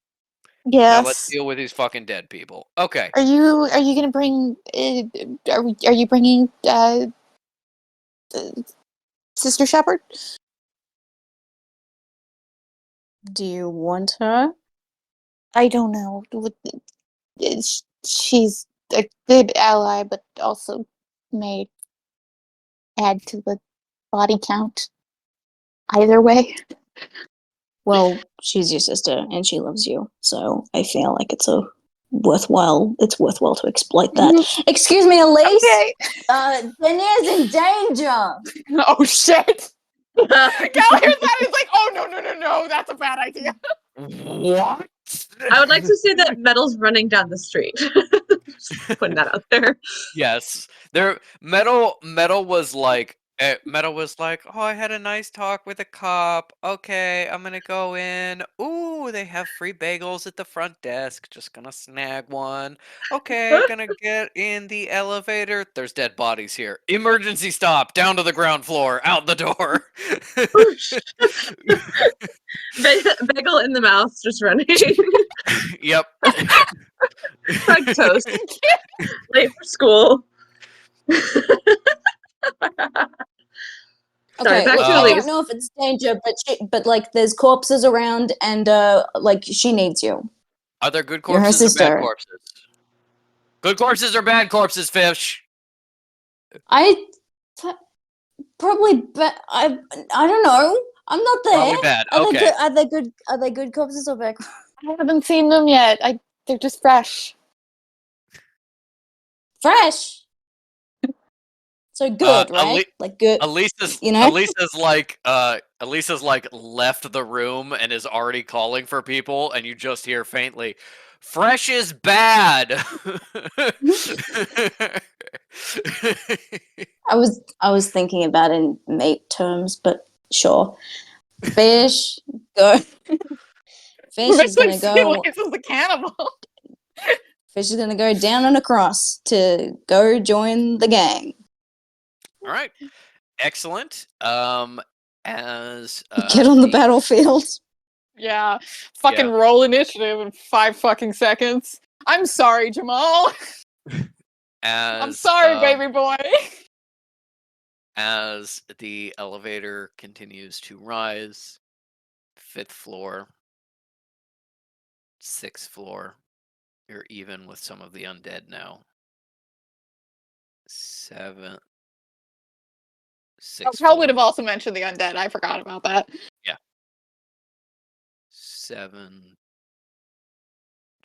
Now let's Yes. deal with these fucking dead people. Okay. Are you gonna bring? Are you bringing Sister Shepherd? Do you want her? I don't know. She's a good ally, but also may add to the body count. Either way. Well, she's your sister and she loves you, so I feel like it's worthwhile to exploit that. Excuse me, Elise. Okay. Denia's in danger. Oh shit! Cal hears that and is like, "Oh no! That's a bad idea." What? I would like to see that Metal's running down the street. Just putting that out there. Yes. Metal was like, oh, I had a nice talk with a cop. Okay, I'm gonna go in. Ooh, they have free bagels at the front desk. Just gonna snag one. Okay, gonna get in the elevator. There's dead bodies here. Emergency stop. Down to the ground floor. Out the door. Bagel in the mouth, just running. Yep. Like toast. Late for school. Sorry, Okay, back look, to I Elise. don't know if it's danger, but like there's corpses around, and like she needs you. Are there good You're her corpses or bad sister. corpses? Good corpses or bad corpses, Fish? Probably, but I don't know. I'm not there. Probably bad. Are Okay. they good? Are they good? Are they good corpses or bad? I haven't seen them yet. They're just fresh. Fresh. So good, right? Like good. Elisa's You know? Elisa's like left the room and is already calling for people, and you just hear faintly, "Fresh is bad." I was thinking about it in mate terms, but sure. Fish, go. Fish is gonna go. This is the cannibal. Fish is gonna go down and across to go join the gang. All right, excellent. As Get on the battlefield. Yeah. Fucking roll initiative in 5 fucking seconds. I'm sorry, Jamal. I'm sorry, baby boy. As the elevator continues to rise, 5th floor, 6th floor, you're even with some of the undead now. 7th. Cal would have also mentioned the undead. I forgot about that. Yeah. 7.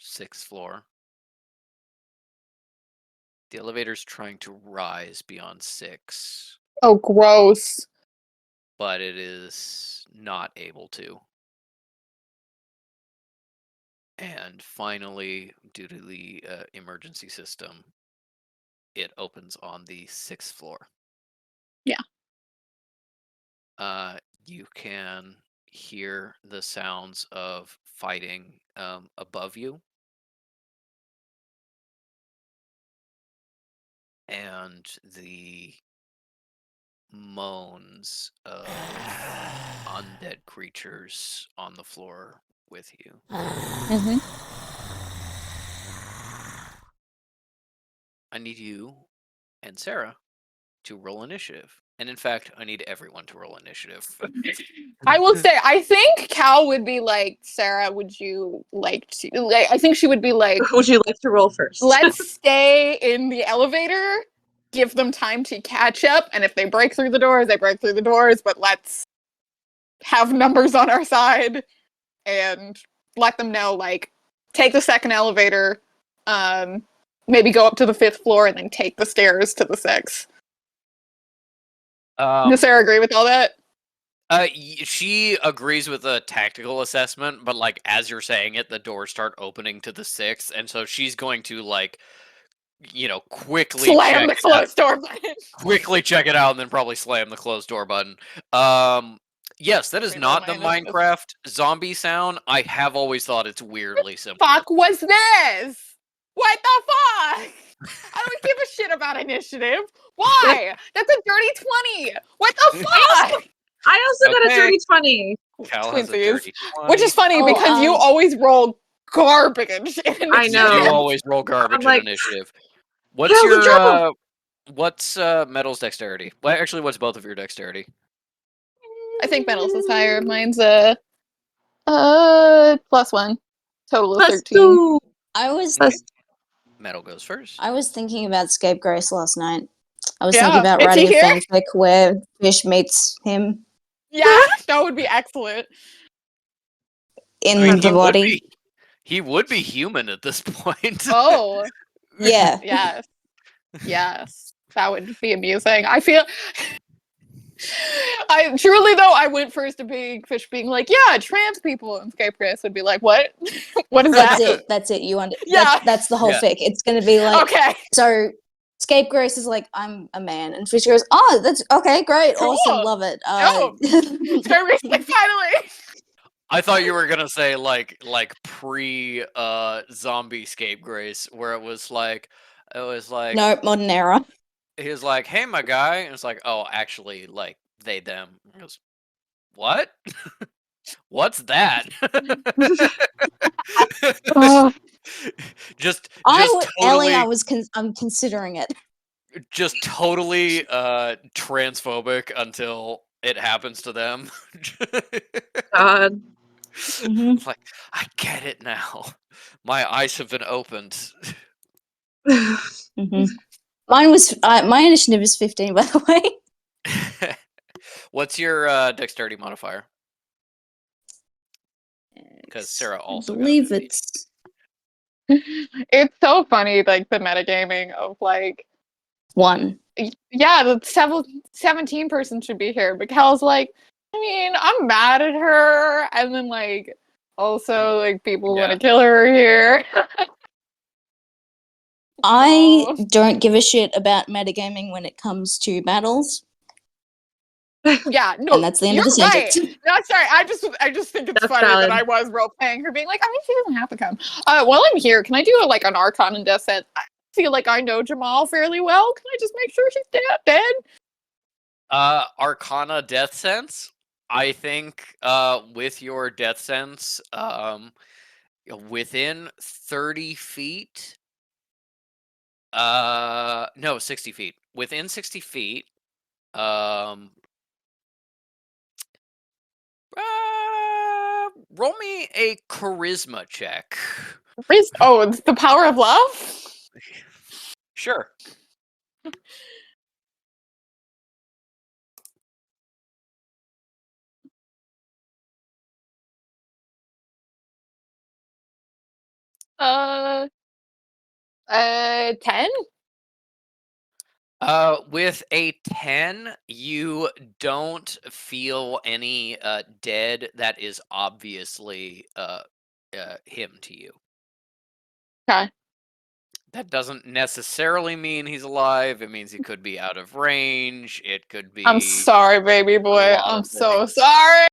6th floor. The elevator's trying to rise beyond 6. Oh, gross. But it is not able to. And finally, due to the emergency system, it opens on the 6th floor. Yeah. You can hear the sounds of fighting above you. And the moans of undead creatures on the floor with you. Mm-hmm. I need you and Sarah to roll initiative. And in fact, I need everyone to roll initiative. I will say, I think Cal would be like, Sarah, would you like to? I think she would be like, would you like to roll first? Let's stay in the elevator, give them time to catch up, and if they break through the doors, they break through the doors, but let's have numbers on our side and let them know, like, take the second elevator, maybe go up to the 5th floor, and then take the stairs to the 6th. Does Sarah agree with all that? She agrees with the tactical assessment, but like as you're saying it, the doors start opening to the 6th, and so she's going to like, quickly slam the closed door button. Quickly check it out, and then probably slam the closed door button. Yes, that is Reload not the my initiative. Minecraft zombie sound. I have always thought it's weirdly similar. Fuck was this? What the fuck? I don't give a shit about initiative. Why? That's a dirty 20. What the fuck? I also got a Okay. dirty 20. Cal has a Twinsies. dirty 20. Which is funny Oh, because you always roll garbage in initiative. I know. You always roll garbage like, in initiative. What's Cal, good job! your what's Metal's dexterity? Well, actually, what's both of your dexterity? I think Metals is higher. Mine's +1. Total of Plus 13. 2. I was Plus Metal goes first. I was thinking about Scapegrace last night. I was Yeah, thinking about is he writing a here? fanfic where Fish meets him Yeah, that would be excellent. in I mean, the body. he would be human at this point. Oh, Yeah. yes. Yes. That would be amusing. I feel I truly though I went first to Big Fish being like, yeah, trans people, and Scapegrace would be like, what? What is That's that? it. That's it. You Yeah. that's the whole Yeah. fic. It's gonna be like Okay. so Scapegrace is like, I'm a man, and Fish goes, oh, that's okay, great, Cool. awesome, love it. Scapegrace like finally. I thought you were gonna say like pre zombie scapegrace, where it was like No, modern era. he was like, hey my guy, and it's like, oh actually like they them. He goes, what? What's that? just Ellie, totally I'm considering it. just totally transphobic until it happens to them. God. Mhm. Like, I get it now. My eyes have been opened. Mhm. Mine was my initiative is 15, by the way. What's your dexterity modifier? Because Sarah also I got a believe 15. it's It's so funny, like the metagaming of like 1. yeah, the 17 person should be here. But Cal's like, I mean, I'm mad at her, and then like also like people want to kill her here. I So- don't give a shit about metagaming when it comes to battles, yeah, no, and that's the end of the you're right. sentence. No, sorry, I just think it's That's funny valid. that I was role playing her, being like, I mean, she doesn't have to come. While I'm here, can I do like an Archon and Death set? I feel like I know Jamal fairly well. Can I just make sure she's dead? Arcana death sense. I think with your death sense, within 30 feet. No, 60 feet. Within 60 feet. Roll me a charisma check. Oh, it's the power of love? Sure. Uh, 10? With a 10, you don't feel any dead that is obviously him to you. Okay. That doesn't necessarily mean he's alive. It means he could be out of range. It could be. I'm sorry, baby boy. lot I'm of so things. sorry.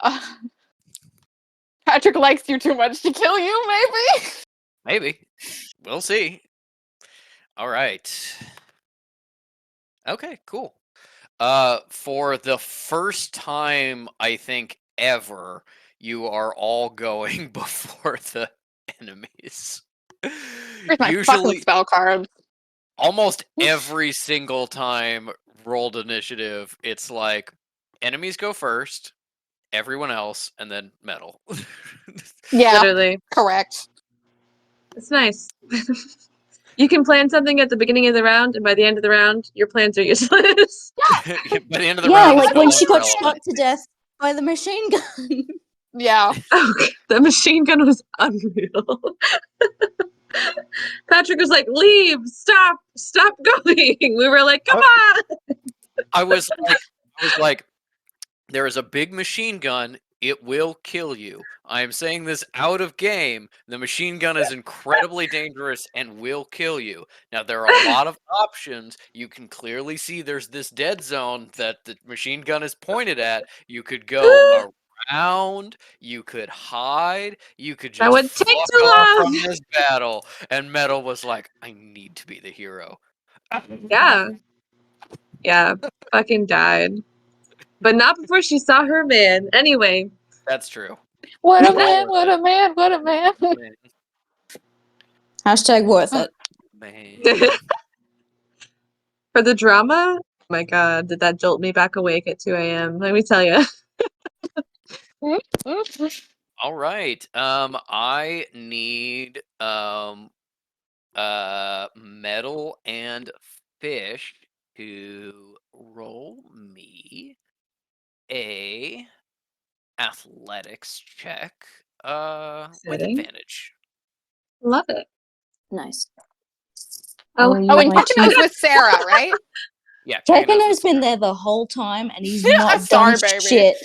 Uh, Patrick likes you too much to kill you, maybe? Maybe. We'll see. All right. Okay, cool. For the first time, I think, ever, you are all going before the enemies. Where's my fucking Usually, spell card? almost every single time rolled initiative, it's like enemies go first, everyone else, and then metal. Yeah, Literally. correct. It's nice. You can plan something at the beginning of the round, and by the end of the round, your plans are useless. By the end of the Yeah, round, it's like no when she longer got relevant. shot to death by the machine gun. Yeah. Oh, the machine gun was unreal. Patrick was like, leave, stop going. We were like, come on. I was like, there is a big machine gun it will kill you. I am saying this out of game. The machine gun is incredibly dangerous and will kill you. Now, there are a lot of options. You can clearly see there's this dead zone that the machine gun is pointed at. You could go around, you could hide, you could That just would take fuck too off long. from this battle. And Metal was like, I need to be the hero. Yeah. Yeah. Fucking died. But not before she saw her man. Anyway. That's true. What a Well man, worth what it. a man, what a man. Man, Hashtag worth it. man. For the drama, oh my god, did that jolt me back awake at 2 a.m. Let me tell you. All right. I need Metal and Fish to roll me a athletics check with Exciting. advantage. Love it. Nice. Oh, you Oh, and my Kekino's two- with Sarah, right? Yeah, Kekino's Kekino's with been Sarah. there the whole time, and he's Yeah, not sorry, done baby. shit.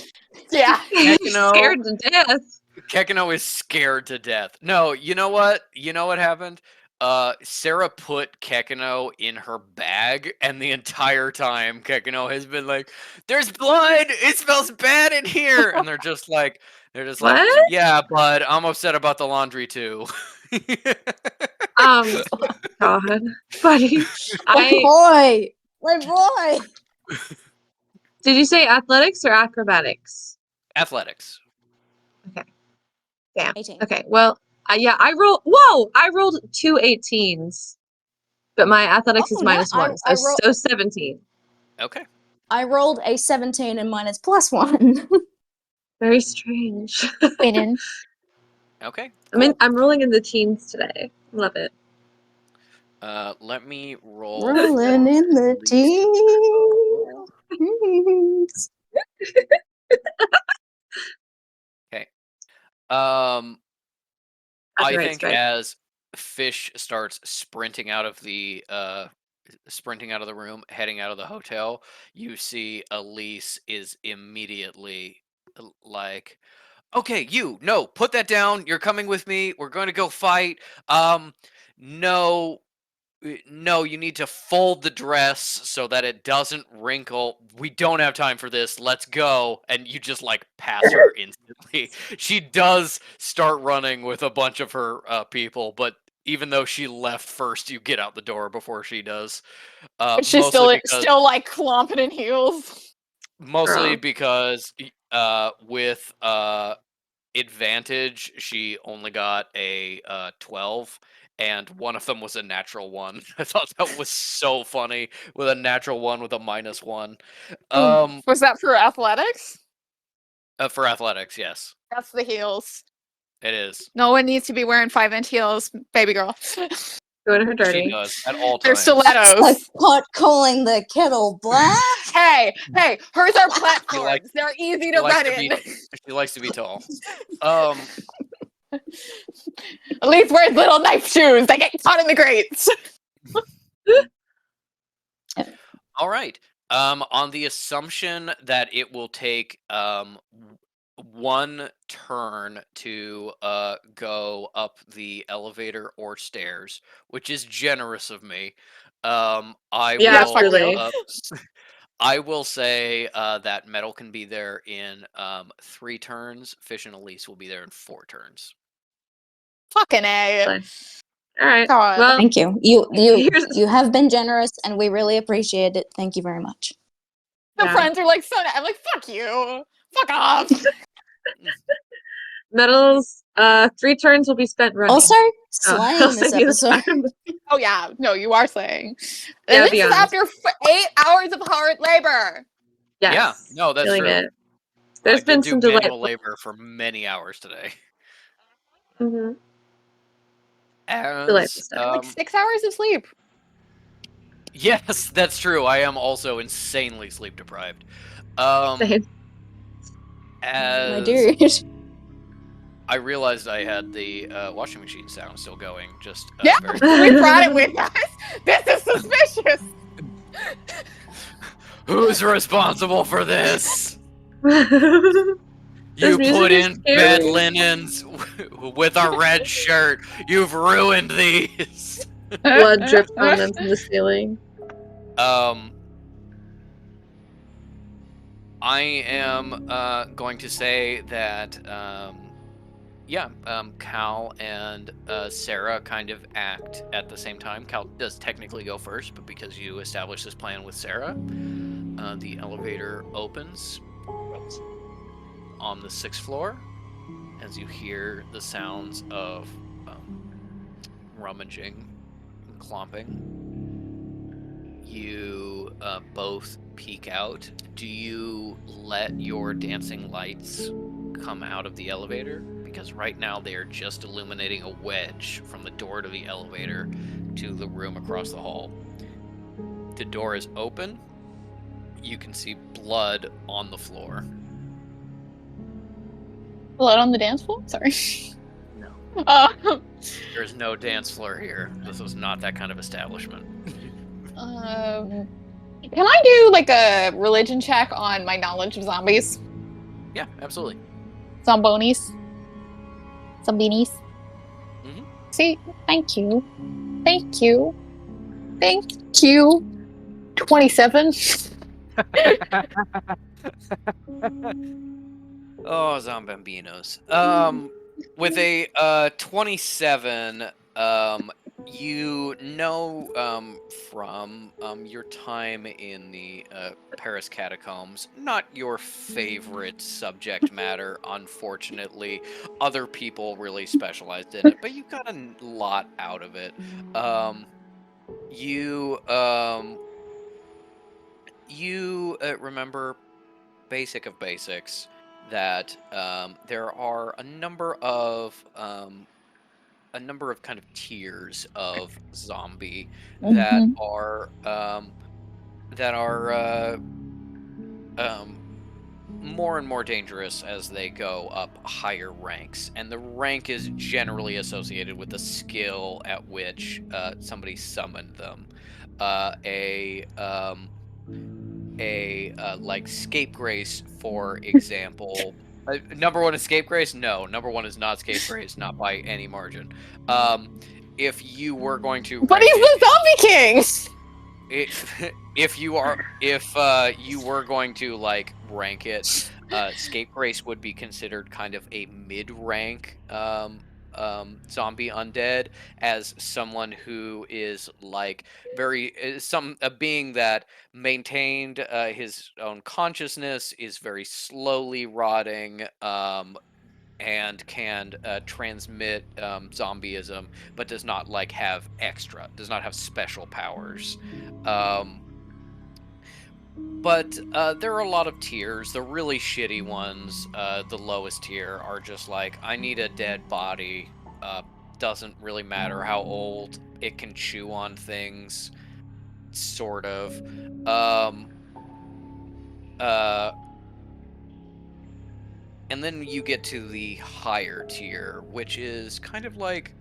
Yeah. he's Kekino- scared to death. Kekino is scared to death. No, you know what? You know what happened? Sarah put Kekino in her bag, and the entire time Kekino has been like, "There's blood. It smells bad in here," and they're just like, What? "Yeah, bud, I'm upset about the laundry too." God, buddy. My boy! My boy! Did you say athletics or acrobatics? Athletics. Damn. 18. Okay, well, yeah, I rolled 2 18s. But my athletics is Oh, no, -1, I so 17. Okay. I rolled a 17 and mine is +1. Very strange. Winning. Okay. I'm rolling in the teens today. Love it. Let me roll. Rolling for in the least roll. teens. Okay. I Copyright think strike. as Fish starts sprinting out of the room, heading out of the hotel, you see Elise is immediately like, "Okay, no, put that down. You're coming with me. We're going to go fight. No, no, you need to fold the dress so that it doesn't wrinkle. We don't have time for this. Let's go." And you just like pass her instantly. She does start running with a bunch of her people, but even though she left first, you get out the door before she does. She's still like clomping in heels. Mostly Girl. because with advantage, she only got a 12, and one of them was a natural 1. I thought that was so funny, with a natural 1 with a -1. Was that for athletics? For athletics, yes, That's the heels. it is. No one needs to be wearing 5-inch heels, baby girl. Go to her dirty. She does at all They're times. stilettos. Like pot calling the kettle black. Hey, hers are platforms. likes- They're easy She to likes run to in. She likes to be tall. At least wears little knife shoes. They get caught in the grates. All right. On the assumption that it will take one turn to go up the elevator or stairs, which is generous of me. I Yeah, will. absolutely. I will say that Metal can be there in 3 turns. Fish and Elise will be there in 4 turns. Fucking A. All right. God. Well, Thank you. Here's- You have been generous, and we really appreciate it. Thank you very much. The Yeah. friends are like, I'm like, fuck you. Fuck off. Metal's 3 turns will be spent running. Also, I'll slaying this send you the episode. time. Oh yeah, no, you are saying. Yeah, And this be is honest. after 8 hours of hard labor. Yes. Yeah, no, that's Feeling true. it. There's I been did some do manual delightful. labor for many hours today. Mhm. As, Delightful stuff. Like 6 hours of sleep. yes, that's true. I am also insanely sleep deprived. Same. My As dude. I realized I had the washing machine sound still going. Just Yeah. very- We brought it with us. This is suspicious. Who's responsible for this? You This music put is in bed scary. linens with a red shirt. You've ruined these. Blood drips from them from the ceiling. I am going to say that Cal and Sarah kind of act at the same time. Cal does technically go first, but because you established this plan with Sarah, the elevator opens on the 6th floor as you hear the sounds of rummaging and clomping. You both peek out. Do you let your dancing lights come out of the elevator? Because right now they are just illuminating a wedge from the door to the elevator to the room across the hall. The door is open. You can see blood on the floor. Blood on the dance floor? Sorry. No. There's no dance floor here. This was not that kind of establishment. Can I do like a religion check on my knowledge of zombies? Yeah, absolutely. Zombonis? Zombinis? Mhm. See, thank you. Thank you. Thank you. 27. Oh, zombambinos. With a 27, you know from your time in the Paris catacombs, not your favorite subject matter, unfortunately. Other people really specialized in it, but you got a lot out of it. You remember basic of basics that there are a number of kind of tiers of zombie that Mhm. are that are more and more dangerous as they go up higher ranks, and the rank is generally associated with the skill at which somebody summoned them. Like scapegrace, for example. Number one is scapegrace? No, number one is not scapegrace, not by any margin. If you were going to But rank he's the Zombie King! if you were going to like rank it, scapegrace would be considered kind of a mid-rank zombie undead, as someone who is like a being that maintained his own consciousness, is very slowly rotting, and can transmit zombieism, but does not does not have special powers. But there are a lot of tiers. The really shitty ones, the lowest tier, are just like, I need a dead body. Doesn't really matter how old, it can chew on things, sort of. And then you get to the higher tier, which is kind of like,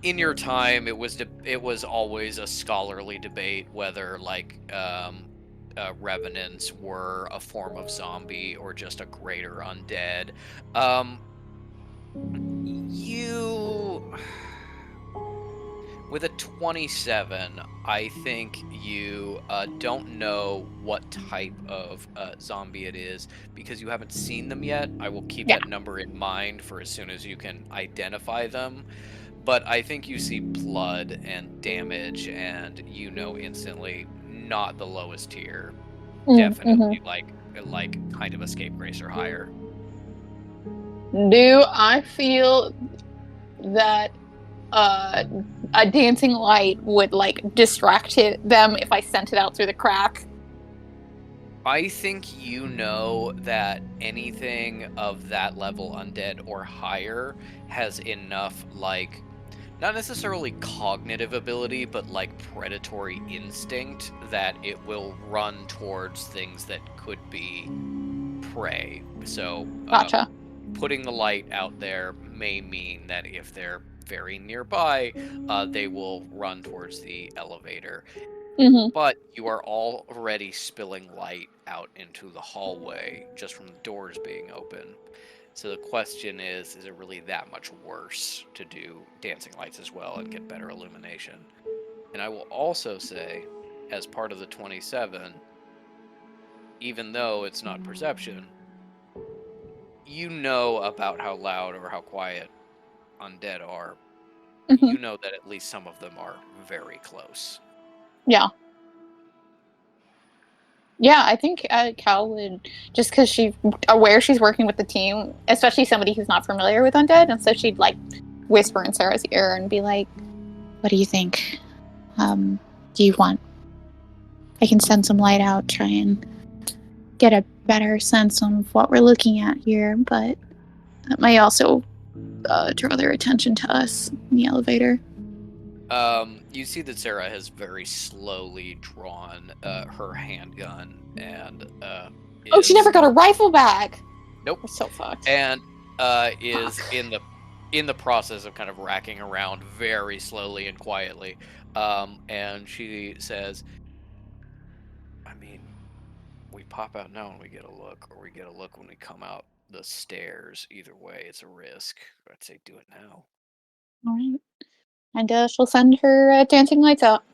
in your time, it was always a scholarly debate whether like revenants were a form of zombie or just a greater undead. You With a 27, I think you don't know what type of zombie it is because you haven't seen them yet. I will keep that number in mind for as soon as you can identify them. But I think you see blood and damage, and you know instantly not the lowest tier. Definitely like kind of a scapegrace or higher. Do I feel that a dancing light would like distract them if I sent it out through the crack? I think you know that anything of that level, undead or higher, has enough, like, not necessarily cognitive ability, but like predatory instinct, that it will run towards things that could be prey. So, Gotcha. putting the light out there may mean that if they're very nearby, they will run towards the elevator. Mm-hmm. but you are already spilling light out into the hallway just from the doors being open. So the question is it really that much worse to do dancing lights as well and get better illumination? And I will also say, as part of the 27, even though it's not perception, you know about how loud or how quiet undead are. Mm-hmm. You know that at least some of them are very close. Yeah. Yeah, I think Cal would, just because she's aware she's working with the team, especially somebody who's not familiar with undead, and so she'd like whisper in Sarah's ear and be like, "What do you think? Do you want? I can send some light out, try and get a better sense of what we're looking at here, but that may also draw their attention to us in the elevator." You see that Sarah has very slowly drawn her handgun and Oh, she never got a rifle back. Nope. We're so fucked. And is Fuck. in the process of kind of racking around very slowly and quietly. And she says, I mean, we pop out now and we get a look, or we get a look when we come out the stairs. Either way, it's a risk. I'd say do it now. All right. And she'll send her dancing lights out.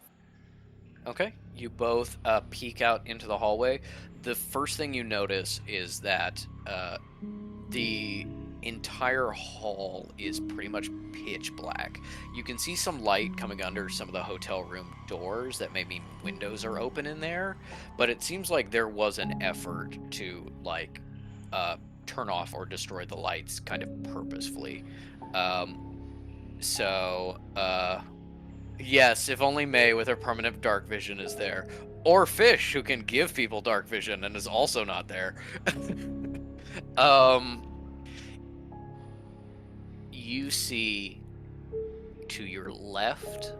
Okay. You both peek out into the hallway. The first thing you notice is that the entire hall is pretty much pitch black. You can see some light coming under some of the hotel room doors that may mean windows are open in there, but it seems like there was an effort to like turn off or destroy the lights kind of purposefully. So yes, if only May with her permanent dark vision is there, or Fish who can give people dark vision and is also not there. You see to your left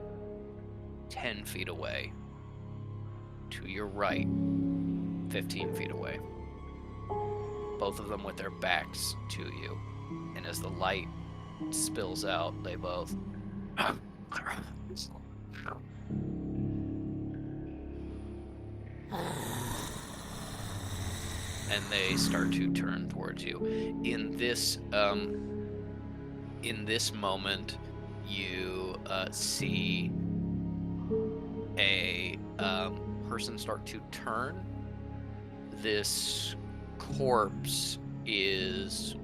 10 feet away, to your right 15 feet away, both of them with their backs to you, and as the light spills out, they both and they start to turn towards you. In this moment, you see a person start to turn. This corpse is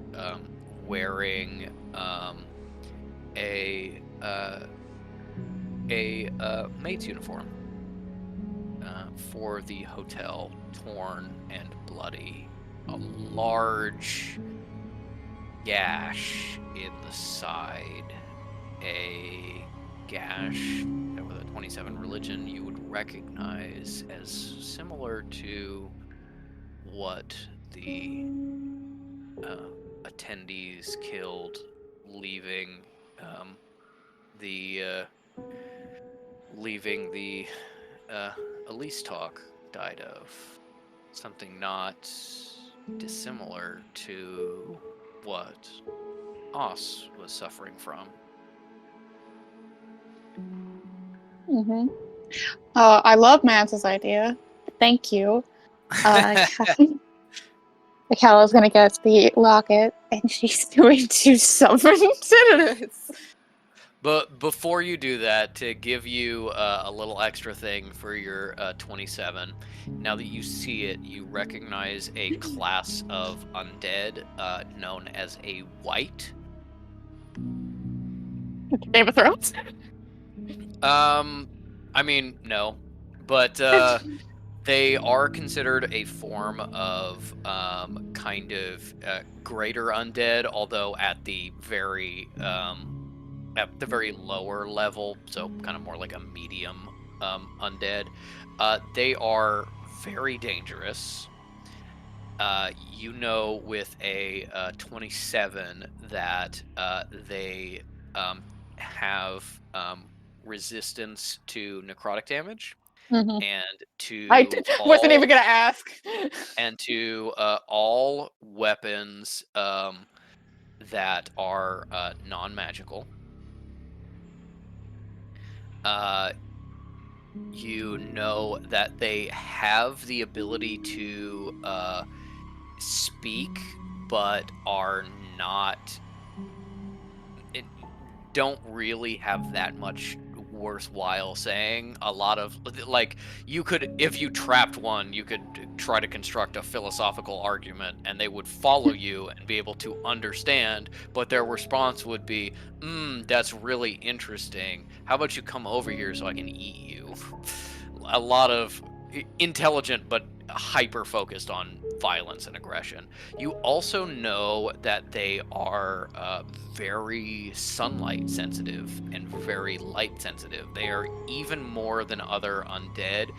wearing a maid's uniform for the hotel, torn and bloody. A large gash in the side, a gash that with a 27 religion you would recognize as similar to what the attendees killed, leaving the Elise talk died of. Something not dissimilar to what Os was suffering from. Mm-hmm. I love Mance's idea. Thank you. Cal is going to get the locket, and she's going to summon Tinnitus. But before you do that, to give you a little extra thing for your 27, now that you see it, you recognize a class of undead known as a white. Game of Thrones? I mean, no. But they are considered a form of kind of greater undead, although at the very lower level, so kind of more like a medium undead. They are very dangerous. You know with a 27 that they have resistance to necrotic damage. Mm-hmm. And to I wasn't even going to ask. And to all weapons that are non-magical. You know that they have the ability to speak, but are not. Don't really have that much worthwhile saying. A lot of, like, you could, if you trapped one, you could try to construct a philosophical argument and they would follow you and be able to understand, but their response would be, that's really interesting. How about you come over here so I can eat you? A lot of intelligent but hyper focused on violence and aggression. You also know that they are very sunlight sensitive and very light sensitive. They are even more than other undead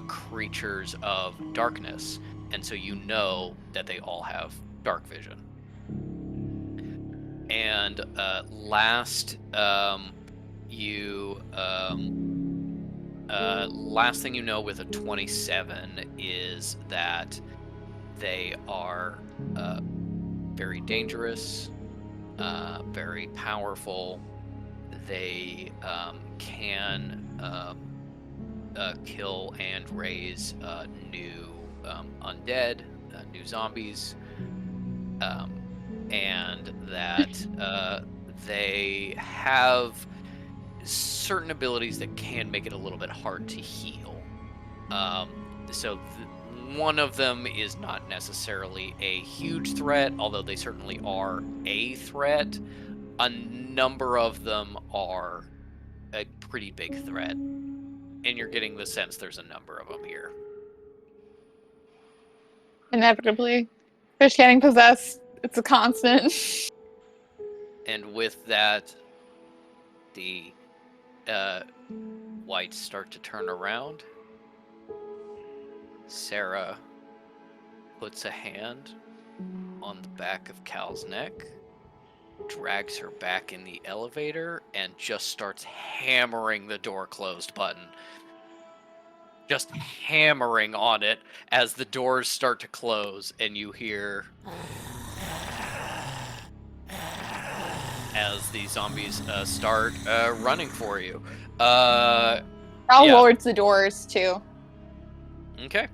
creatures of darkness, and so you know that they all have dark vision. And last thing you know with a 27 is that they are very dangerous, very powerful. They can kill and raise new undead, new zombies, and that they have certain abilities that can make it a little bit hard to heal. So one of them is not necessarily a huge threat, although they certainly are a threat. A number of them are a pretty big threat, and you're getting the sense there's a number of them here. Inevitably. Fish getting possessed. It's a constant. And with that, the whites start to turn around. Sarah puts a hand on the back of Cal's neck, drags her back in the elevator, and just starts hammering the door closed button. Just hammering on it as the doors start to close, and you hear as the zombies start running for you. I'll Yeah. lord the doors too. Okay.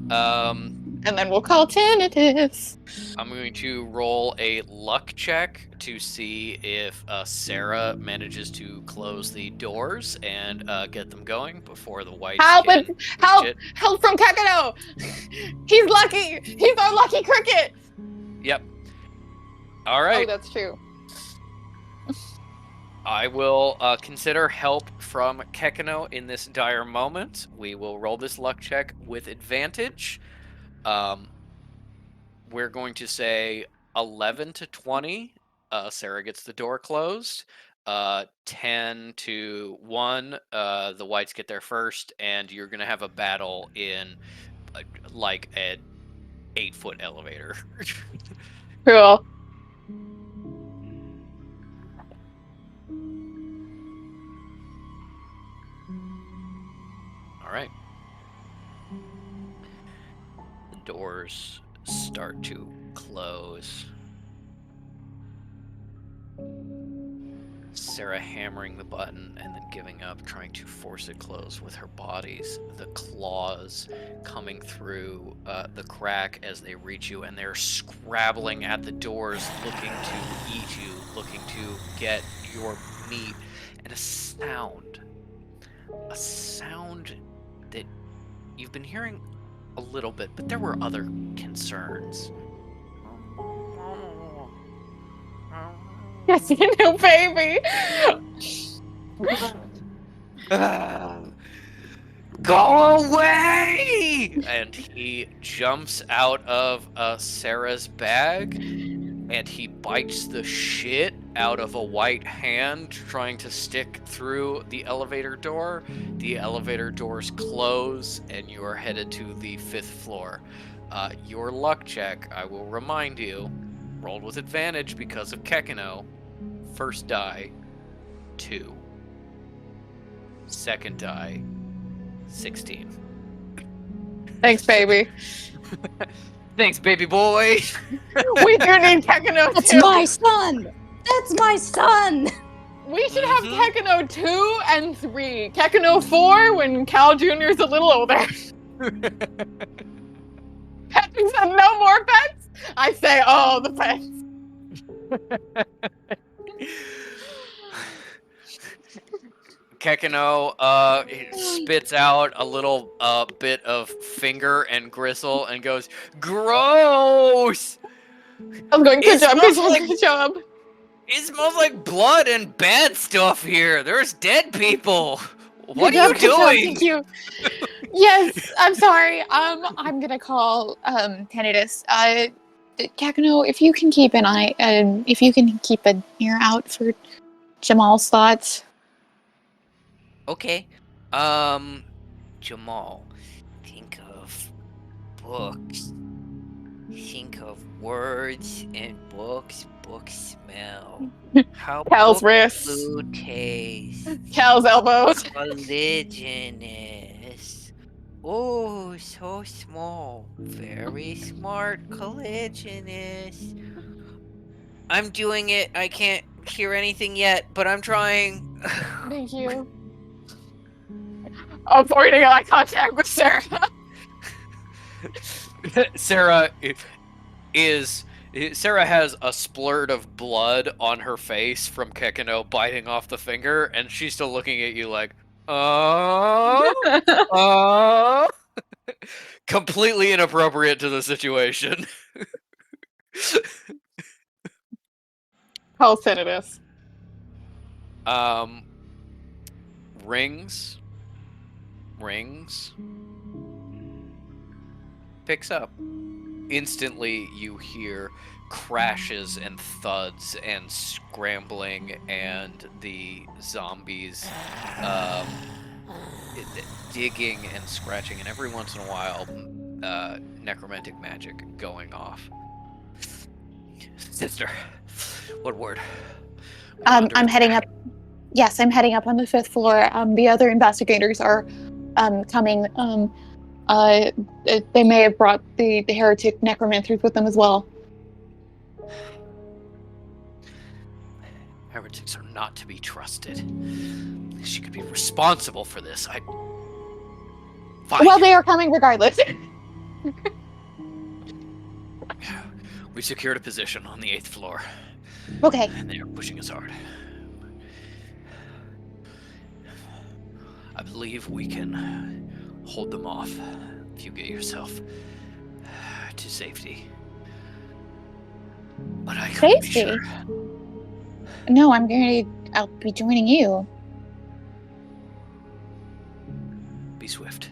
And then we'll call tinnitus. I'm going to roll a luck check to see if Sarah manages to close the doors and get them going before the whites Help! can Help! it. Help from Kekano! He's lucky! He's our lucky cricket! Yep. All right. Oh, that's true. I will consider help from Kekano in this dire moment. We will roll this luck check with advantage. We're going to say 11 to 20. Sarah gets the door closed. 10 to 1. The whites get there first, and you're going to have a battle in like an 8-foot elevator. Cool. All right. The doors start to close. Sarah hammering the button and then giving up, trying to force it closed with her bodies. The claws coming through the crack as they reach you, and they're scrabbling at the doors, looking to eat you, looking to get your meat. And a sound that you've been hearing a little bit, but there were other concerns. Yes, you know, baby. Go away! And he jumps out of Sarah's bag, and he bites the shit out of a white hand trying to stick through the elevator door. The elevator doors close, and you are headed to the 5th floor. Your luck check, I will remind you, rolled with advantage because of Kekano. First die, 2. Second die, 16. Thanks, baby. Thanks, baby boy. We do need Kekano That's too. my son! That's my son! We should have Kekino 2 and 3. Kekino 4 when Cal Jr. is a little older. Patrick said no more pets. I say, oh, the pets. Kekino spits out a little bit of finger and gristle and goes, gross! I'm going, good It job, good smells job, like- good job. It smells like blood and bad stuff here. There's dead people. What Good are you job, good job, doing? thank you. Yes, I'm sorry. I'm gonna call Tinnitus. Kakano, if you can keep an eye, if you can keep an ear out for Jamal's thoughts. Okay. Jamal, think of books. Think of words and books. Books smell. How Cal's book wrists, food tastes. Cal's elbows. Colliginous. Oh, so small. Very smart colliginous. I'm doing it. I can't hear anything yet, but I'm trying. Thank you. Avoiding eye contact with Sarah. Sarah Sarah has a splurt of blood on her face from Kekino biting off the finger, and she's still looking at you like, completely inappropriate to the situation. Call Tinnitus. Rings. Picks up. Instantly, you hear crashes and thuds and scrambling, and the zombies digging and scratching, and every once in a while, necromantic magic going off. Sister, what word? I'm heading up. Yes, I'm heading up on the 5th floor. The other investigators are coming. They may have brought the heretic necromancers with them as well. Heretics are not to be trusted. She could be responsible for this. Fine. Well, they are coming regardless. We secured a position on the 8th floor. Okay. And they are pushing us hard. I believe we can hold them off if you get yourself to safety. But I couldn't be Safety? sure. No, I'll be joining you. Be swift.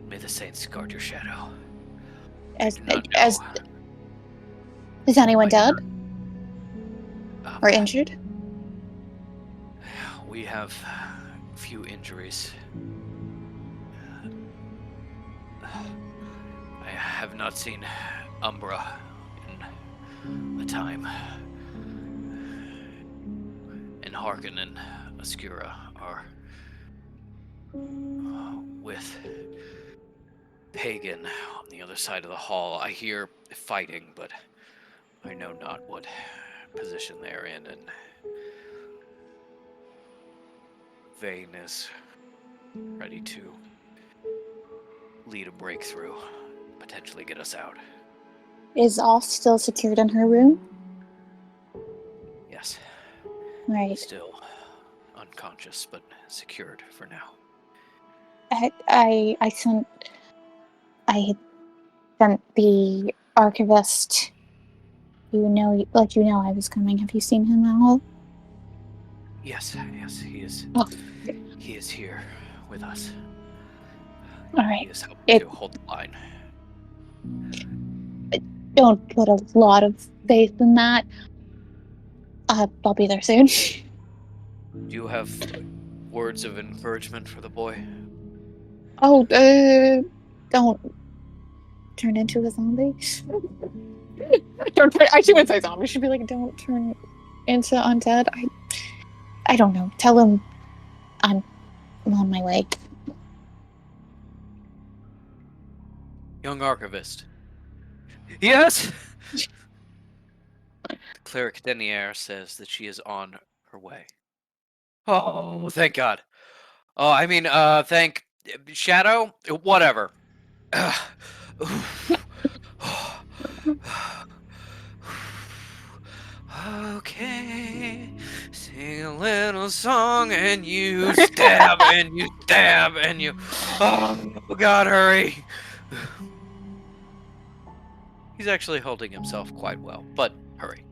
May the saints guard your shadow. As Do not as know. is anyone Like, dead or injured? We have a few injuries. I have not seen Umbra in a time. And Harkin and Oscura are with Pagan on the other side of the hall. I hear fighting, but I know not what position they're in, and Vane is ready to lead a breakthrough, potentially get us out. Is all still secured in her room? Yes, Right. still unconscious, but secured for now. I had sent the archivist. I was coming. Have you seen him at all? Yes, he is. Oh. He is here with us. All He right. is helping to hold the line. Don't put a lot of faith in that. I'll be there soon. Do you have words of encouragement for the boy? Oh, don't turn into a zombie. I shouldn't say zombie. Should be like, don't turn into undead. I don't know. Tell him I'm on my way. Young archivist. Yes! The cleric Denier says that she is on her way. Oh, thank God. Oh, I mean, thank Shadow. Whatever. Okay, sing a little song and you stab and you stab and you. Oh God, hurry! He's actually holding himself quite well, but hurry.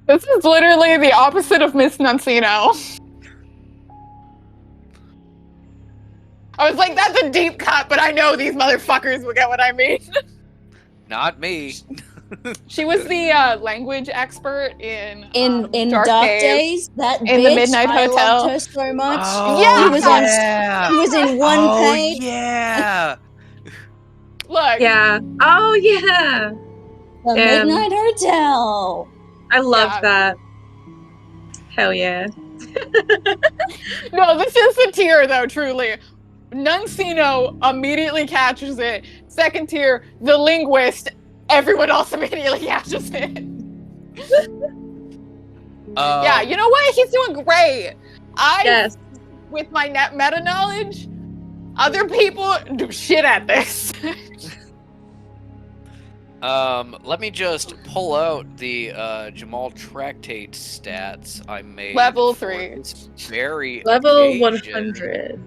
This is literally the opposite of Miss Nuncino. I was like, that's a deep cut, but I know these motherfuckers will get what I mean. Not me. She was the language expert in Dark Days. Days, that in bitch, the Midnight I Hotel. loved her so much. Oh, She was on. yeah. She was in one Oh, page. yeah. Look, Yeah. Oh yeah. The Midnight Hotel. I loved Yeah. that. Hell yeah. no, this is a tier though, truly. Nuncino immediately catches it. Second tier, the linguist, everyone else immediately catches it. Yeah, you know what? He's doing great. Yes. With my net meta knowledge, other people do shit at this. Let me just pull out the Jamal Tractate stats I made. Level for 3. this very Level occasion. 100.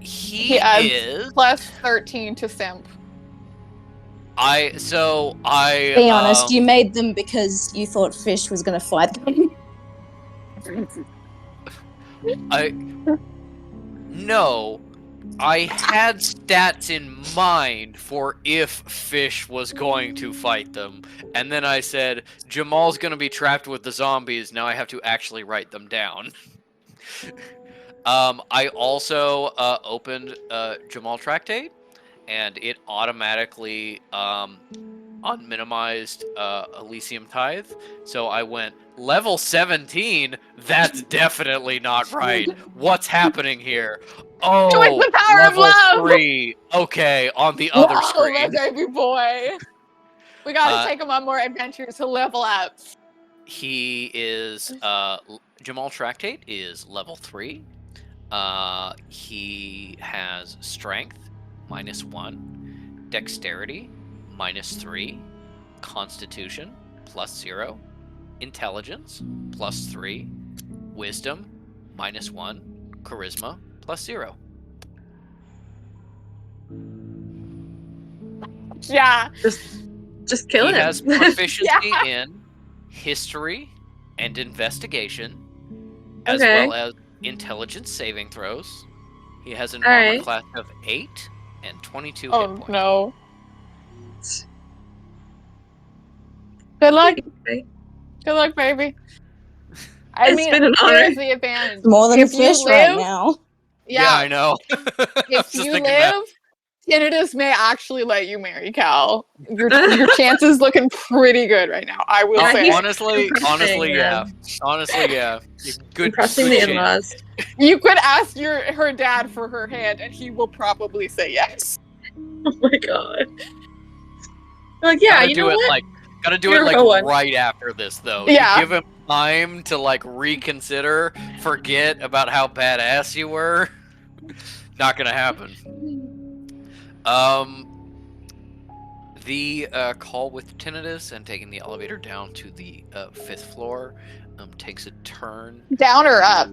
He adds is plus 13 to simp. I Be honest, you made them because you thought Fish was gonna fight them. No, I had stats in mind for if Fish was going to fight them, and then I said Jamal's gonna be trapped with the zombies. Now I have to actually write them down. I also opened Jamal Tractate, and it automatically unminimized Elysium Tithe. So I went level 17. That's definitely not right. What's happening here? Oh, Join the power of level love! 3. Okay, on the other Whoa, screen. my baby boy. We gotta take him on more adventures to level up. He is Jamal Tractate is level 3. He has strength -1, dexterity -3, constitution +0, intelligence +3, wisdom -1, charisma +0. Yeah. Just killing He him. has proficiency Yeah. in history and investigation, as Okay. well as intelligence saving throws. He has an All armor right. class of 8 and 22 hit Oh points. no. Good luck. Okay. Good luck, baby. I It's mean, been an honor. here's the advantage. More than If you Fish right live- now. Yeah, I know. I was If just you thinking that. live, Tinnitus may actually let you marry Cal. Your chances looking pretty good right now. I will Yeah, say. he's- honestly, impressing, yeah. man. Honestly, yeah. Good. Impressing good the chance. in-laws. You could ask her dad for her hand, and he will probably say yes. Oh my god. Like, yeah, Gotta you do know it what? like. Gotta do You're it like a one. right after this, though. Yeah. You give him time to like reconsider, forget about how badass you were. Not gonna happen. The call with Tinnitus and taking the elevator down to the 5th floor takes a turn. Down or up?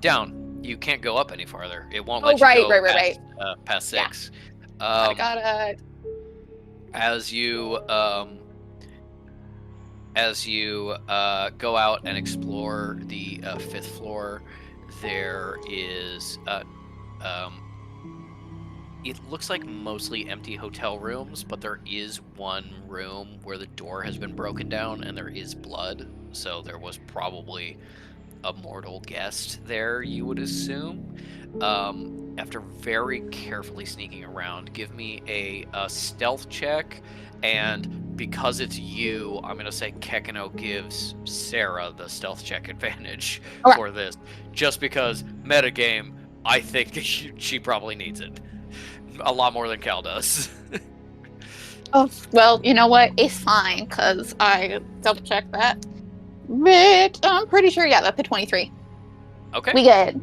Down. You can't go up any farther. It won't Oh, let you right, go right. past Yeah. 6. I got it. As you go out and explore the 5th floor, there is it looks like mostly empty hotel rooms, but there is one room where the door has been broken down and there is blood, so there was probably a mortal guest there, you would assume. After very carefully sneaking around, give me a stealth check, and because it's you, I'm gonna say Kekino gives Sarah the stealth check advantage Okay. for this, just because metagame, I think she probably needs it a lot more than Cal does. Oh, well, you know what? It's fine, because I double-checked that. But I'm pretty sure, yeah, that's a 23. Okay. We good.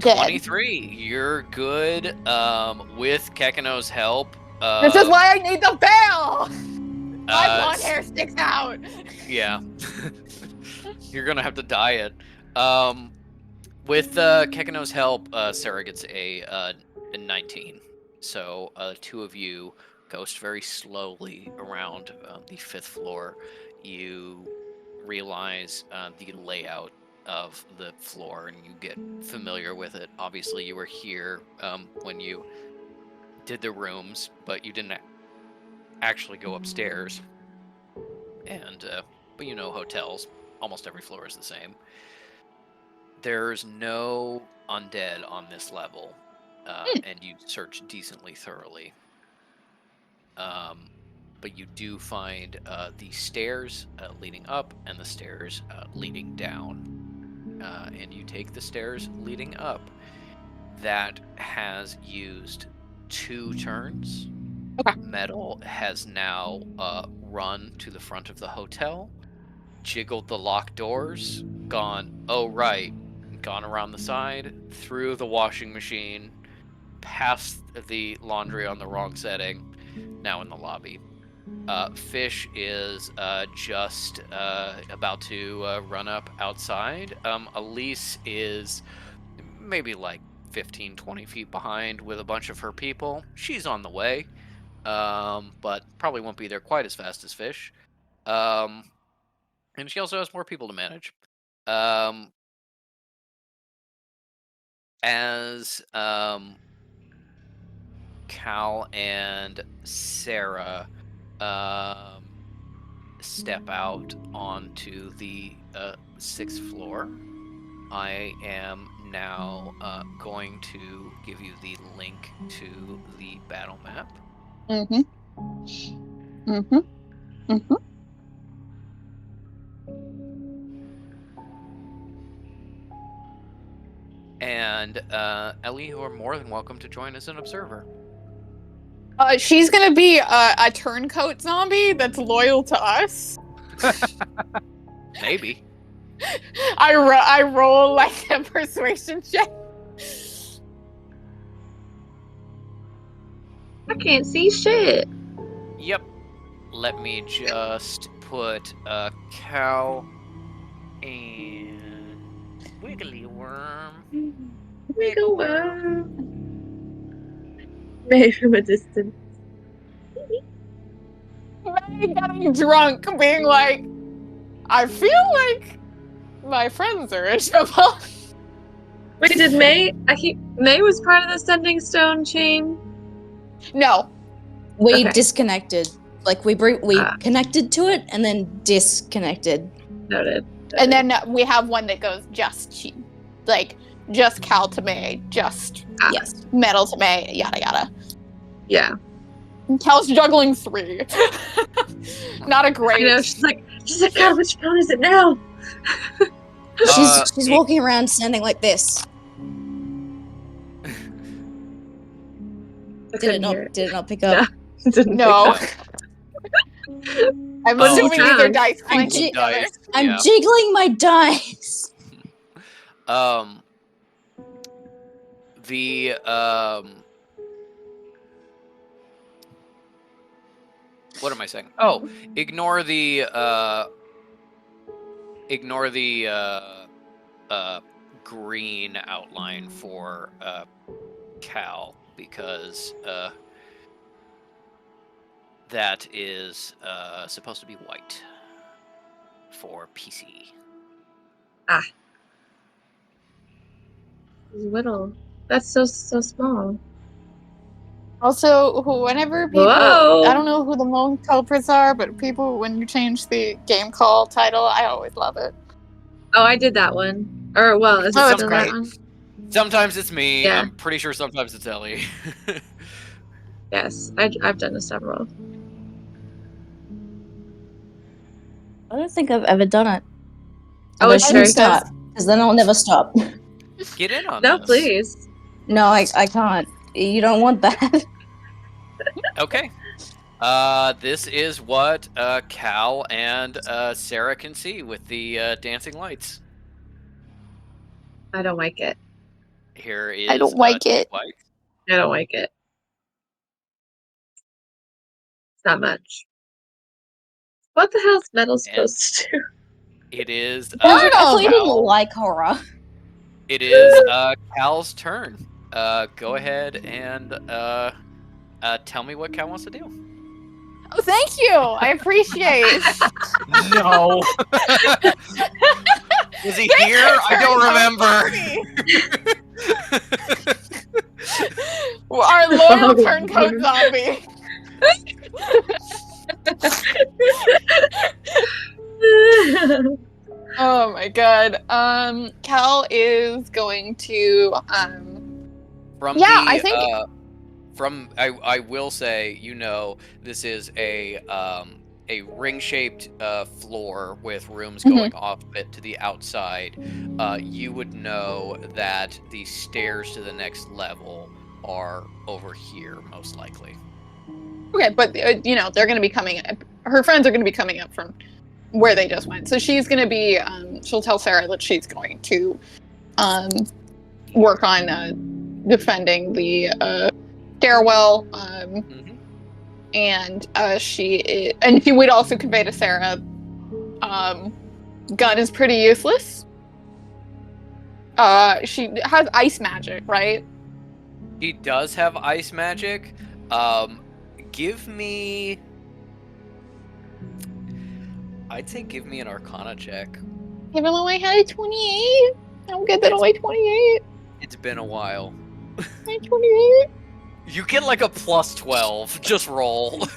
23. You're good. With Kekano's help. This is why I need the veil! My blonde s- hair sticks out! Yeah. You're gonna have to dye it. With Kekano's help, Sarah gets a 19. So two of you ghost very slowly around the 5th floor. You realize the layout of the floor and you get familiar with it. Obviously, you were here when you did the rooms, but you didn't actually go upstairs. And but you know, hotels, almost every floor is the same. There's no undead on this level, and you search decently thoroughly. But you do find the stairs leading up and the stairs leading down. And you take the stairs leading up. That has used 2 turns. Okay. Metal has now run to the front of the hotel, jiggled the locked doors, gone, oh right, gone around the side, through the washing machine, past the laundry on the wrong setting, now in the lobby. Fish is just about to run up outside. Elise is maybe like 15, 20 feet behind with a bunch of her people. She's on the way, but probably won't be there quite as fast as Fish. And she also has more people to manage. As Cal and Sarah step out onto the 6th floor, I am now going to give you the link to the battle map. Mm-hmm. Mm-hmm. Mm-hmm. And Ellie, you are more than welcome to join as an observer. She's gonna be a turncoat zombie that's loyal to us. Maybe. I roll like a persuasion check. I can't see shit. Yep. Let me just put Cal and Wiggly Worm. Wiggle worm. May from a distance. May getting drunk, being like, I feel like my friends are in trouble. Wait, did May? May was part of the Sending Stone chain. No. We Okay. disconnected. Like we connected to it and then disconnected. Noted. And then we have one that goes just Cal to May, just Yes. Metal to May, yada yada. Yeah. And Cal's juggling 3. Not a I great. know. She's like, God, which phone is it now? She's walking around standing like this. I Did it couldn't hear not? Did it not pick up? It didn't No. pick I'm Oh, assuming these are sound. dice I'm clanking together. Dice. I'm Yeah. jiggling my dice. The what am I saying? Oh, ignore the green outline for Cal because that is supposed to be white for PC. It's little. That's so small. Also, whenever people, Whoa. I don't know who the main culprits are, but people, when you change the game call title, I always love it. Oh, I did that one. Or well, is it Oh, still it's that great. one? Sometimes it's me. Yeah. I'm pretty sure sometimes it's Ellie. Yes, I've done this several. I don't think I've ever done it. Oh, Although I it's shouldn't very start, because then I'll never stop. Get in on No, this. please. No, I can't. You don't want that. Okay. This is what Cal and Sarah can see with the dancing lights. I don't like it. Here is I don't like it. White. I don't like it. It's not much. What the hell's metal supposed to do? It is I actually didn't Cal. like horror. It is Cal's turn. Go ahead and tell me what Cal wants to do. Oh, thank you. I appreciate. No. Was he here? I don't remember. Our loyal turncoat zombie. Oh my god. Cal is going to From yeah, the, I think I will say, this is a ring-shaped floor with rooms going off it to the outside. You would know that the stairs to the next level are over here, most likely. okay, but they're going to be coming. Her friends are going to be coming up from where they just went. So she's going to be. She'll tell Sarah that she's going to work on defending the stairwell. And she would also convey to Sarah, gun is pretty useless. She has ice magic, right? He does have ice magic. Give me... I'd say give me an Arcana check. Even though I had a 28, I'm good that only 28. It's been a while. 28. You get like a plus 12. Just roll.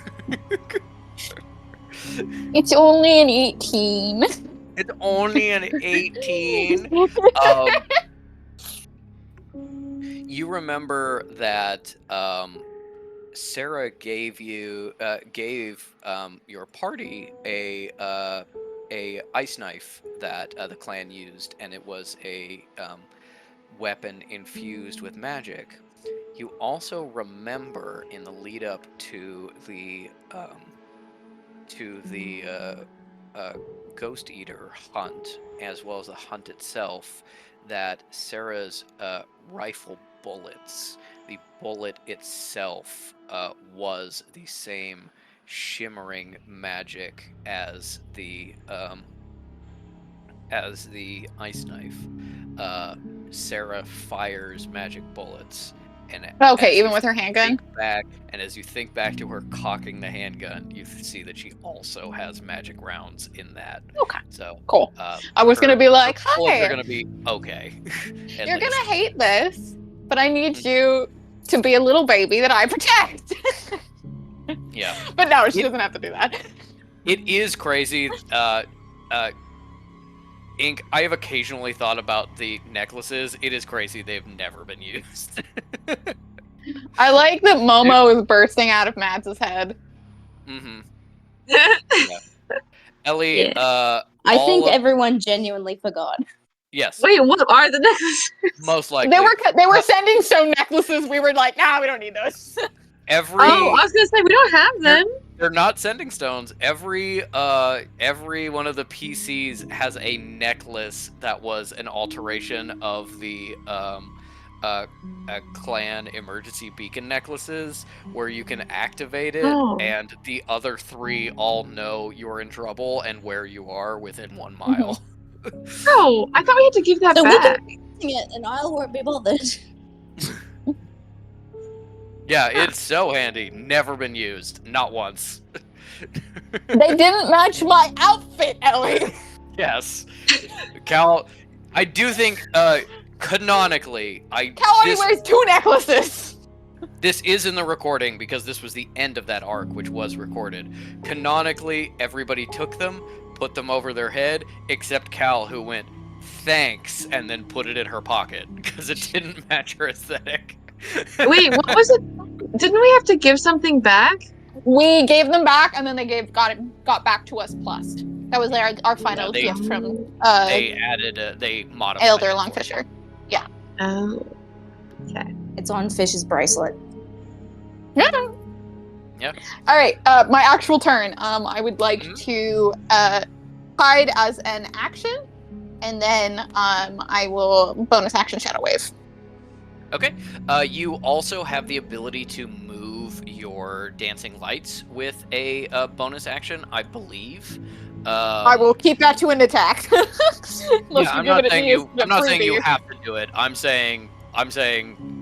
It's only an 18. It's only an 18. You remember that Sarah gave your party a ice knife that the clan used, and it was a weapon infused with magic. You also remember in the lead up to the Ghost Eater hunt, as well as the hunt itself, that Sarah's rifle bullets, the bullet itself, was the same shimmering magic as the ice knife. Sarah fires magic bullets. And okay, even with her handgun? As you think back to her cocking the handgun, you see that she also has magic rounds in that. Okay. So cool. I was gonna be like, "Hi." They're hi. gonna be okay. You're gonna hate this, but I need you to be a little baby that I protect. Yeah. But no, she doesn't have to do that. It is crazy. Ink, I have occasionally thought about the necklaces. It is crazy they've never been used. I like that Momo is bursting out of Mads' head. Yeah. Ellie, Yeah. I think everyone genuinely forgot. Yes. Wait, what are the necklaces? Most likely. They were sending stone necklaces. We were like, nah, we don't need those. Oh, I was gonna say we don't have them. They're not sending stones. Every one of the PCs has a necklace that was an alteration of the clan emergency beacon necklaces, where you can activate it, and the other 3 all know you're in trouble and where you are within 1 mile. Oh, I thought we had to give that back. We can it, and I won't be bothered. Yeah, it's so handy. Never been used. Not once. They didn't match my outfit, Ellie. Yes. Cal, I do think, canonically, Cal only wears 2 necklaces. This is in the recording because this was the end of that arc, which was recorded. Canonically, everybody took them, put them over their head, except Cal, who went, thanks, and then put it in her pocket because it didn't match her aesthetic. Wait, what was it? Didn't we have to give something back? We gave them back, and then they got back to us plus. That was our final gift from they modified Elder it. Longfisher. Yeah. Oh. Okay. It's on Fish's bracelet. Yeah. Yeah. All right. My actual turn. I would like to hide as an action, and then I will bonus action Shadow Wave. Okay. You also have the ability to move your dancing lights with a bonus action, I believe. I will keep that to an attack. Unless Yeah, you I'm give not it saying me as you. a I'm not saying you freebie. have to do it. I'm saying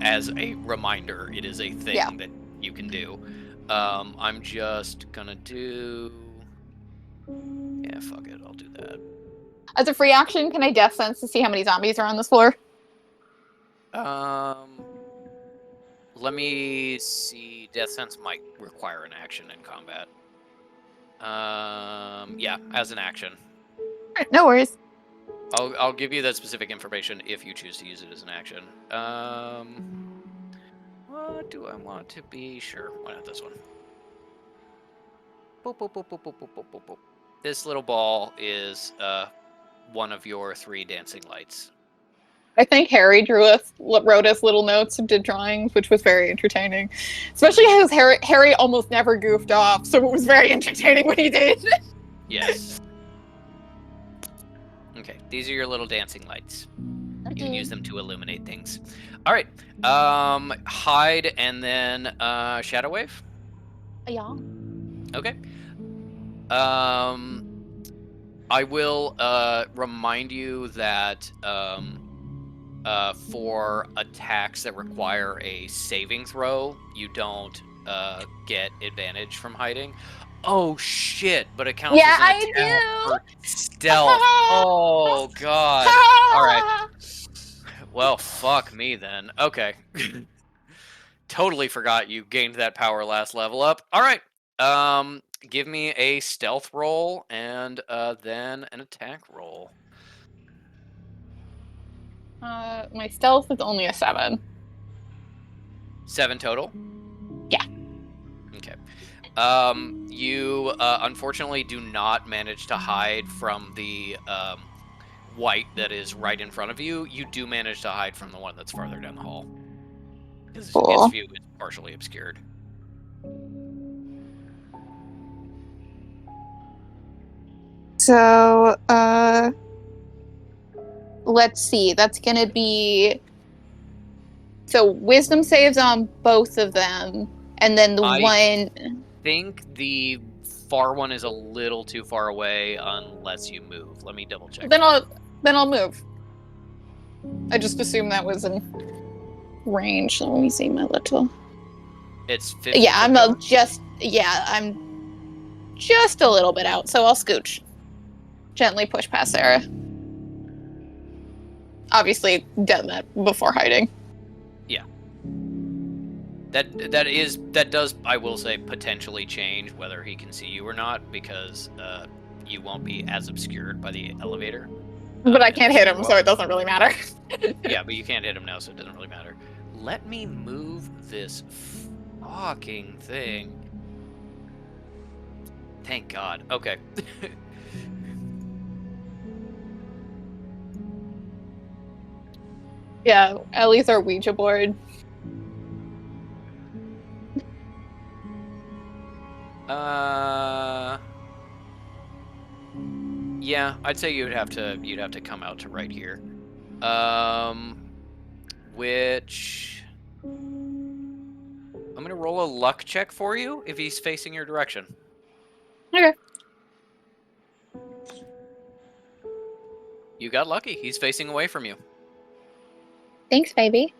as a reminder, it is a thing Yeah. that you can do. I'm just gonna do. Yeah, fuck it. I'll do that. As a free action, can I Death Sense to see how many zombies are on this floor? Let me see. Death Sense might require an action in combat. Yeah, as an action. Alright, no worries. I'll give you that specific information if you choose to use it as an action. What do I want to be? Sure, why not this one? Boop, boop, boop, boop, boop, boop, boop, boop, boop. This little ball is one of your 3 dancing lights. I think Harry wrote us little notes and did drawings, which was very entertaining. Especially because Harry almost never goofed off, so it was very entertaining when he did. Yes. Okay, these are your little dancing lights. You can use them to illuminate things. All right. Hide and then Shadow Wave. Yeah. Okay. I will remind you that for attacks that require a saving throw, you don't get advantage from hiding. Oh shit! But it counts Yeah, as an I attack do. for stealth. Oh god! All right. Well, fuck me then. Okay. Totally forgot you gained that power last level up. All right. Give me a stealth roll and then an attack roll. My stealth is only a 7. 7 total? Yeah. Okay. You unfortunately do not manage to hide from the white that is right in front of you. You do manage to hide from the one that's farther down the hall. Because its Cool. view is partially obscured. So, let's see. That's gonna be so wisdom saves on both of them, and then the one. I think the far one is a little too far away unless you move. Let me double check. Then I'll move. I just assumed that was in range. Let me see my little. It's 50. Yeah, I'm just a little bit out, so I'll scooch. Gently push past Sarah. Obviously, done that before hiding. Yeah. That does, I will say, potentially change whether he can see you or not, because you won't be as obscured by the elevator. But I can't hit him, so it doesn't really matter. Yeah, but you can't hit him now, so it doesn't really matter. Let me move this fucking thing. Thank God. Okay. Yeah, Ellie's our Ouija board. Yeah, I'd say you'd have to come out to right here. Which I'm gonna roll a luck check for you if he's facing your direction. Okay. You got lucky. He's facing away from you. Thanks, baby.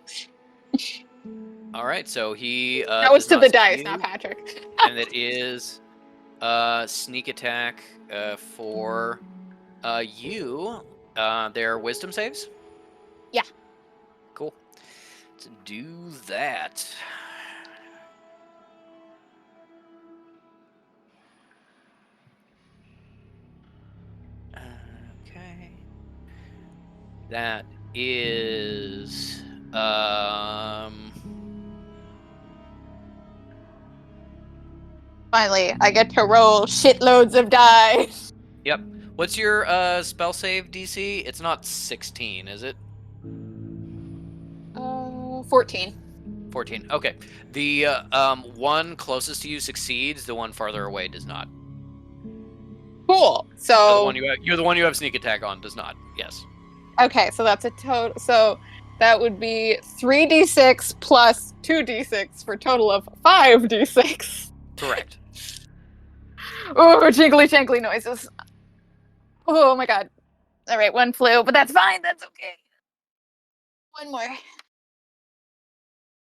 All right, so he That was does to not the see dice, you, not Patrick. and it is sneak attack for you. Their wisdom saves? Yeah. Cool. Let's do that. Okay. That is Finally, I get to roll shitloads of dice. Yep. What's your spell save DC? It's not 16, is it? 14. 14. Okay. The one closest to you succeeds. The one farther away does not. Cool. You're the So one you're the one you have sneak attack on does not. Yes. okay, so that's a total. So that would be 3d6 plus 2d6 for a total of 5d6. Correct. Oh, jingly jangly noises. Oh my god. All right, one flew, but that's fine. That's okay. One more.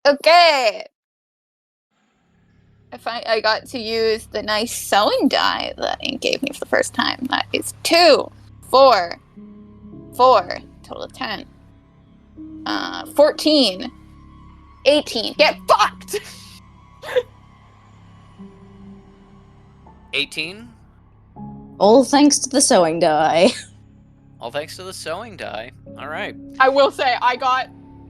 Okay. I got to use the nice sewing die that it gave me for the first time. That is 2, 4, 4, total of 10. 14, 18. Get fucked! 18. All thanks to the sewing die. All thanks to the sewing die. All right. I will say, I got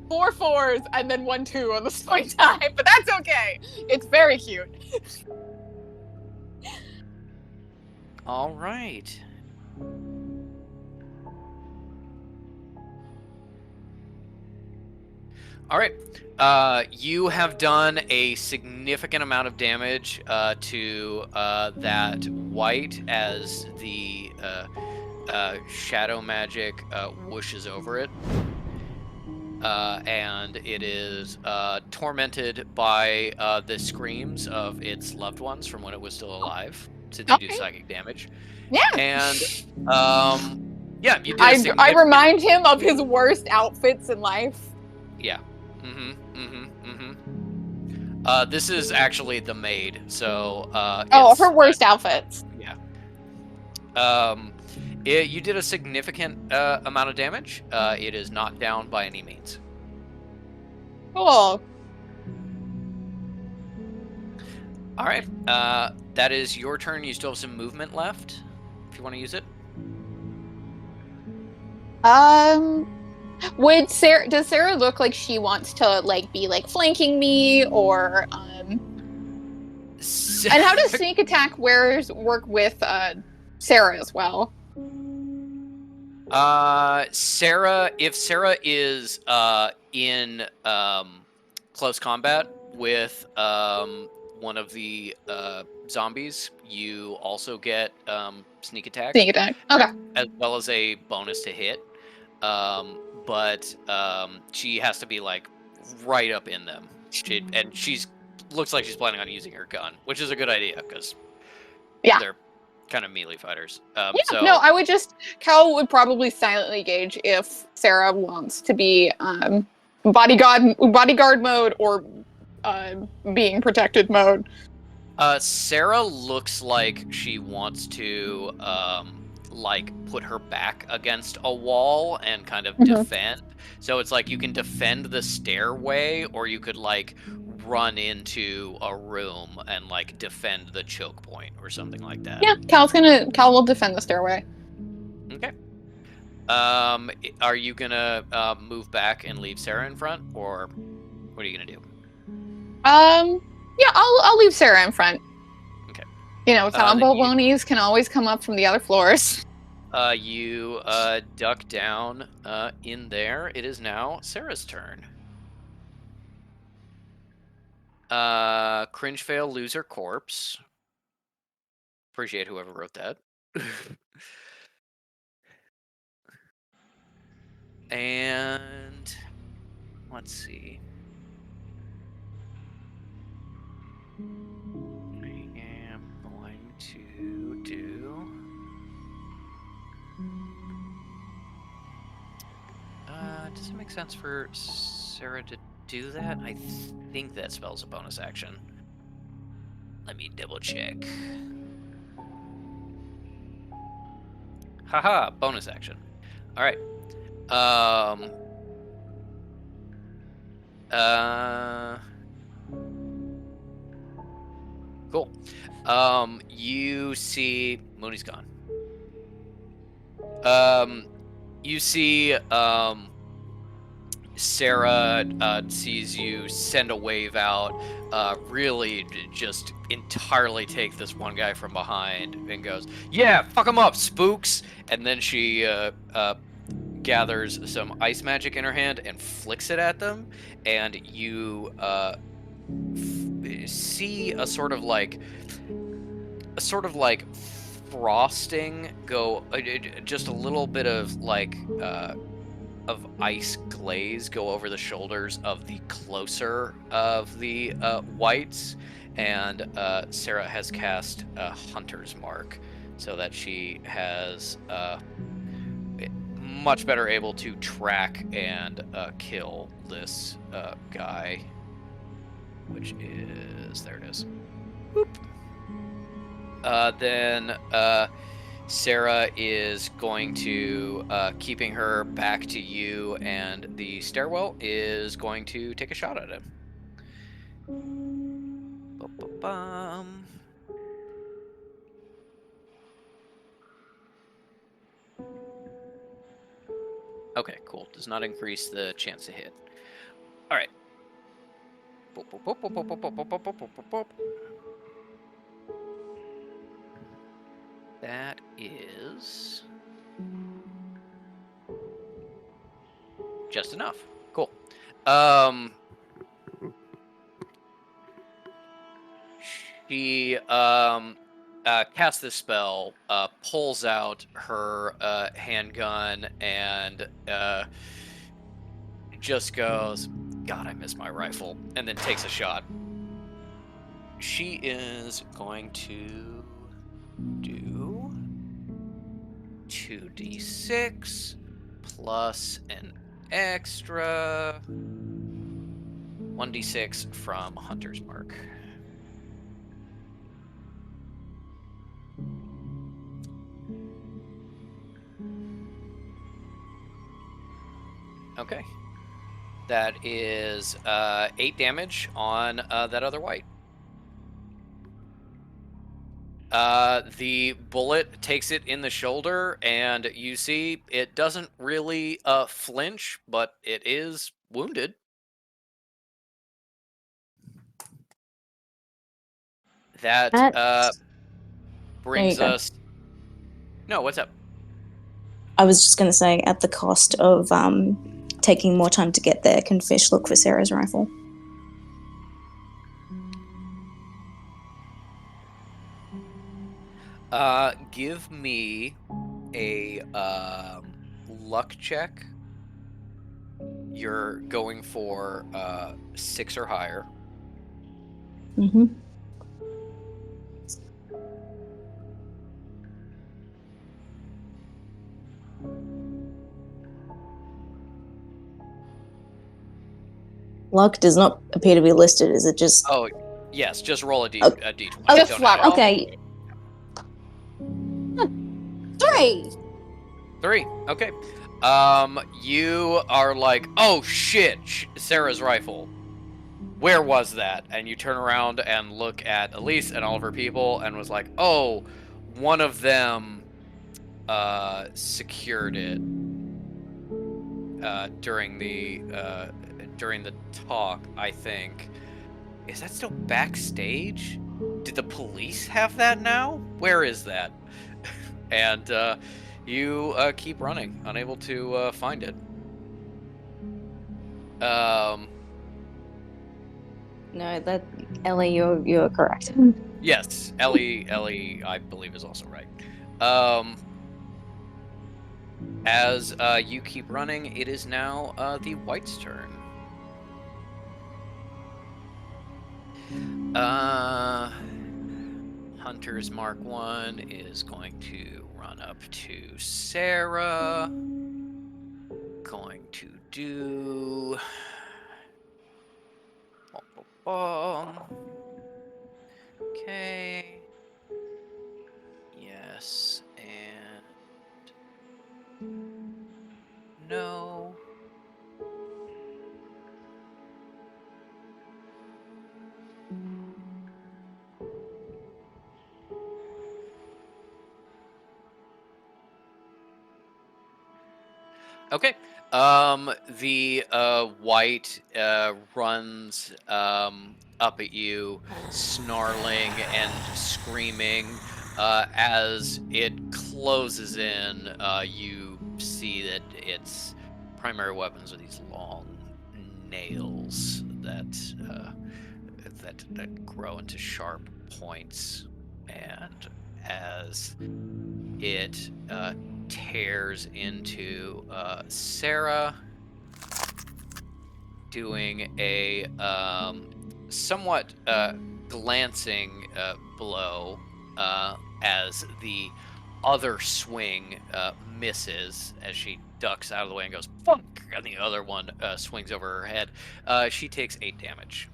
4 4s and then 1 2 on the sewing die, but that's okay. It's very cute. All right. All right. You have done a significant amount of damage to that white as the shadow magic whooshes over it. And it is tormented by the screams of its loved ones from when it was still alive, since you do Okay. psychic damage. Yeah. And yeah, you did. I remind him of his worst outfits in life. Yeah. This is actually the maid, so Her worst outfits. Yeah. You did a significant amount of damage. It is not down by any means. Cool. All right. That is your turn. You still have some movement left, if you want to use it. Does Sarah look like she wants to be flanking me or and how does sneak attack work with Sarah as well? Sarah, if Sarah is in close combat with one of the zombies, you also get sneak attack. Sneak attack. Okay. As well as a bonus to hit. But she has to be right up in them. She's looks like she's planning on using her gun, which is a good idea because they're kind of melee fighters. No, Cal would probably silently engage if Sarah wants to be bodyguard mode or being protected mode. Sarah looks like she wants to put her back against a wall and kind of defend. So it's you can defend the stairway, or you could run into a room and defend the choke point or something like that. Yeah, Cal will defend the stairway. Okay. Are you gonna move back and leave Sarah in front, or what are you gonna do? Yeah, I'll leave Sarah in front. Okay. Tom Balbonies can always come up from the other floors. You duck down in there. It is now Sarah's turn. Cringe fail, loser corpse. Appreciate whoever wrote that. And let's see. I am going to do. Does it make sense for Sarah to do that? I think that spells a bonus action. Let me double check. Haha, bonus action. All right. Cool. You see Mooney's gone. You see Sarah sees you send a wave out, really just entirely take this one guy from behind and goes, "Yeah, fuck him up, spooks!" And then she gathers some ice magic in her hand and flicks it at them, and you see a sort of like frosting go, just a little bit of like of ice glaze go over the shoulders of the closer of the whites, and Sarah has cast a hunter's mark so that she has much better able to track and kill this guy, which is, there it is. Boop. Then Sarah is going to, keeping her back to you and the stairwell, is going to take a shot at him. Ba-ba-bum. Okay, cool. Does not increase the chance to hit. All right. Boop, boop, boop, boop, boop, boop, boop, boop, boop, boop, boop. That is just enough. Cool. She casts this spell, pulls out her handgun, and just goes, "God, I miss my rifle," and then takes a shot. She is going to do 2d6 plus an extra 1d6 from Hunter's Mark. Okay. That is 8 damage on that other white. The bullet takes it in the shoulder, and you see it doesn't really flinch, but it is wounded. That brings There you go. us... No, what's up? I was just going to say, at the cost of taking more time to get there, can Fish look for Sarah's rifle? Give me a luck check. You're going for 6 or higher. Mm-hmm. Luck does not appear to be listed. Is it just... Oh, yes. Just roll a d20. Oh, Don't flat add it. roll. okay. 3! 3. Okay. You are like, "Oh shit, Sarah's rifle. Where was that?" And you turn around and look at Elise and all of her people, and was like, "Oh, one of them secured it during the talk, I think. Is that still backstage? Did the police have that now? Where is that?" And you keep running, unable to find it. No, that... Ellie, you're correct. Yes, Ellie, I believe, is also right. As you keep running, it is now the white's turn. Hunter's Mark 1 is going to run up to Sarah. Going to do... Okay. Yes, and... no. Okay. The white runs up at you, snarling and screaming. As it closes in, you see that its primary weapons are these long nails that grow into sharp points, and as it tears into Sarah, doing a somewhat glancing blow as the other swing misses as she ducks out of the way and goes fuck, and the other one swings over her head. She takes 8 damage.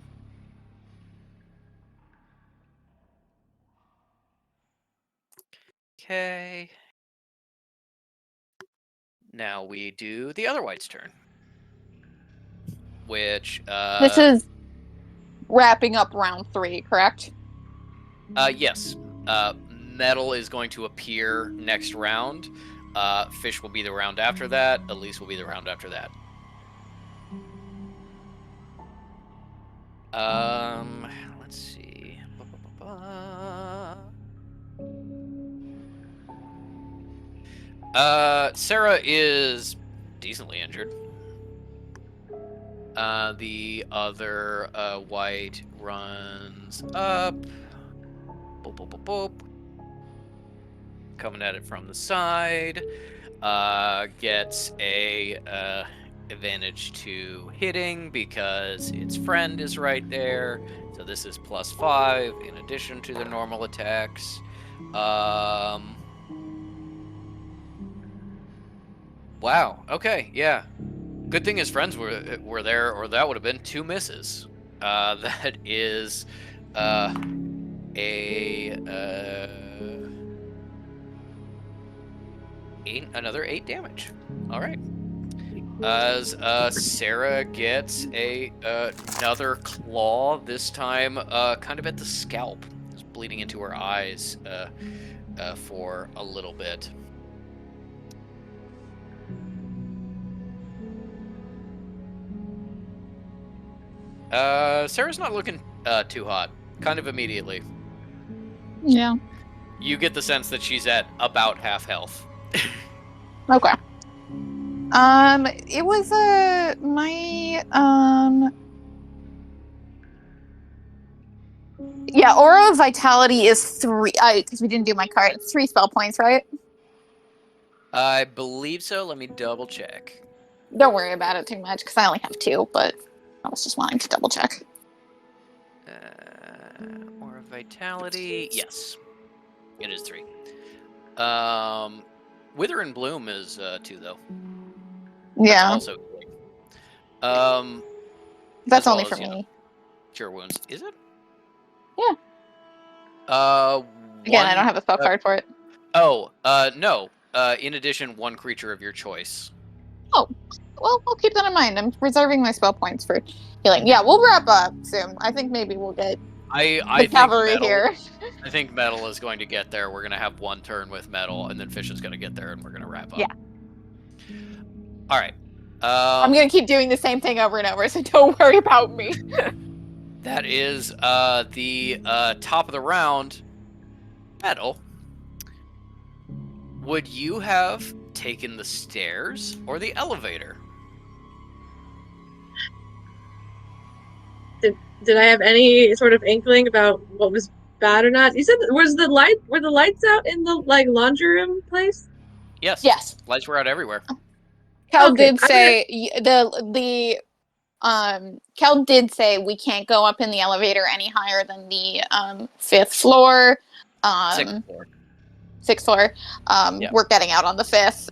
Okay. Now we do the other white's turn, which This is wrapping up round 3, correct? yes. Metal is going to appear next round. Fish will be the round after that. Elise will be the round after that. Let's see. Sarah is decently injured. The other white runs up. Boop, boop, boop, boop. Coming at it from the side. Gets a advantage to hitting because its friend is right there. So this is +5 in addition to the normal attacks. Wow. Okay. Yeah. Good thing his friends were there, or that would have been 2 misses. That is another 8 damage. All right. As Sarah gets another claw, this time kind of at the scalp, it's bleeding into her eyes for a little bit. Sarah's not looking too hot. Kind of immediately. Yeah. You get the sense that she's at about half health. Okay. It was my yeah, Aura of Vitality is 3. Because we didn't do my card. It's 3 spell points, right? I believe so. Let me double check. Don't worry about it too much, because I only have 2, but I was just wanting to double check. Aura of Vitality. Yes. It is 3. Wither and Bloom is 2 though. Yeah. That's also That's as only well for as, you know, me. Cure Wounds. Is it? Yeah. Again, I don't have a spell card for it. Oh, no. In addition, 1 creature of your choice. Oh, well, I'll keep that in mind. I'm reserving my spell points for healing. Yeah, we'll wrap up soon. I think maybe we'll get I the cavalry think metal, here. I think Metal is going to get there. We're going to have 1 turn with Metal, and then Fish is going to get there, and we're going to wrap up. Yeah. All right. I'm going to keep doing the same thing over and over, so don't worry about me. That is the top of the round. Metal. Would you have taken the stairs or the elevator? Did I have any sort of inkling about what was bad or not? You said were the lights out in the laundry room place? Yes. Yes. Lights were out everywhere. Cal Okay, did say Kel did say we can't go up in the elevator any higher than the 5th floor. 6th floor. 6th floor. Yeah. We're getting out on the 5th.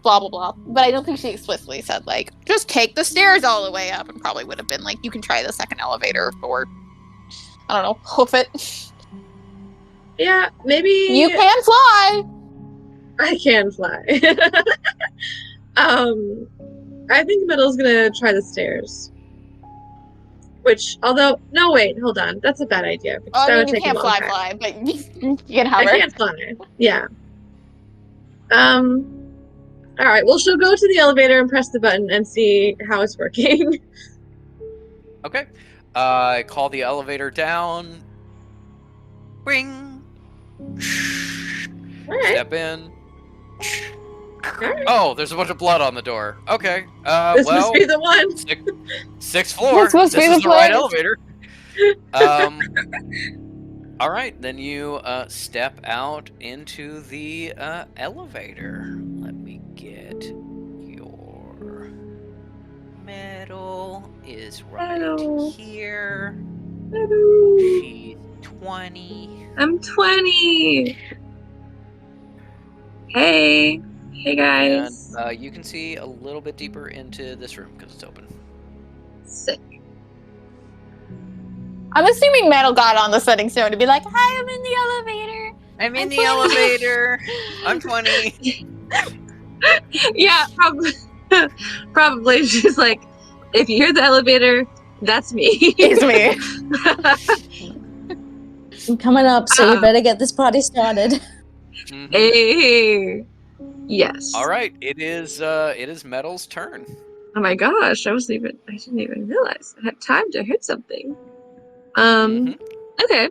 Blah blah blah. But I don't think she explicitly said like just take the stairs all the way up, and probably would have been like you can try the 2nd elevator, or I don't know, hoof it. Yeah, maybe You can fly. I can fly. I think Metal's gonna try the stairs. Which, although, no, wait, hold on. That's a bad idea. I mean, you can't fly, but you can hover. I can't fly. Yeah. All right. Well, she'll go to the elevator and press the button and see how it's working. Okay. Call the elevator down. Ring. Alright. Step in. Alright. Oh, there's a bunch of blood on the door. Okay. This Well, must be the one. sixth floor. This must This be is the the right place. elevator. All right, then you step out into the elevator. Let me get your medal. Is right Medal. here. Hello. She's 20. I'm 20. Hey. Hey, guys. And you can see a little bit deeper into this room because it's open. Sick. I'm assuming Metal got on the setting stone to be like, "Hi, I'm in the elevator." I'm in I'm the 20. elevator. I'm 20. Yeah, probably. Probably. She's like, if you hear the elevator, that's me. It's me. I'm coming up, so you better get this party started. Mhm. Hey. Yes. All right, it is Metal's turn. Oh my gosh, I didn't even realize I had time to hit something. Mhm. Okay.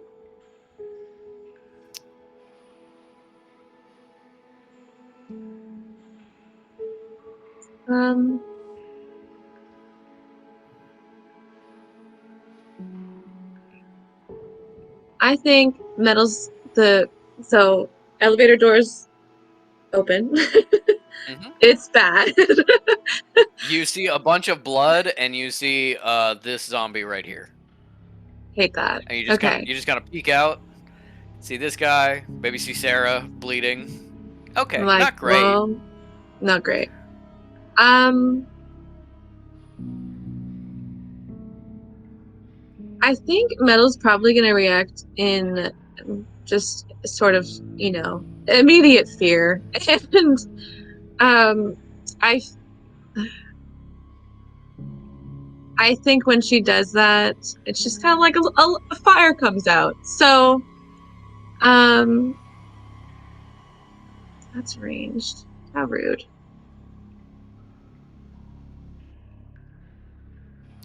I think so elevator doors open. Mhm. It's bad. You see a bunch of blood, and you see this zombie right here, Hate that. and you just Okay. kind of peek out, see this guy, maybe see Sarah bleeding. Okay, I'm like, not great. well, not great. I think Metal's probably gonna react in just sort of, immediate fear. And I I think when she does that, it's just kind of like a fire comes out. So, that's ranged. How rude.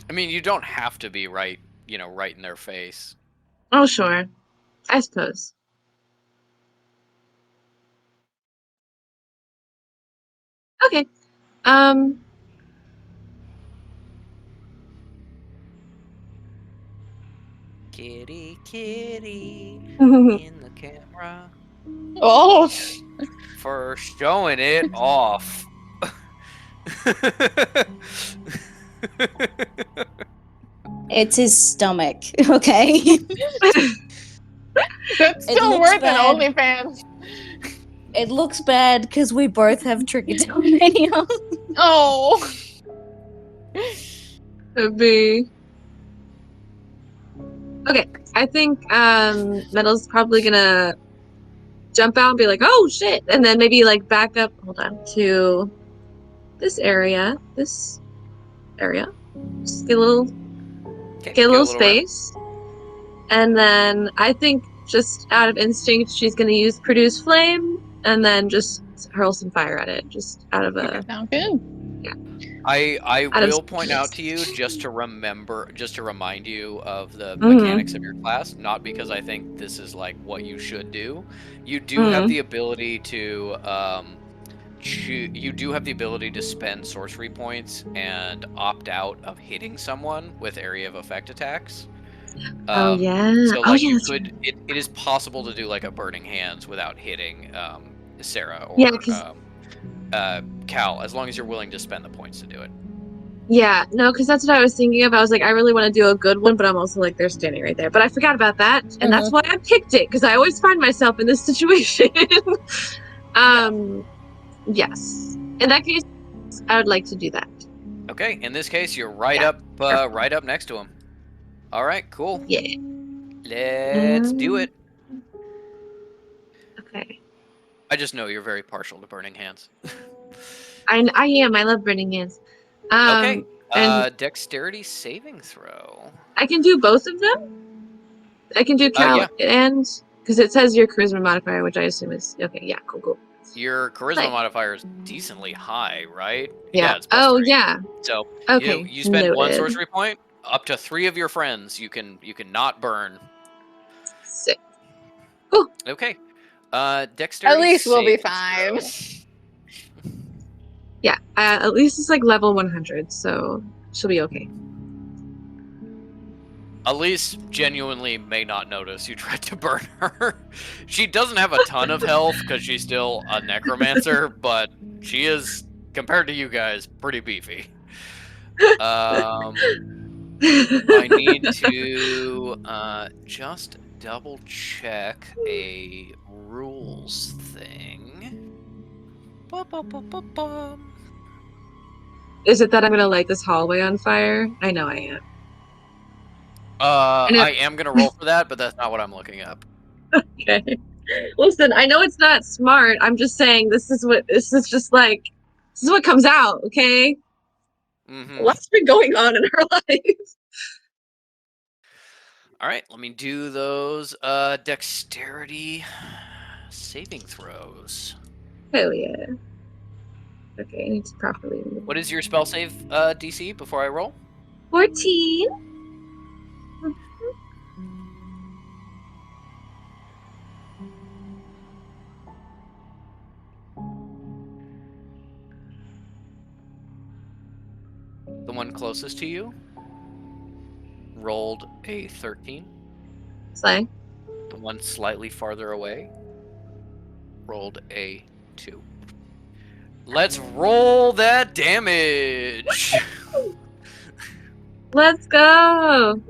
I mean, you don't have to be right in their face. Oh, sure. I suppose. Okay. Kitty, kitty, Oh, in the camera Oh, for showing it off. It's his stomach, okay? that's It still looks worth an bad. OnlyFans. It looks bad because we both have trichotillomania. Oh. Could be. Okay. I think Metal's probably gonna jump out and be like, "Oh shit!" and then maybe like back up. Hold on to this area. Just get a little Okay, get a go little a little round. space. And then I think just out of instinct, she's going to use Produce Flame and then just hurl some fire at it. Just out of a. Sounds good. I Out of will point out to you space. just to remind you of the Mhm. mechanics of your class, not because I think this is like what you should do. You do have the ability to spend sorcery points and opt out of hitting someone with area of effect attacks. Oh, yeah. So Oh, like yeah, you that's could, it is possible to do like a burning hands without hitting Sarah Yeah, or 'cause- Cal, as long as you're willing to spend the points to do it. Yeah, no, because that's what I was thinking of. I was like, I really want to do a good one, but I'm also like, they're standing right there. But I forgot about that, and that's why I picked it, because I always find myself in this situation. Yes. In that case, I would like to do that. Okay, in this case, you're right Yeah. up next to him. All right, cool. Yeah. Let's do it. Okay. I just know you're very partial to burning hands. I am. I love burning hands. Okay, And dexterity saving throw. I can do both of them. I can do Cal Yeah. and because it says your charisma modifier, which I assume is okay. Yeah, cool. Your charisma Nice. modifier is decently high, right? Yeah. It's plus 3. Yeah. So Okay. you spend one Noted. sorcery point. Up to 3 of your friends you can not burn. Sick. Okay. Dexterity. At least we'll be saving fine. throw. Yeah, at least it's like level 100, so she'll be okay. Elise genuinely may not notice you tried to burn her. She doesn't have a ton of health because she's still a necromancer, but she is, compared to you guys, pretty beefy. I need to just double check a rules thing. Ba-ba-ba-ba-bum. Is it that I'm gonna light this hallway on fire? I know I am. I am gonna roll for that, but that's not what I'm looking up. Okay. Listen, I know it's not smart. I'm just saying this is what comes out, okay? Mm-hmm. What's been going on in her life? All right, let me do those dexterity saving throws. Hell yeah. Okay, I need to properly. What is your spell save DC before I roll? 14. The one closest to you rolled a 13. Slay. The one slightly farther away rolled a 2. Let's roll that damage. Let's go.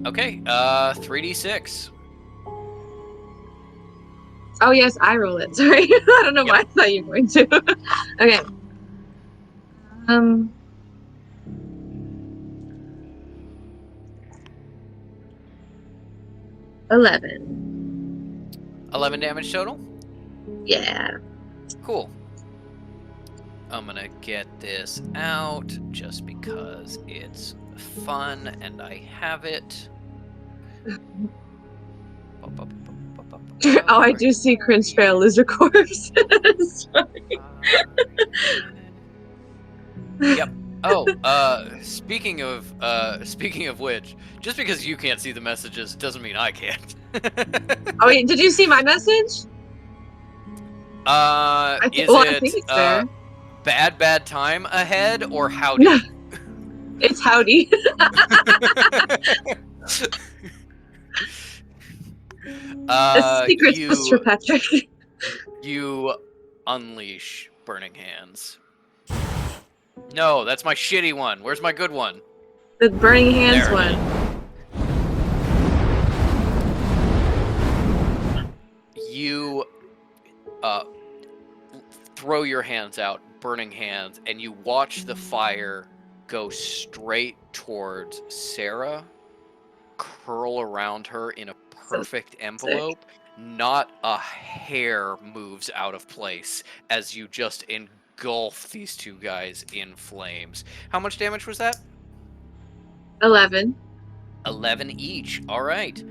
Okay, 3d6. Oh yes, I roll it. Sorry, I don't know why I thought you were going to. Okay. 11. 11 damage total. Yeah. Cool. I'm gonna get this out just because it's fun and I have it. Oh, I do see Cringe Trail Lizard Corpse. Sorry. Yep. Oh, speaking of which, just because you can't see the messages doesn't mean I can't. Oh wait, did you see my message? I think it's there. bad time ahead or howdy? No, it's howdy. A secret Mr. Patrick. You unleash Burning Hands. No, that's my shitty one. Where's my good one? The Burning Hands one. You throw your hands out, Burning Hands, and you watch the fire go straight towards Sarah, curl around her in a perfect envelope. Not a hair moves out of place as you just engulf these two guys in flames. How much damage was that? 11. 11 each. All right.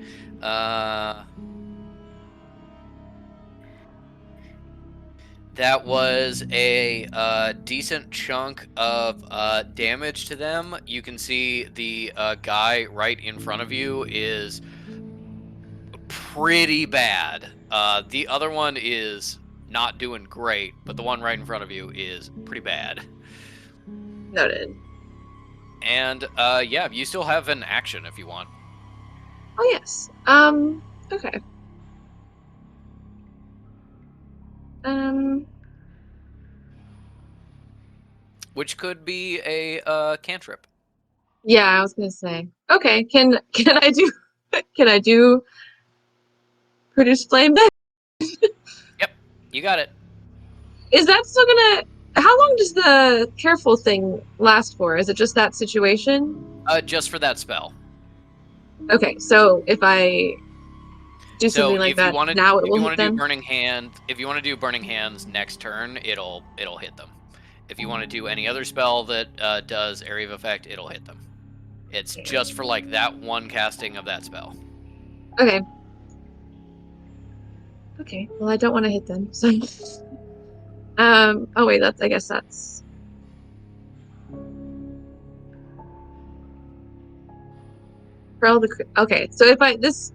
That was a decent chunk of damage to them. You can see the guy right in front of you is pretty bad. The other one is not doing great, but the one right in front of you is pretty bad. Noted. And yeah, you still have an action if you want. Oh yes. Okay. Which could be a cantrip. Yeah, I was gonna say. Okay, can I do produce flame then? Yep, you got it. Is that still gonna? How long does the careful thing last for? Is it just that situation? Just for that spell. Okay, so if I do something like that now, it will hit them. If you want to do Burning Hands next turn, it'll hit them. If you want to do any other spell that does Area of Effect, it'll hit them. It's just for like that one casting of that spell. Okay. Okay. Well, I don't want to hit them. So. Oh wait. I guess that's. Hurl the. Okay, so if this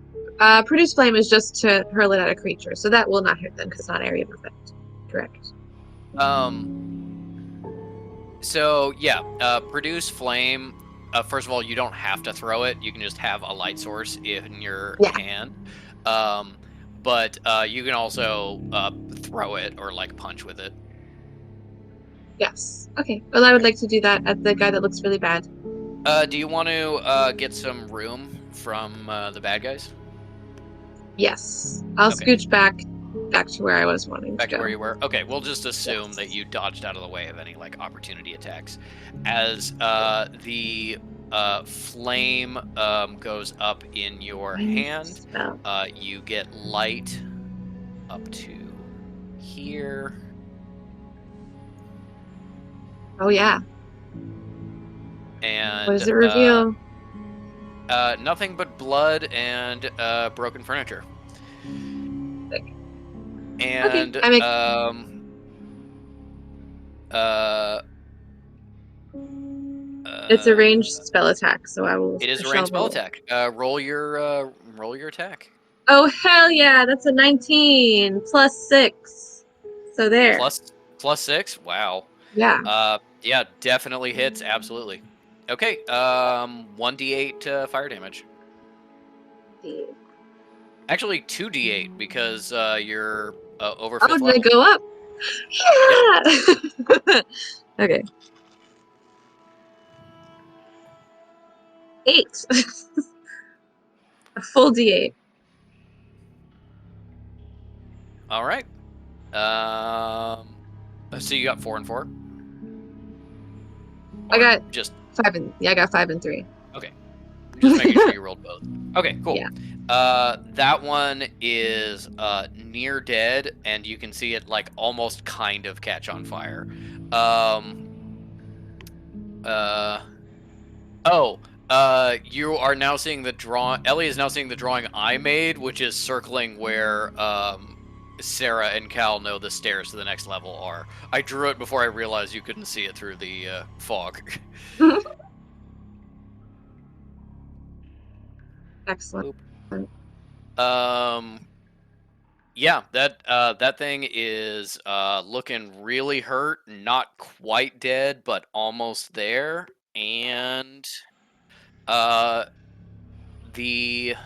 produce flame is just to hurl it at a creature, so that will not hit them because it's not area of effect. Correct. So yeah, produce flame. First of all, you don't have to throw it. You can just have a light source in your hand. But you can also throw it or like punch with it. Yes. Okay. Well, I would like to do that at the guy that looks really bad. Do you want to get some room from the bad guys? Yes. I'll scooch back to where I was wanting Back to go. to where you were? Okay, we'll just assume that you dodged out of the way of any like opportunity attacks. As the flame goes up in your hand, you get light up to here. Oh yeah. And what does it reveal? Nothing but blood and broken furniture. And okay, it's a ranged spell attack, so I will. It is a ranged spell attack. Roll your attack. Oh hell yeah! That's a 19 plus 6. So there. Plus 6. Wow. Yeah. Yeah, definitely hits. Absolutely. Okay. 1d8 fire damage. Actually, 2d8 because you're over 5th level. Oh, did it go up? Yeah. Okay. 8. A full d8. All right. So you got 4 and 4. I got just 5 and I got 5 and 3. Okay. Just making sure you rolled both. Okay, cool. Yeah. That one is near dead, and you can see it like almost kind of catch on fire. You are now seeing the drawing. Ellie is now seeing the drawing I made, which is circling where Sarah and Cal know the stairs to the next level are. I drew it before I realized you couldn't see it through the fog. Excellent. Yeah, that thing is looking really hurt, not quite dead, but almost there. And the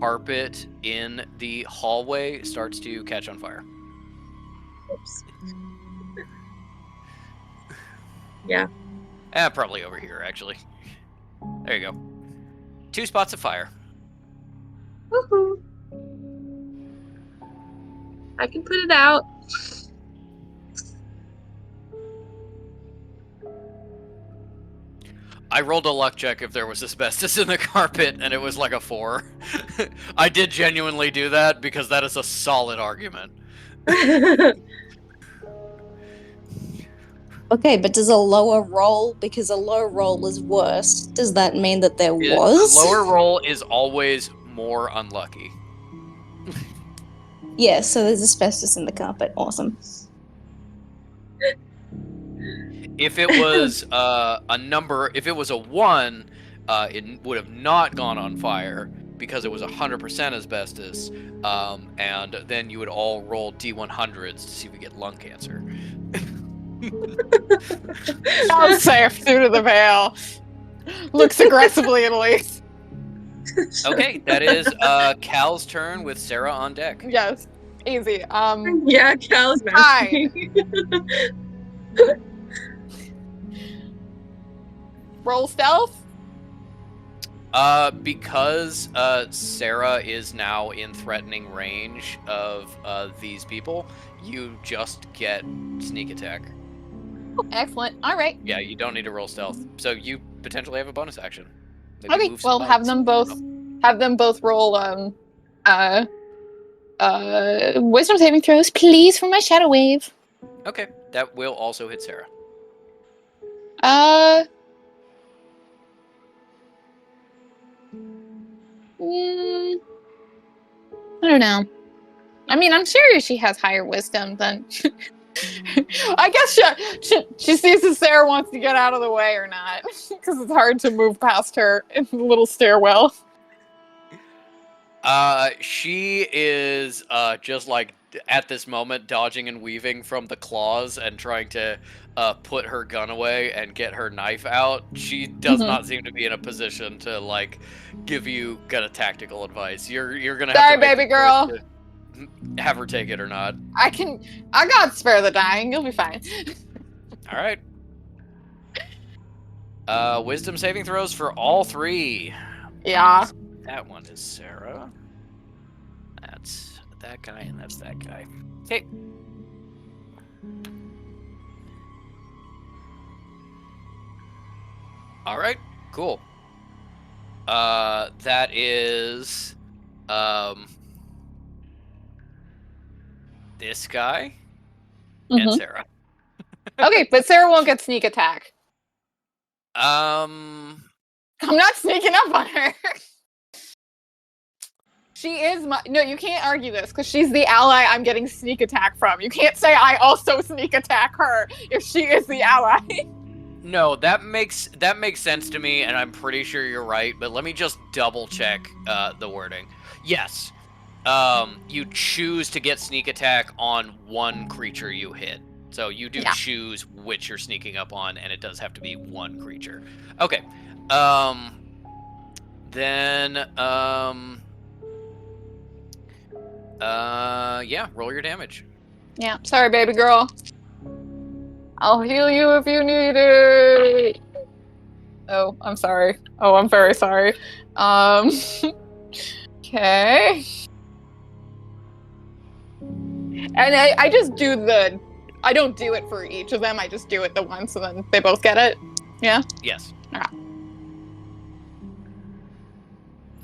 carpet in the hallway starts to catch on fire. Oops. Yeah. Probably over here, actually. There you go. 2 spots of fire. Woohoo! I can put it out. I rolled a luck check if there was asbestos in the carpet, and it was like a 4. I did genuinely do that because that is a solid argument. Okay, but does a lower roll, because a low roll is worse, does that mean that there was? A lower roll is always more unlucky. Yeah, so there's asbestos in the carpet. Awesome. If it was a number, if it was a 1, it would have not gone on fire because it was 100% asbestos, and then you would all roll D100s to see if we get lung cancer. I'll safe through the veil. Looks aggressively at least. Okay, that is Cal's turn with Sarah on deck. Yes, easy. Yeah, Cal's masking. Roll stealth. Because Sarah is now in threatening range of these people, you just get sneak attack. Excellent. All right. Yeah, you don't need to roll stealth, so you potentially have a bonus action. Maybe Okay. move some Well, have buttons. them both roll wisdom saving throws, please, for my shadow wave. Okay, that will also hit Sarah. I don't know. I mean, I'm sure she has higher wisdom than I guess she sees if Sarah wants to get out of the way or not, because it's hard to move past her in the little stairwell. She is just like at this moment dodging and weaving from the claws and trying to put her gun away and get her knife out. She does not seem to be in a position to like give you kind of tactical advice. You're gonna have Sorry, to make baby the choice girl. to have her take it or not. I got spare the dying. You'll be fine. All right. Wisdom saving throws for all three. Yeah. That one is Sarah. That's that guy, and that's that guy. Okay. All right. Cool. That is this guy and Sarah. Okay, but Sarah won't get sneak attack. Um. I'm not sneaking up on her. She is my... No, you can't argue this, because she's the ally I'm getting sneak attack from. You can't say I also sneak attack her if she is the ally. No, that makes sense to me, and I'm pretty sure you're right. But let me just double check the wording. Yes, you choose to get sneak attack on one creature you hit. So you do choose which you're sneaking up on, and it does have to be one creature. Okay. Then yeah, roll your damage. Yeah, sorry, baby girl. I'll heal you if you need it. Oh, I'm sorry. Oh, I'm very sorry. Okay. And I just do the... I don't do it for each of them. I just do it the once, so then they both get it. Yeah? Yes.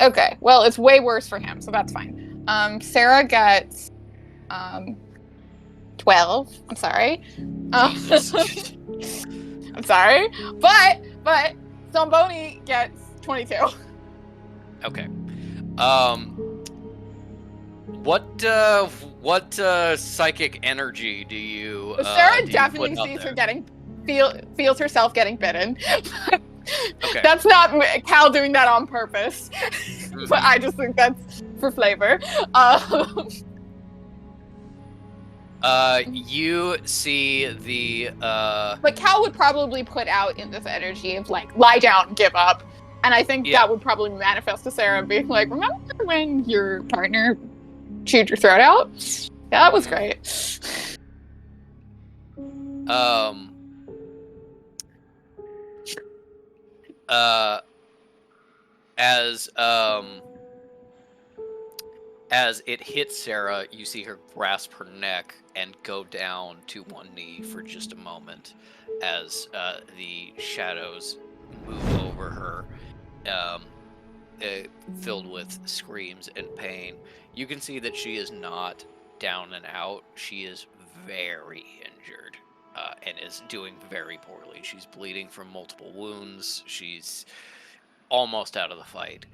Okay, well, it's way worse for him, so that's fine. Sarah gets 12. I'm sorry. I'm sorry. But Zamboni gets 22. Okay. What psychic energy do you Sarah do you definitely put up sees there? her feels herself getting bitten. Okay. That's not Cal doing that on purpose. But I just think that's for flavor. You see the But Cal would probably put out in this energy of like, lie down and give up. And I think that would probably manifest to Sarah being like, remember when your partner chewed your throat out? Yeah, that was great. As it hits Sarah, you see her grasp her neck and go down to one knee for just a moment as the shadows move over her, filled with screams and pain. You can see that she is not down and out. She is very injured and is doing very poorly. She's bleeding from multiple wounds. She's almost out of the fight.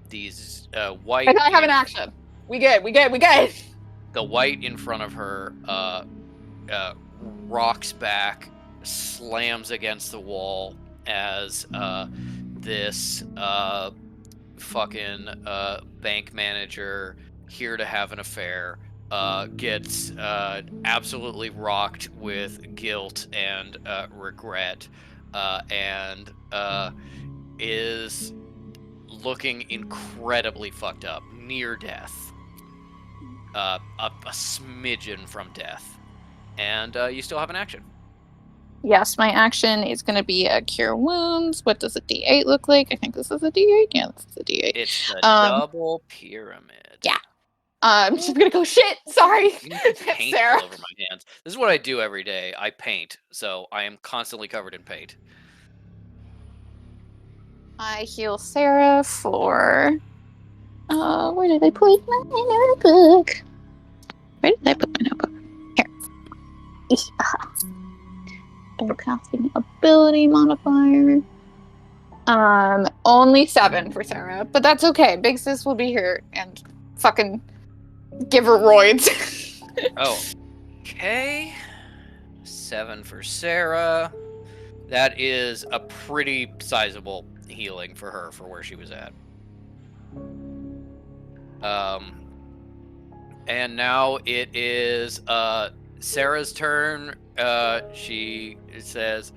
These white... I have an action. We good. The white in front of her rocks back, slams against the wall as this fucking bank manager here to have an affair gets absolutely rocked with guilt and regret and is looking incredibly fucked up, near death, a smidgen from death, and you still have an action. Yes, my action is going to be a cure wounds. What does a D8 look like? I think this is a D8. Yeah, this is a D8. It's the double pyramid. Yeah. I'm just gonna go shit. Sorry, Paint Sarah. all over my hands. This is what I do every day. I paint, so I am constantly covered in paint. I heal Sarah for... where did I put my notebook? Where did I put my notebook? Here. Casting ability modifier. Only 7 for Sarah, but that's okay. Big Sis will be here and fucking give her roids. Oh, okay. 7 for Sarah. That is a pretty sizable healing for her for where she was at. And now it is Sarah's turn. She says,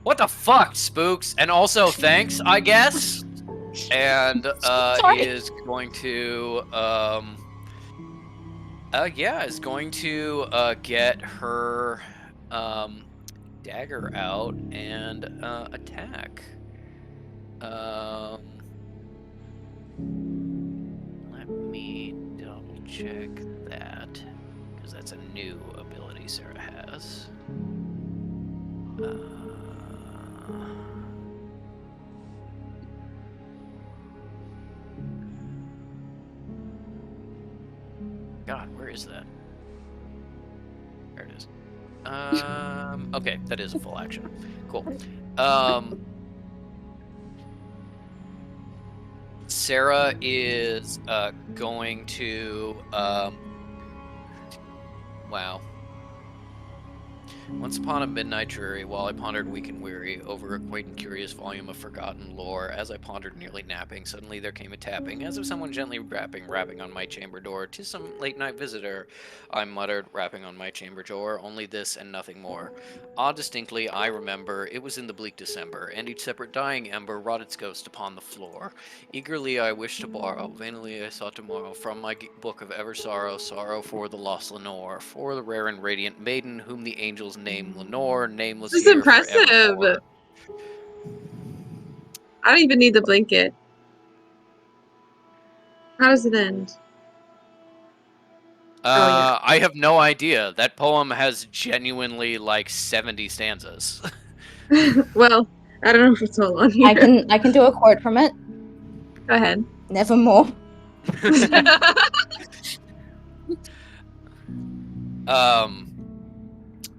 "What the fuck, spooks?" And also thanks, I guess. And is going to is going to get her dagger out and attack. Let me double check that, because that's a new ability Sarah has. God, where is that? There it is. Okay, that is a full action. Cool. Sarah is going to wow. Once upon a midnight dreary, while I pondered weak and weary over a quaint and curious volume of forgotten lore, as I pondered nearly napping, suddenly there came a tapping, as of someone gently rapping on my chamber door. "'Tis some late-night visitor," I muttered, rapping on my chamber door, only this and nothing more. Ah, distinctly I remember, it was in the bleak December, and each separate dying ember wrought its ghost upon the floor. Eagerly I wished to borrow, vainly I sought tomorrow, from my book of ever sorrow, sorrow for the lost Lenore, for the rare and radiant maiden whom the angels name Lenore, nameless This is here impressive. forevermore. I don't even need the blanket. How does it end? Yeah. I have no idea. That poem has genuinely like 70 stanzas. Well, I don't know if it's all on here. I can do a quote from it. Go ahead. Nevermore.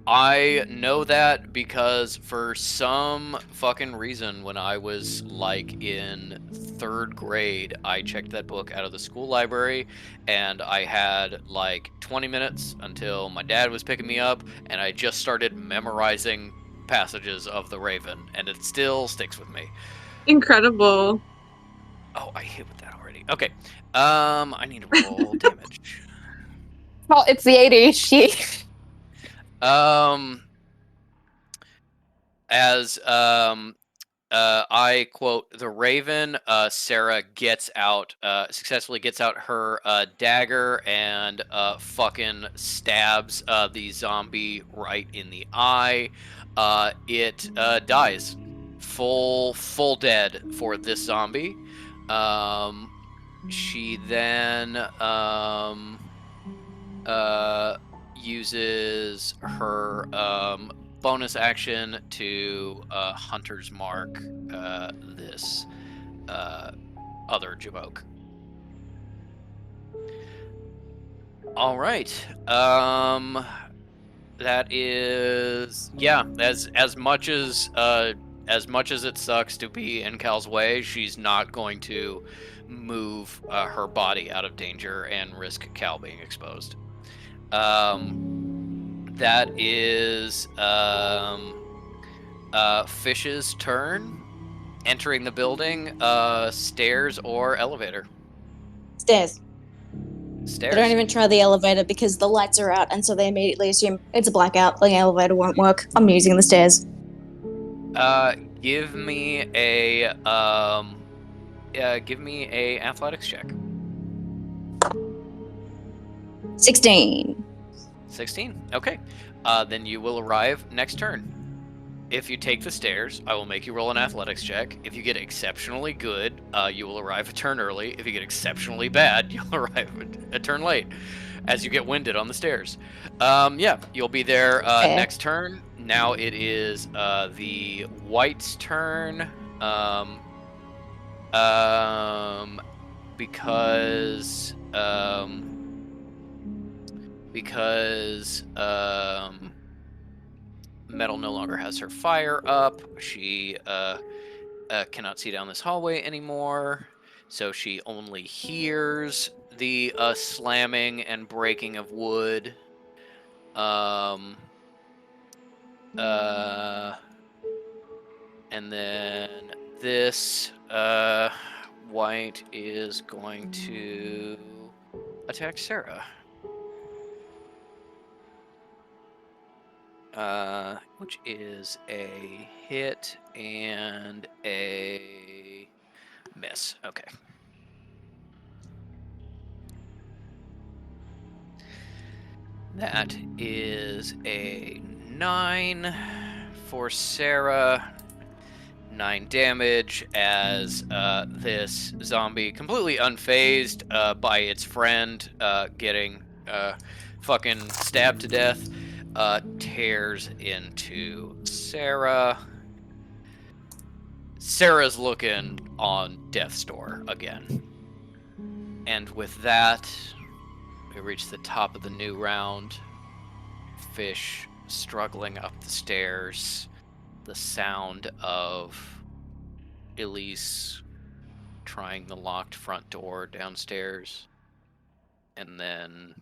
I know that because for some fucking reason, when I was like in 3rd grade, I checked that book out of the school library, and I had like 20 minutes until my dad was picking me up, and I just started memorizing passages of The Raven, and it still sticks with me. Incredible. Oh, I hit with that already. Okay. I need to roll damage. Well, it's the ADHD. As I quote, "The Raven," Sarah gets out, successfully gets out her dagger and fucking stabs the zombie right in the eye. It dies, full dead for this zombie. She then uses her bonus action to Hunter's Mark this other Jabok. All right. That is, yeah. As much as it sucks to be in Cal's way, she's not going to move her body out of danger and risk Cal being exposed. That is Fish's turn. Entering the building, stairs or elevator? Stairs. Stairs. They don't even try the elevator because the lights are out, and so they immediately assume it's a blackout. The elevator won't work. I'm using the stairs. Give me a athletics check. 16. 16. Okay. Then you will arrive next turn. If you take the stairs, I will make you roll an athletics check. If you get exceptionally good, you will arrive a turn early. If you get exceptionally bad, you'll arrive a turn late as you get winded on the stairs. Yeah, you'll be there next turn. Now it is the White's turn. Because Metal no longer has her fire up. She cannot see down this hallway anymore, so she only hears the slamming and breaking of wood. And then this white is going to attack Sarah. Which is a hit and a miss. Okay. That is a 9 for Sarah. 9 damage as this zombie, completely unfazed by its friend getting fucking stabbed to death, tears into Sarah. Sarah's looking on death's door again. And with that, we reach the top of the new round. Fish struggling up the stairs. The sound of Elise trying the locked front door downstairs. And then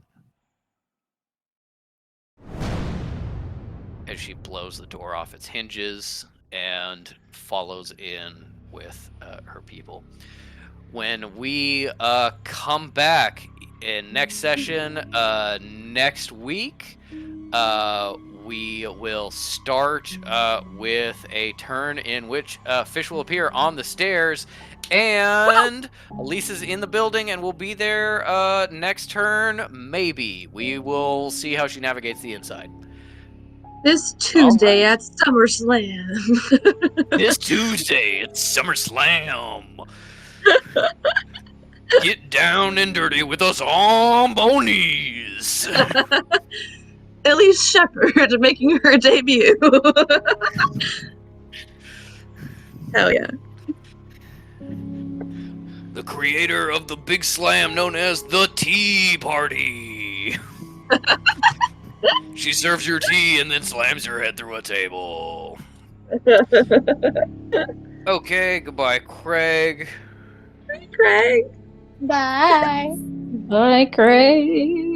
as she blows the door off its hinges and follows in with her people. When we come back in next session next week, we will start with a turn in which Fish will appear on the stairs, and Elise is in the building and will be there next turn, maybe. We will see how she navigates the inside. This Tuesday at SummerSlam. This Tuesday at SummerSlam. Get down and dirty with us Zombonis. Elise Shepherd making her debut. Hell yeah. The creator of the big slam known as the Tea Party. She serves your tea and then slams your head through a table. Okay, goodbye, Craig. Craig. Bye. Bye, Craig.